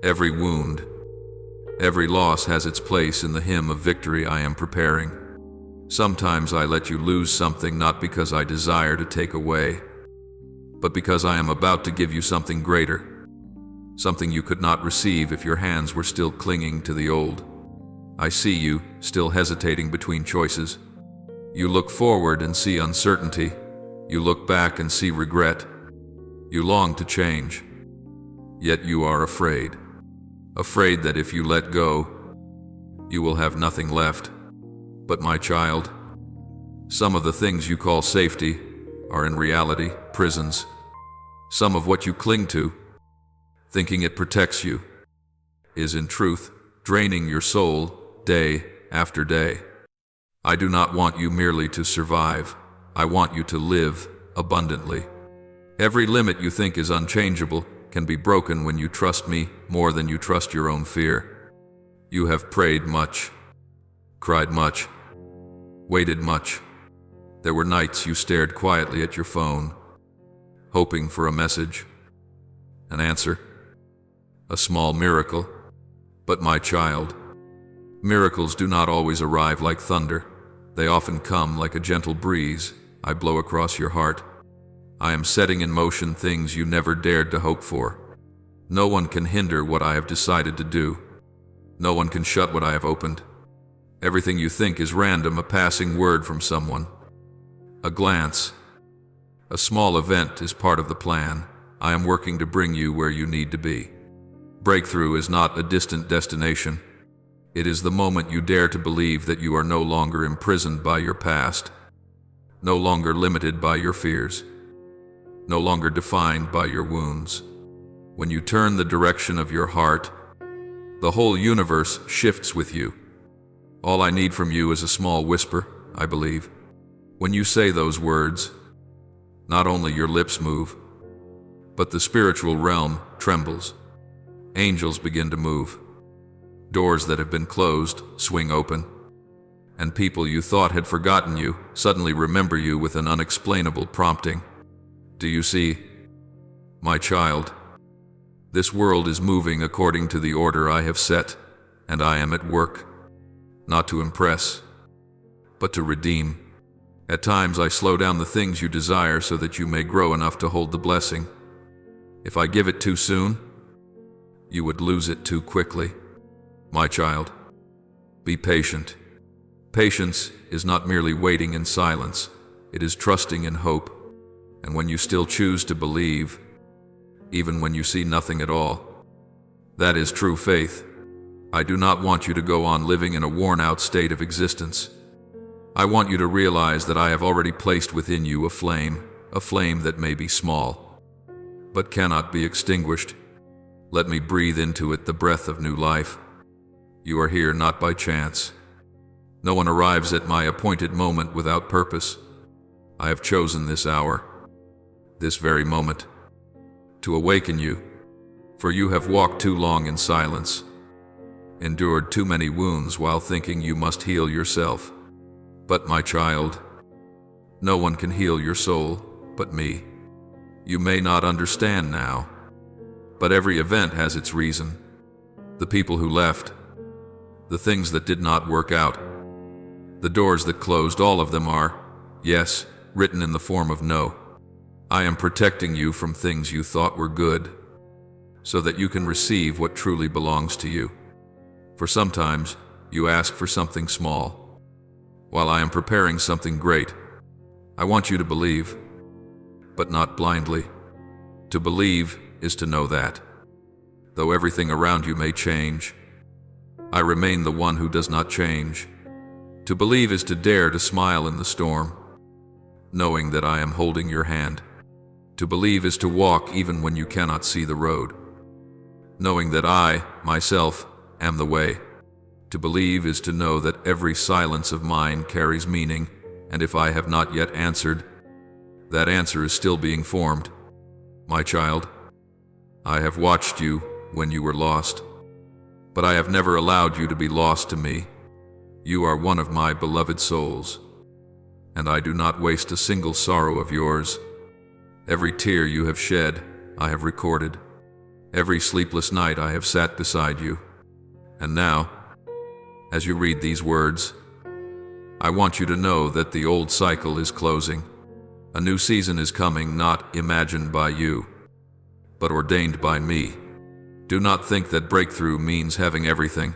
Speaker 1: every wound, every loss has its place in the hymn of victory I am preparing. Sometimes I let you lose something not because I desire to take away, but because I am about to give you something greater, something you could not receive if your hands were still clinging to the old. I see you, still hesitating between choices. You look forward and see uncertainty. You look back and see regret. You long to change, yet you are afraid. Afraid that if you let go, you will have nothing left. But my child, some of the things you call safety are in reality prisons. Some of what you cling to, thinking it protects you, is in truth draining your soul day after day. I do not want you merely to survive. I want you to live abundantly. Every limit you think is unchangeable can be broken when you trust me more than you trust your own fear. You have prayed much, cried much, waited much. There were nights you stared quietly at your phone, hoping for a message, an answer, a small miracle. But my child, miracles do not always arrive like thunder. They often come like a gentle breeze I blow across your heart. I am setting in motion things you never dared to hope for. No one can hinder what I have decided to do. No one can shut what I have opened. Everything you think is random, a passing word from someone, a glance, a small event is part of the plan. I am working to bring you where you need to be. Breakthrough is not a distant destination. It is the moment you dare to believe that you are no longer imprisoned by your past, no longer limited by your fears, no longer defined by your wounds. When you turn the direction of your heart, the whole universe shifts with you. All I need from you is a small whisper, I believe. When you say those words, not only your lips move, but the spiritual realm trembles. Angels begin to move. Doors that have been closed swing open, and people you thought had forgotten you suddenly remember you with an unexplainable prompting. Do you see, my child? This world is moving according to the order I have set, and I am at work, not to impress, but to redeem. At times I slow down the things you desire so that you may grow enough to hold the blessing. If I give it too soon, you would lose it too quickly. My child, be patient. Patience is not merely waiting in silence, it is trusting in hope. And when you still choose to believe, even when you see nothing at all, that is true faith. I do not want you to go on living in a worn-out state of existence. I want you to realize that I have already placed within you a flame that may be small, but cannot be extinguished. Let me breathe into it the breath of new life. You are here not by chance. No one arrives at my appointed moment without purpose. I have chosen this hour, this very moment, to awaken you, for you have walked too long in silence, endured too many wounds while thinking you must heal yourself. But my child, no one can heal your soul. but me. You may not understand now, but every event has its reason. The people who left, the things that did not work out, the doors that closed, all of them are, yes, written in the form of no. I am protecting you from things you thought were good, so that you can receive what truly belongs to you. For sometimes you ask for something small, while I am preparing something great. I want you to believe, but not blindly. To believe is to know that, though everything around you may change, I remain the one who does not change. To believe is to dare to smile in the storm, knowing that I am holding your hand. To believe is to walk even when you cannot see the road, knowing that I, myself, am the way. To believe is to know that every silence of mine carries meaning, and if I have not yet answered, that answer is still being formed. My child, I have watched you when you were lost, but I have never allowed you to be lost to me. You are one of my beloved souls, and I do not waste a single sorrow of yours. Every tear you have shed, I have recorded. Every sleepless night I have sat beside you. And now, as you read these words, I want you to know that the old cycle is closing. A new season is coming, not imagined by you, but ordained by me. Do not think that breakthrough means having everything.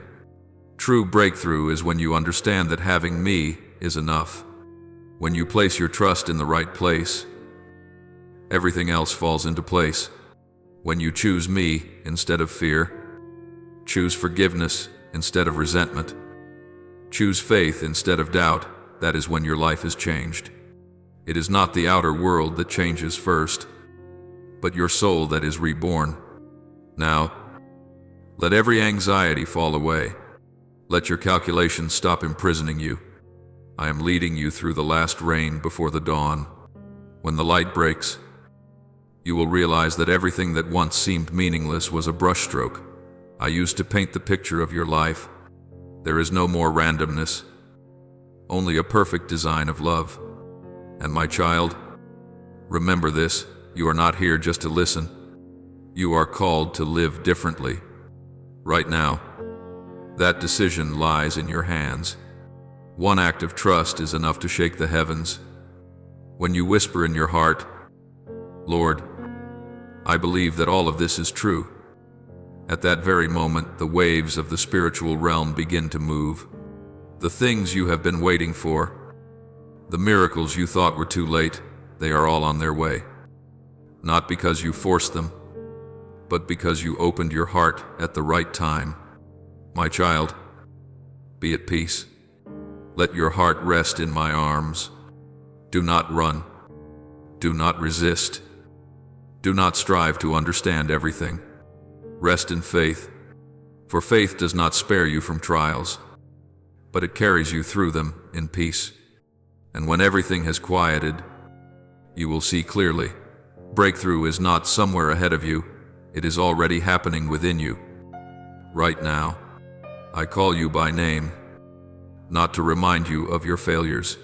Speaker 1: True breakthrough is when you understand that having me is enough. When you place your trust in the right place, everything else falls into place. When you choose me instead of fear, choose forgiveness instead of resentment, choose faith instead of doubt, that is when your life is changed. It is not the outer world that changes first, but your soul that is reborn. Now, let every anxiety fall away. Let your calculations stop imprisoning you. I am leading you through the last rain before the dawn. When the light breaks, you will realize that everything that once seemed meaningless was a brushstroke I used to paint the picture of your life. There is no more randomness, only a perfect design of love. And my child, remember this, you are not here just to listen. You are called to live differently. Right now, that decision lies in your hands. One act of trust is enough to shake the heavens. When you whisper in your heart, Lord, I believe that all of this is true. At that very moment, the waves of the spiritual realm begin to move. The things you have been waiting for, the miracles you thought were too late, they are all on their way. Not because you forced them, but because you opened your heart at the right time. My child, be at peace. Let your heart rest in my arms. Do not run. Do not resist. Do not strive to understand everything. Rest in faith, for faith does not spare you from trials, but it carries you through them in peace. And when everything has quieted, you will see clearly. Breakthrough is not somewhere ahead of you, it is already happening within you. Right now, I call you by name, not to remind you of your failures,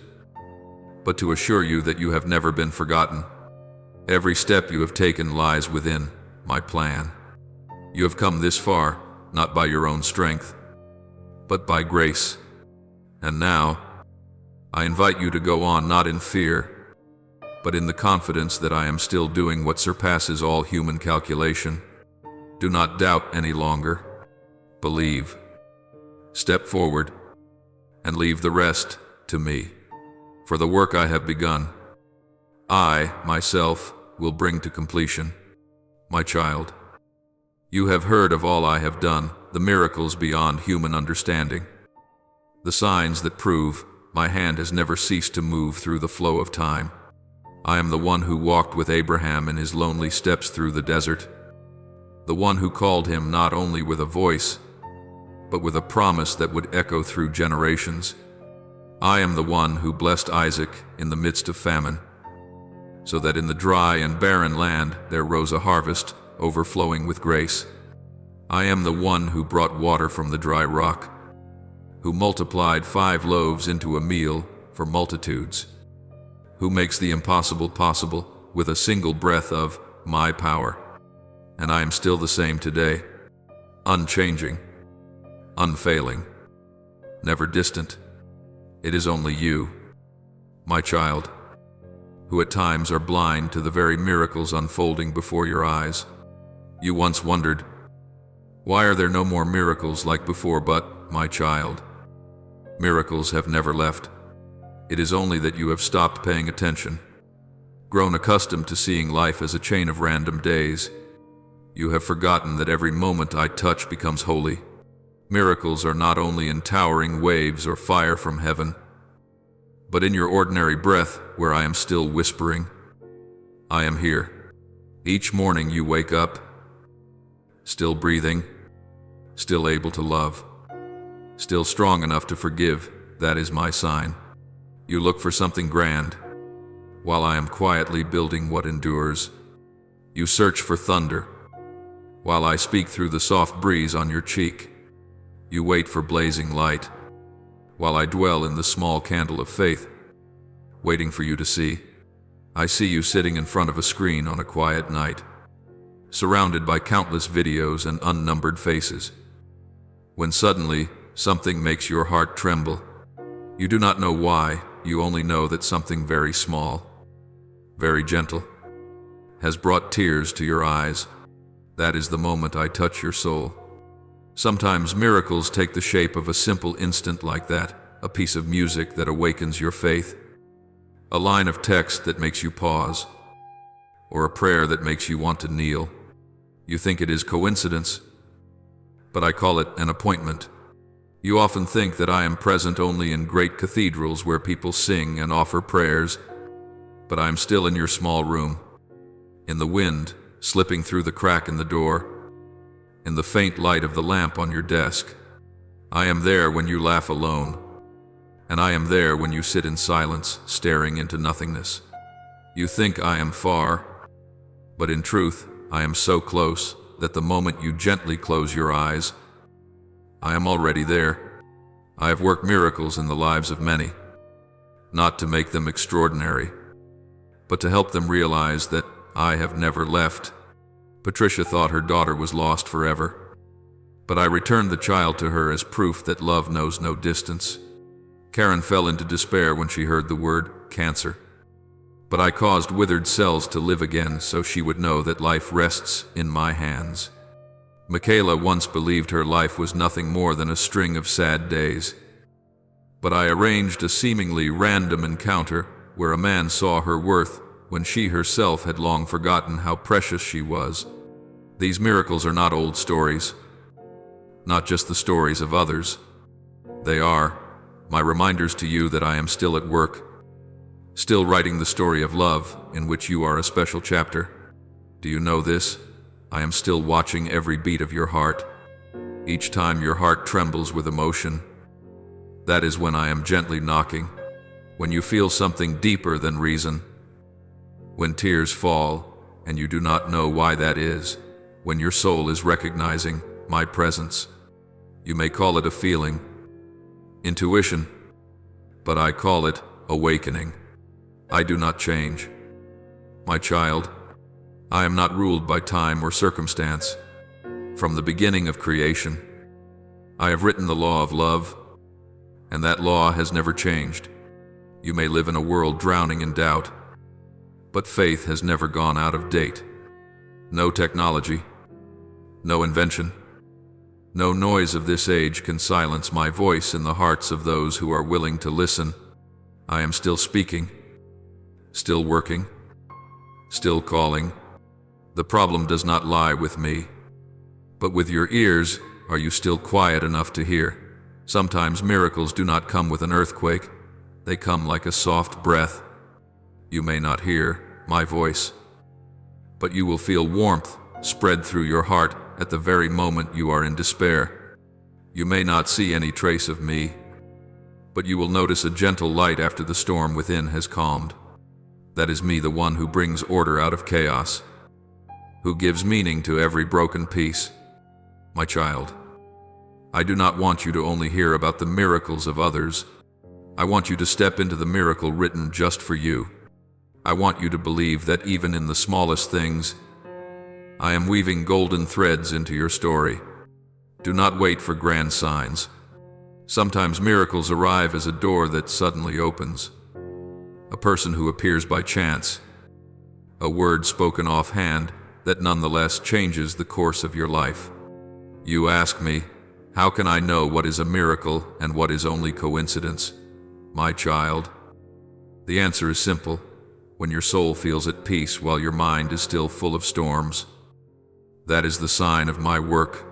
Speaker 1: but to assure you that you have never been forgotten. Every step you have taken lies within my plan. You have come this far, not by your own strength, but by grace. And now, I invite you to go on not in fear, but in the confidence that I am still doing what surpasses all human calculation. Do not doubt any longer. Believe. Step forward, and leave the rest to me. For the work I have begun, I, myself, will bring to completion. My child, you have heard of all I have done, the miracles beyond human understanding, the signs that prove my hand has never ceased to move through the flow of time. I am the one who walked with Abraham in his lonely steps through the desert, the one who called him not only with a voice, but with a promise that would echo through generations. I am the one who blessed Isaac in the midst of famine, so that in the dry and barren land there rose a harvest overflowing with grace. I am the one who brought water from the dry rock, who multiplied 5 loaves into a meal for multitudes, who makes the impossible possible with a single breath of my power. And I am still the same today, unchanging, unfailing, never distant. It is only you, my child, who at times are blind to the very miracles unfolding before your eyes. You once wondered, why are there no more miracles like before? But, my child, miracles have never left. It is only that you have stopped paying attention, grown accustomed to seeing life as a chain of random days. You have forgotten that every moment I touch becomes holy. Miracles are not only in towering waves or fire from heaven, but in your ordinary breath, where I am still whispering, I am here. Each morning you wake up, still breathing, still able to love, still strong enough to forgive. That is my sign. You look for something grand, while I am quietly building what endures. You search for thunder, while I speak through the soft breeze on your cheek. You wait for blazing light, while I dwell in the small candle of faith, waiting for you to see. I see you sitting in front of a screen on a quiet night, surrounded by countless videos and unnumbered faces, when suddenly something makes your heart tremble. You do not know why, you only know that something very small, very gentle, has brought tears to your eyes. That is the moment I touch your soul. Sometimes miracles take the shape of a simple instant like that, a piece of music that awakens your faith, a line of text that makes you pause, or a prayer that makes you want to kneel. You think it is coincidence, but I call it an appointment. You often think that I am present only in great cathedrals where people sing and offer prayers, but I am still in your small room, in the wind slipping through the crack in the door, in the faint light of the lamp on your desk. I am there when you laugh alone, and I am there when you sit in silence, staring into nothingness. You think I am far, but in truth, I am so close that the moment you gently close your eyes, I am already there. I have worked miracles in the lives of many, not to make them extraordinary, but to help them realize that I have never left. Patricia thought her daughter was lost forever, but I returned the child to her as proof that love knows no distance. Karen fell into despair when she heard the word cancer, but I caused withered cells to live again so she would know that life rests in my hands. Michaela once believed her life was nothing more than a string of sad days, but I arranged a seemingly random encounter where a man saw her worth when she herself had long forgotten how precious she was. These miracles are not old stories, not just the stories of others. They are my reminders to you that I am still at work, still writing the story of love in which you are a special chapter. Do you know this? I am still watching every beat of your heart. Each time your heart trembles with emotion, that is when I am gently knocking. When you feel something deeper than reason, when tears fall and you do not know why that is, when your soul is recognizing my presence. You may call it a feeling, intuition, but I call it awakening. I do not change. My child, I am not ruled by time or circumstance. From the beginning of creation, I have written the law of love, and that law has never changed. You may live in a world drowning in doubt, but faith has never gone out of date. No technology, no invention, no noise of this age can silence my voice in the hearts of those who are willing to listen. I am still speaking, still working, still calling. The problem does not lie with me, but with your ears. Are you still quiet enough to hear? Sometimes miracles do not come with an earthquake. They come like a soft breath. You may not hear my voice, but you will feel warmth spread through your heart at the very moment you are in despair. You may not see any trace of me, but you will notice a gentle light after the storm within has calmed. That is me, the one who brings order out of chaos, who gives meaning to every broken piece. My child, I do not want you to only hear about the miracles of others. I want you to step into the miracle written just for you. I want you to believe that even in the smallest things, I am weaving golden threads into your story. Do not wait for grand signs. Sometimes miracles arrive as a door that suddenly opens. A person who appears by chance. A word spoken offhand that nonetheless changes the course of your life. You ask me, how can I know what is a miracle and what is only coincidence? My child, the answer is simple. When your soul feels at peace while your mind is still full of storms, that is the sign of my work.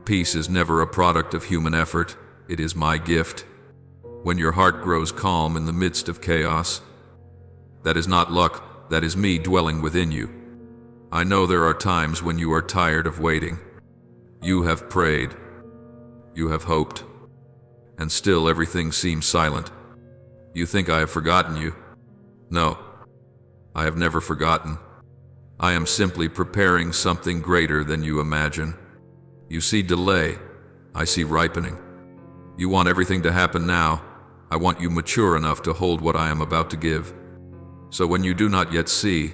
Speaker 1: Peace is never a product of human effort. It is my gift. When your heart grows calm in the midst of chaos, that is not luck, that is me dwelling within you. I know there are times when you are tired of waiting. You have prayed. You have hoped. And still everything seems silent. You think I have forgotten you? No, I have never forgotten. I am simply preparing something greater than you imagine. You see delay, I see ripening. You want everything to happen now. I want you mature enough to hold what I am about to give. So when you do not yet see,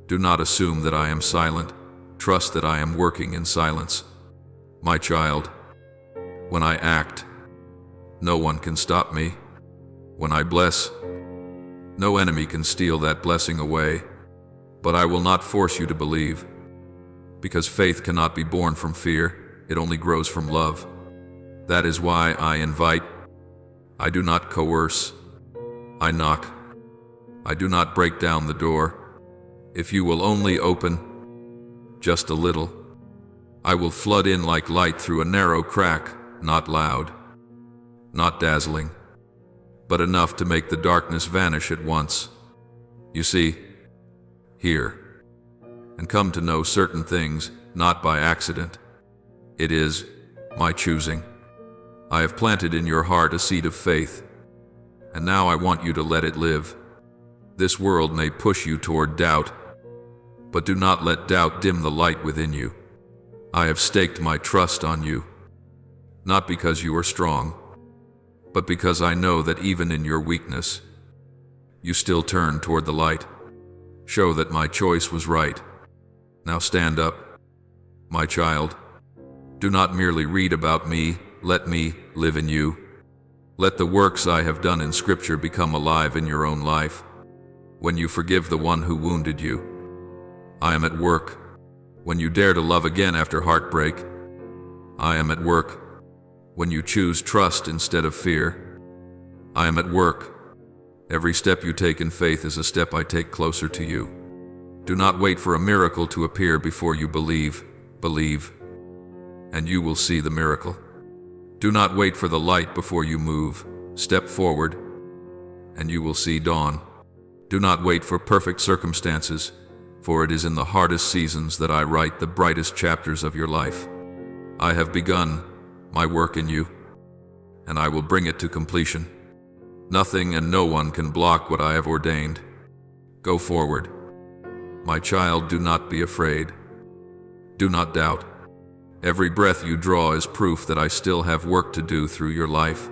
Speaker 1: do not assume that I am silent. Trust that I am working in silence. My child, when I act, no one can stop me. When I bless, no enemy can steal that blessing away. But I will not force you to believe, because faith cannot be born from fear, it only grows from love. That is why I invite. I do not coerce. I knock. I do not break down the door. If you will only open, just a little, I will flood in like light through a narrow crack, not loud, not dazzling, but enough to make the darkness vanish at once. You see, hear, and come to know certain things, not by accident. It is my choosing. I have planted in your heart a seed of faith, and now I want you to let it live. This world may push you toward doubt, but do not let doubt dim the light within you. I have staked my trust on you, not because you are strong, but because I know that even in your weakness, you still turn toward the light. Show that my choice was right. Now stand up, my child. Do not merely read about me, let me live in you. Let the works I have done in Scripture become alive in your own life. When you forgive the one who wounded you, I am at work. When you dare to love again after heartbreak, I am at work. When you choose trust instead of fear, I am at work. Every step you take in faith is a step I take closer to you. Do not wait for a miracle to appear before you believe. Believe, and you will see the miracle. Do not wait for the light before you move. Step forward, and you will see dawn. Do not wait for perfect circumstances, for it is in the hardest seasons that I write the brightest chapters of your life. I have begun my work in you, and I will bring it to completion. Nothing and no one can block what I have ordained. Go forward. My child, do not be afraid. Do not doubt. Every breath you draw is proof that I still have work to do through your life.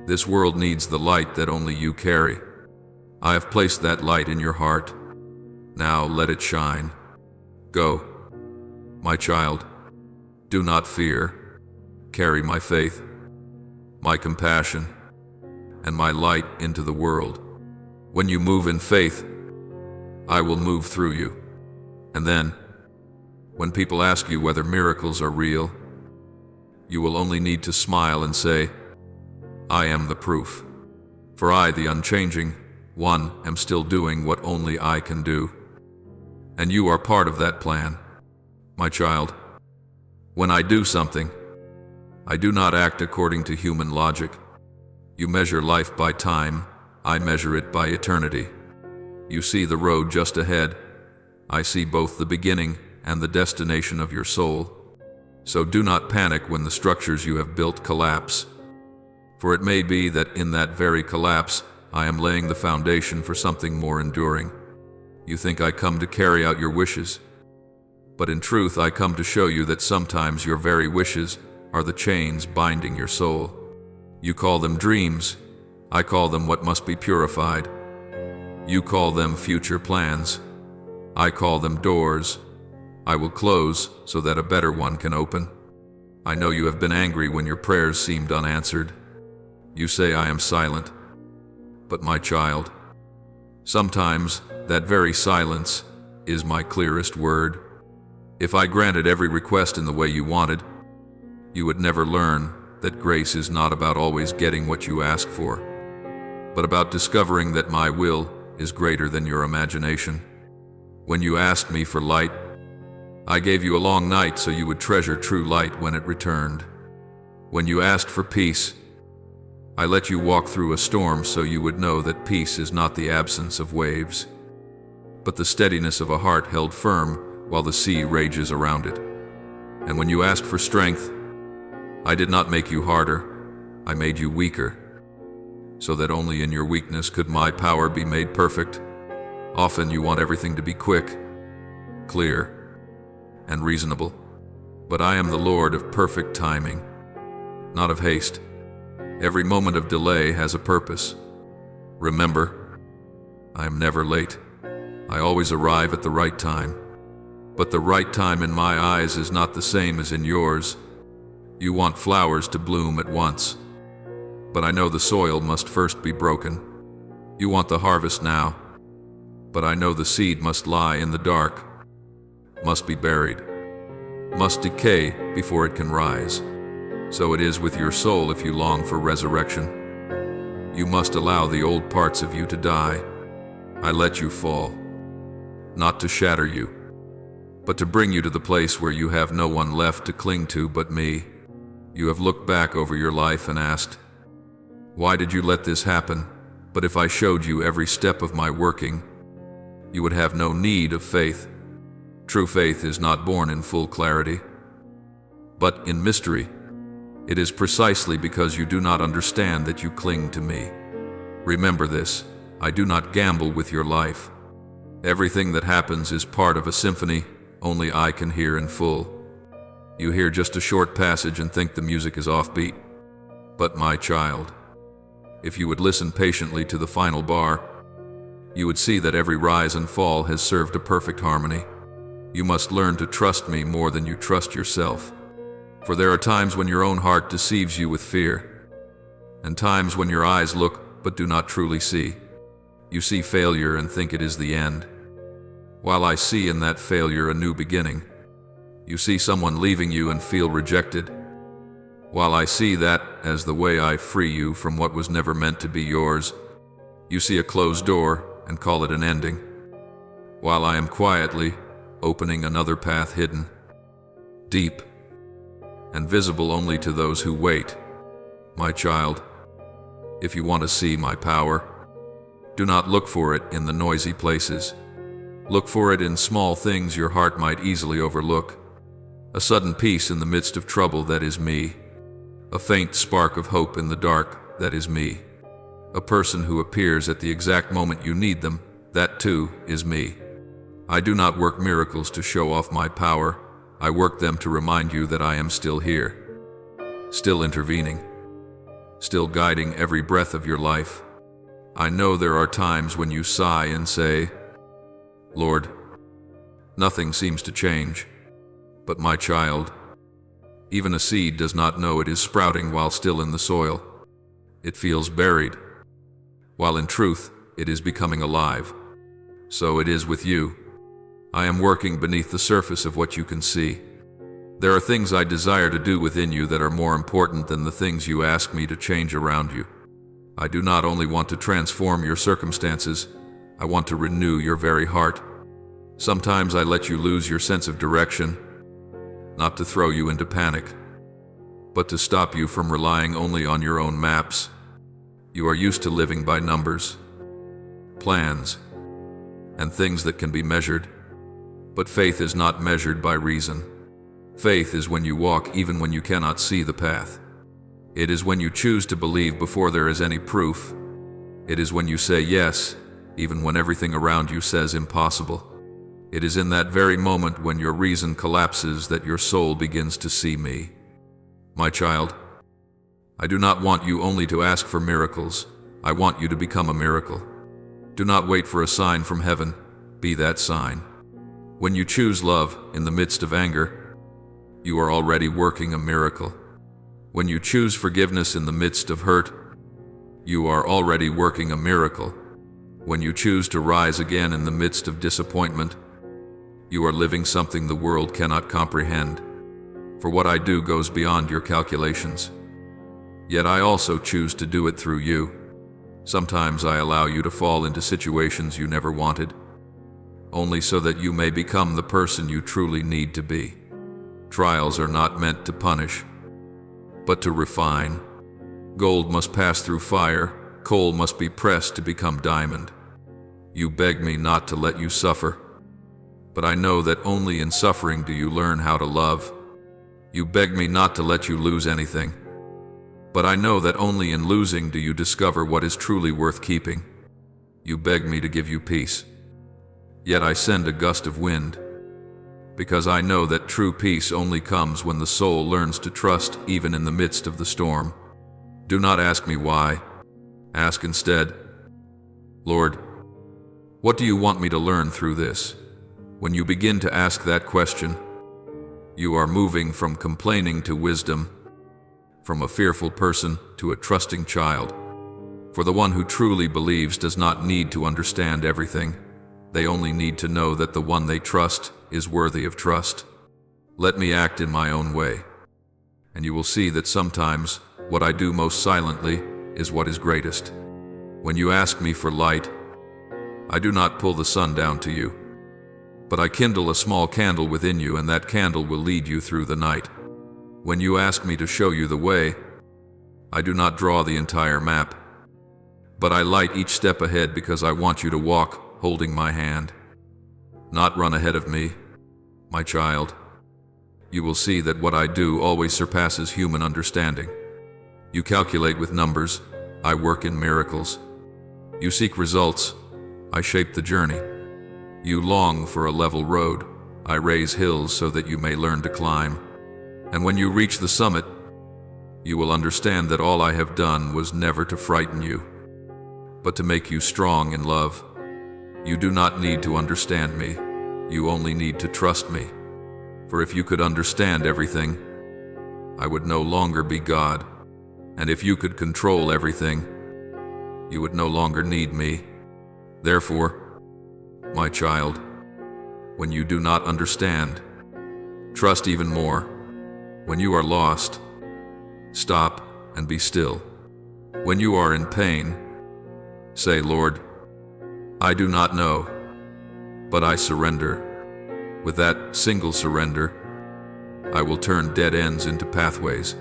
Speaker 1: This world needs the light that only you carry. I have placed that light in your heart. Now let it shine. Go. My child, do not fear. Carry my faith, my compassion, and my light into the world. When you move in faith, I will move through you. And then, when people ask you whether miracles are real, you will only need to smile and say, I am the proof. For I, the unchanging one, am still doing what only I can do. And you are part of that plan. My child, when I do something, I do not act according to human logic. You measure life by time, I measure it by eternity. You see the road just ahead. I see both the beginning and the destination of your soul. So do not panic when the structures you have built collapse. For it may be that in that very collapse, I am laying the foundation for something more enduring. You think I come to carry out your wishes, but in truth I come to show you that sometimes your very wishes are the chains binding your soul. You call them dreams, I call them what must be purified. You call them future plans. I call them doors. I will close so that a better one can open. I know you have been angry when your prayers seemed unanswered. You say I am silent. But my child, sometimes that very silence is my clearest word. If I granted every request in the way you wanted, you would never learn that grace is not about always getting what you ask for, but about discovering that my will is greater than your imagination. When you asked me for light, I gave you a long night so you would treasure true light when it returned. When you asked for peace, I let you walk through a storm so you would know that peace is not the absence of waves, but the steadiness of a heart held firm while the sea rages around it. And when you asked for strength, I did not make you harder, I made you weaker, so that only in your weakness could my power be made perfect. Often you want everything to be quick, clear, and reasonable, but I am the Lord of perfect timing, not of haste. Every moment of delay has a purpose. Remember, I am never late. I always arrive at the right time. But the right time in my eyes is not the same as in yours. You want flowers to bloom at once, but I know the soil must first be broken. You want the harvest now, but I know the seed must lie in the dark, must be buried, must decay before it can rise. So it is with your soul if you long for resurrection. You must allow the old parts of you to die. I let you fall, not to shatter you, but to bring you to the place where you have no one left to cling to but me. You have looked back over your life and asked, why did you let this happen? But if I showed you every step of my working, you would have no need of faith. True faith is not born in full clarity, but in mystery. It is precisely because you do not understand that you cling to me. Remember this, I do not gamble with your life. Everything that happens is part of a symphony only I can hear in full. You hear just a short passage and think the music is offbeat. But my child, if you would listen patiently to the final bar, you would see that every rise and fall has served a perfect harmony. You must learn to trust me more than you trust yourself. For there are times when your own heart deceives you with fear, and times when your eyes look but do not truly see. You see failure and think it is the end, while I see in that failure a new beginning. You see someone leaving you and feel rejected, while I see that as the way I free you from what was never meant to be yours. You see a closed door and call it an ending, while I am quietly opening another path hidden, deep, and visible only to those who wait. My child, if you want to see my power, do not look for it in the noisy places. Look for it in small things your heart might easily overlook. A sudden peace in the midst of trouble, that is me. A faint spark of hope in the dark, that is me. A person who appears at the exact moment you need them, that too is me. I do not work miracles to show off my power. I work them to remind you that I am still here, still intervening, still guiding every breath of your life. I know there are times when you sigh and say, Lord, nothing seems to change. But my child, even a seed does not know it is sprouting while still in the soil. It feels buried, while in truth it is becoming alive. So it is with you. I am working beneath the surface of what you can see. There are things I desire to do within you that are more important than the things you ask me to change around you. I do not only want to transform your circumstances, I want to renew your very heart. Sometimes I let you lose your sense of direction, not to throw you into panic, but to stop you from relying only on your own maps. You are used to living by numbers, plans, and things that can be measured. But faith is not measured by reason. Faith is when you walk even when you cannot see the path. It is when you choose to believe before there is any proof. It is when you say yes, even when everything around you says impossible. It is in that very moment when your reason collapses that your soul begins to see me. My child, I do not want you only to ask for miracles. I want you to become a miracle. Do not wait for a sign from heaven. Be that sign. When you choose love in the midst of anger, you are already working a miracle. When you choose forgiveness in the midst of hurt, you are already working a miracle. When you choose to rise again in the midst of disappointment, you are living something the world cannot comprehend. For what I do goes beyond your calculations. Yet I also choose to do it through you. Sometimes I allow you to fall into situations you never wanted, only so that you may become the person you truly need to be. Trials are not meant to punish, but to refine. Gold must pass through fire, coal must be pressed to become diamond. You beg me not to let you suffer, but I know that only in suffering do you learn how to love. You beg me not to let you lose anything, but I know that only in losing do you discover what is truly worth keeping. You beg me to give you peace, yet I send a gust of wind, because I know that true peace only comes when the soul learns to trust even in the midst of the storm. Do not ask me why. Ask instead, Lord, what do you want me to learn through this? When you begin to ask that question, you are moving from complaining to wisdom, from a fearful person to a trusting child. For the one who truly believes does not need to understand everything. They only need to know that the one they trust is worthy of trust. Let me act in my own way, and you will see that sometimes what I do most silently is what is greatest. When you ask me for light, I do not pull the sun down to you, but I kindle a small candle within you, and that candle will lead you through the night. When you ask me to show you the way, I do not draw the entire map, but I light each step ahead because I want you to walk holding my hand, not run ahead of me, my child. You will see that what I do always surpasses human understanding. You calculate with numbers, I work in miracles. You seek results, I shape the journey. You long for a level road, I raise hills so that you may learn to climb. And when you reach the summit, you will understand that all I have done was never to frighten you, but to make you strong in love. You do not need to understand me, you only need to trust me. For if you could understand everything, I would no longer be God. And if you could control everything, you would no longer need me. Therefore, my child, when you do not understand, trust even more. When you are lost, stop and be still. When you are in pain, say, Lord, I do not know, but I surrender. With that single surrender, I will turn dead ends into pathways,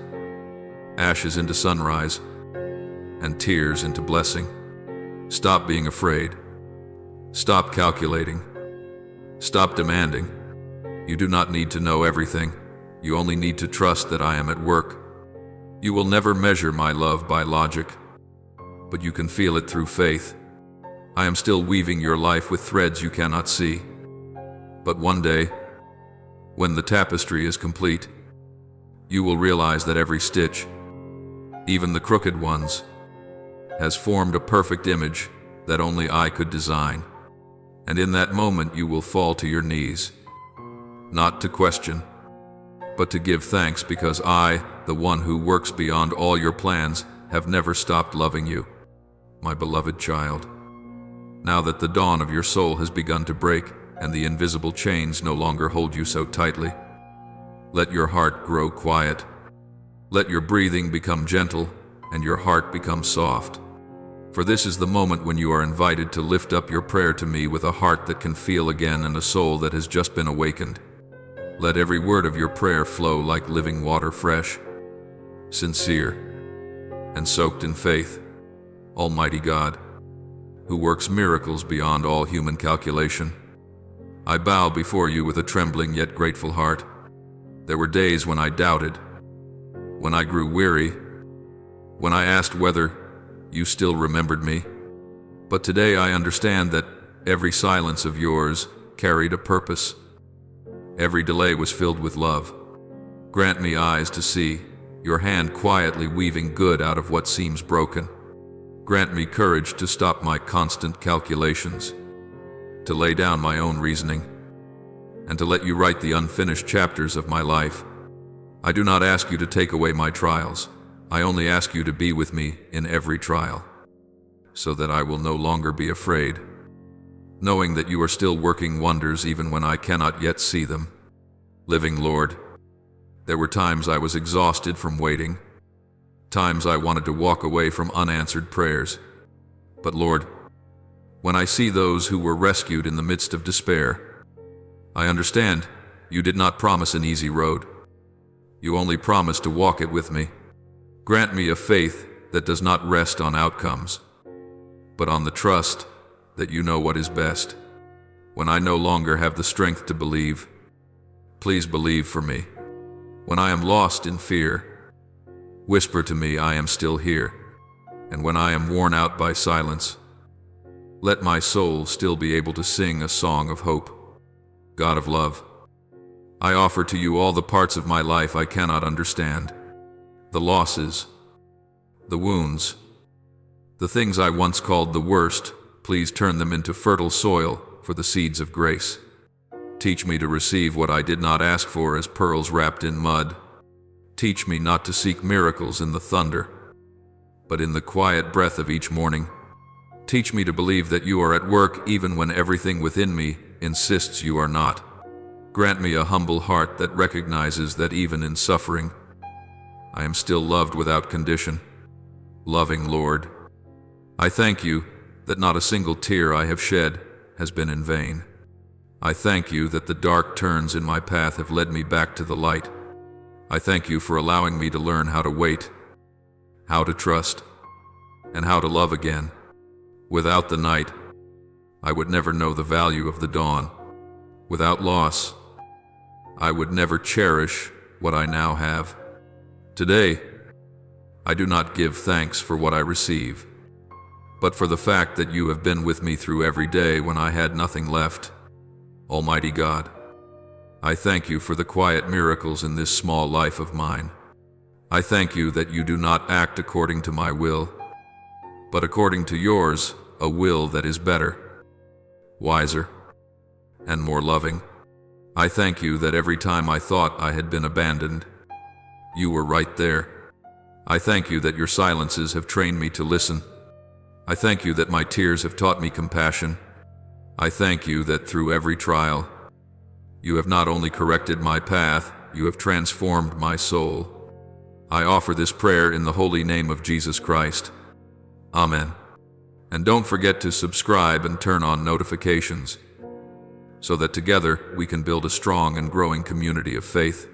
Speaker 1: ashes into sunrise, and tears into blessing. Stop being afraid. Stop calculating. Stop demanding. You do not need to know everything. You only need to trust that I am at work. You will never measure my love by logic, but you can feel it through faith. I am still weaving your life with threads you cannot see. But one day, when the tapestry is complete, you will realize that every stitch, even the crooked ones, has formed a perfect image that only I could design. And in that moment you will fall to your knees, not to question, but to give thanks, because I, the one who works beyond all your plans, have never stopped loving you, my beloved child. Now that the dawn of your soul has begun to break, and the invisible chains no longer hold you so tightly, let your heart grow quiet. Let your breathing become gentle, and your heart become soft. For this is the moment when you are invited to lift up your prayer to me with a heart that can feel again and a soul that has just been awakened. Let every word of your prayer flow like living water, fresh, sincere, and soaked in faith. Almighty God, who works miracles beyond all human calculation, I bow before you with a trembling yet grateful heart. There were days when I doubted, when I grew weary, when I asked whether you still remembered me. But today I understand that every silence of yours carried a purpose. Every delay was filled with love. Grant me eyes to see your hand quietly weaving good out of what seems broken. Grant me courage to stop my constant calculations, to lay down my own reasoning, and to let you write the unfinished chapters of my life. I do not ask you to take away my trials. I only ask you to be with me in every trial, so that I will no longer be afraid, knowing that you are still working wonders even when I cannot yet see them. Living Lord, there were times I was exhausted from waiting, times I wanted to walk away from unanswered prayers. But Lord, when I see those who were rescued in the midst of despair, I understand you did not promise an easy road. You only promised to walk it with me. Grant me a faith that does not rest on outcomes, but on the trust that you know what is best. When I no longer have the strength to believe, please believe for me. When I am lost in fear, whisper to me I am still here. And when I am worn out by silence, let my soul still be able to sing a song of hope. God of love, I offer to you all the parts of my life I cannot understand, the losses, the wounds, the things I once called the worst. Please turn them into fertile soil for the seeds of grace. Teach me to receive what I did not ask for as pearls wrapped in mud. Teach me not to seek miracles in the thunder, but in the quiet breath of each morning. Teach me to believe that you are at work even when everything within me insists you are not. Grant me a humble heart that recognizes that even in suffering, I am still loved without condition. Loving Lord, I thank you that not a single tear I have shed has been in vain. I thank you that the dark turns in my path have led me back to the light. I thank you for allowing me to learn how to wait, how to trust, and how to love again. Without the night, I would never know the value of the dawn. Without loss, I would never cherish what I now have. Today, I do not give thanks for what I receive, but for the fact that you have been with me through every day when I had nothing left. Almighty God, I thank you for the quiet miracles in this small life of mine. I thank you that you do not act according to my will, but according to yours, a will that is better, wiser, and more loving. I thank you that every time I thought I had been abandoned, you were right there. I thank you that your silences have trained me to listen. I thank you that my tears have taught me compassion. I thank you that through every trial, you have not only corrected my path, you have transformed my soul. I offer this prayer in the holy name of Jesus Christ. Amen. And don't forget to subscribe and turn on notifications, so that together we can build a strong and growing community of faith.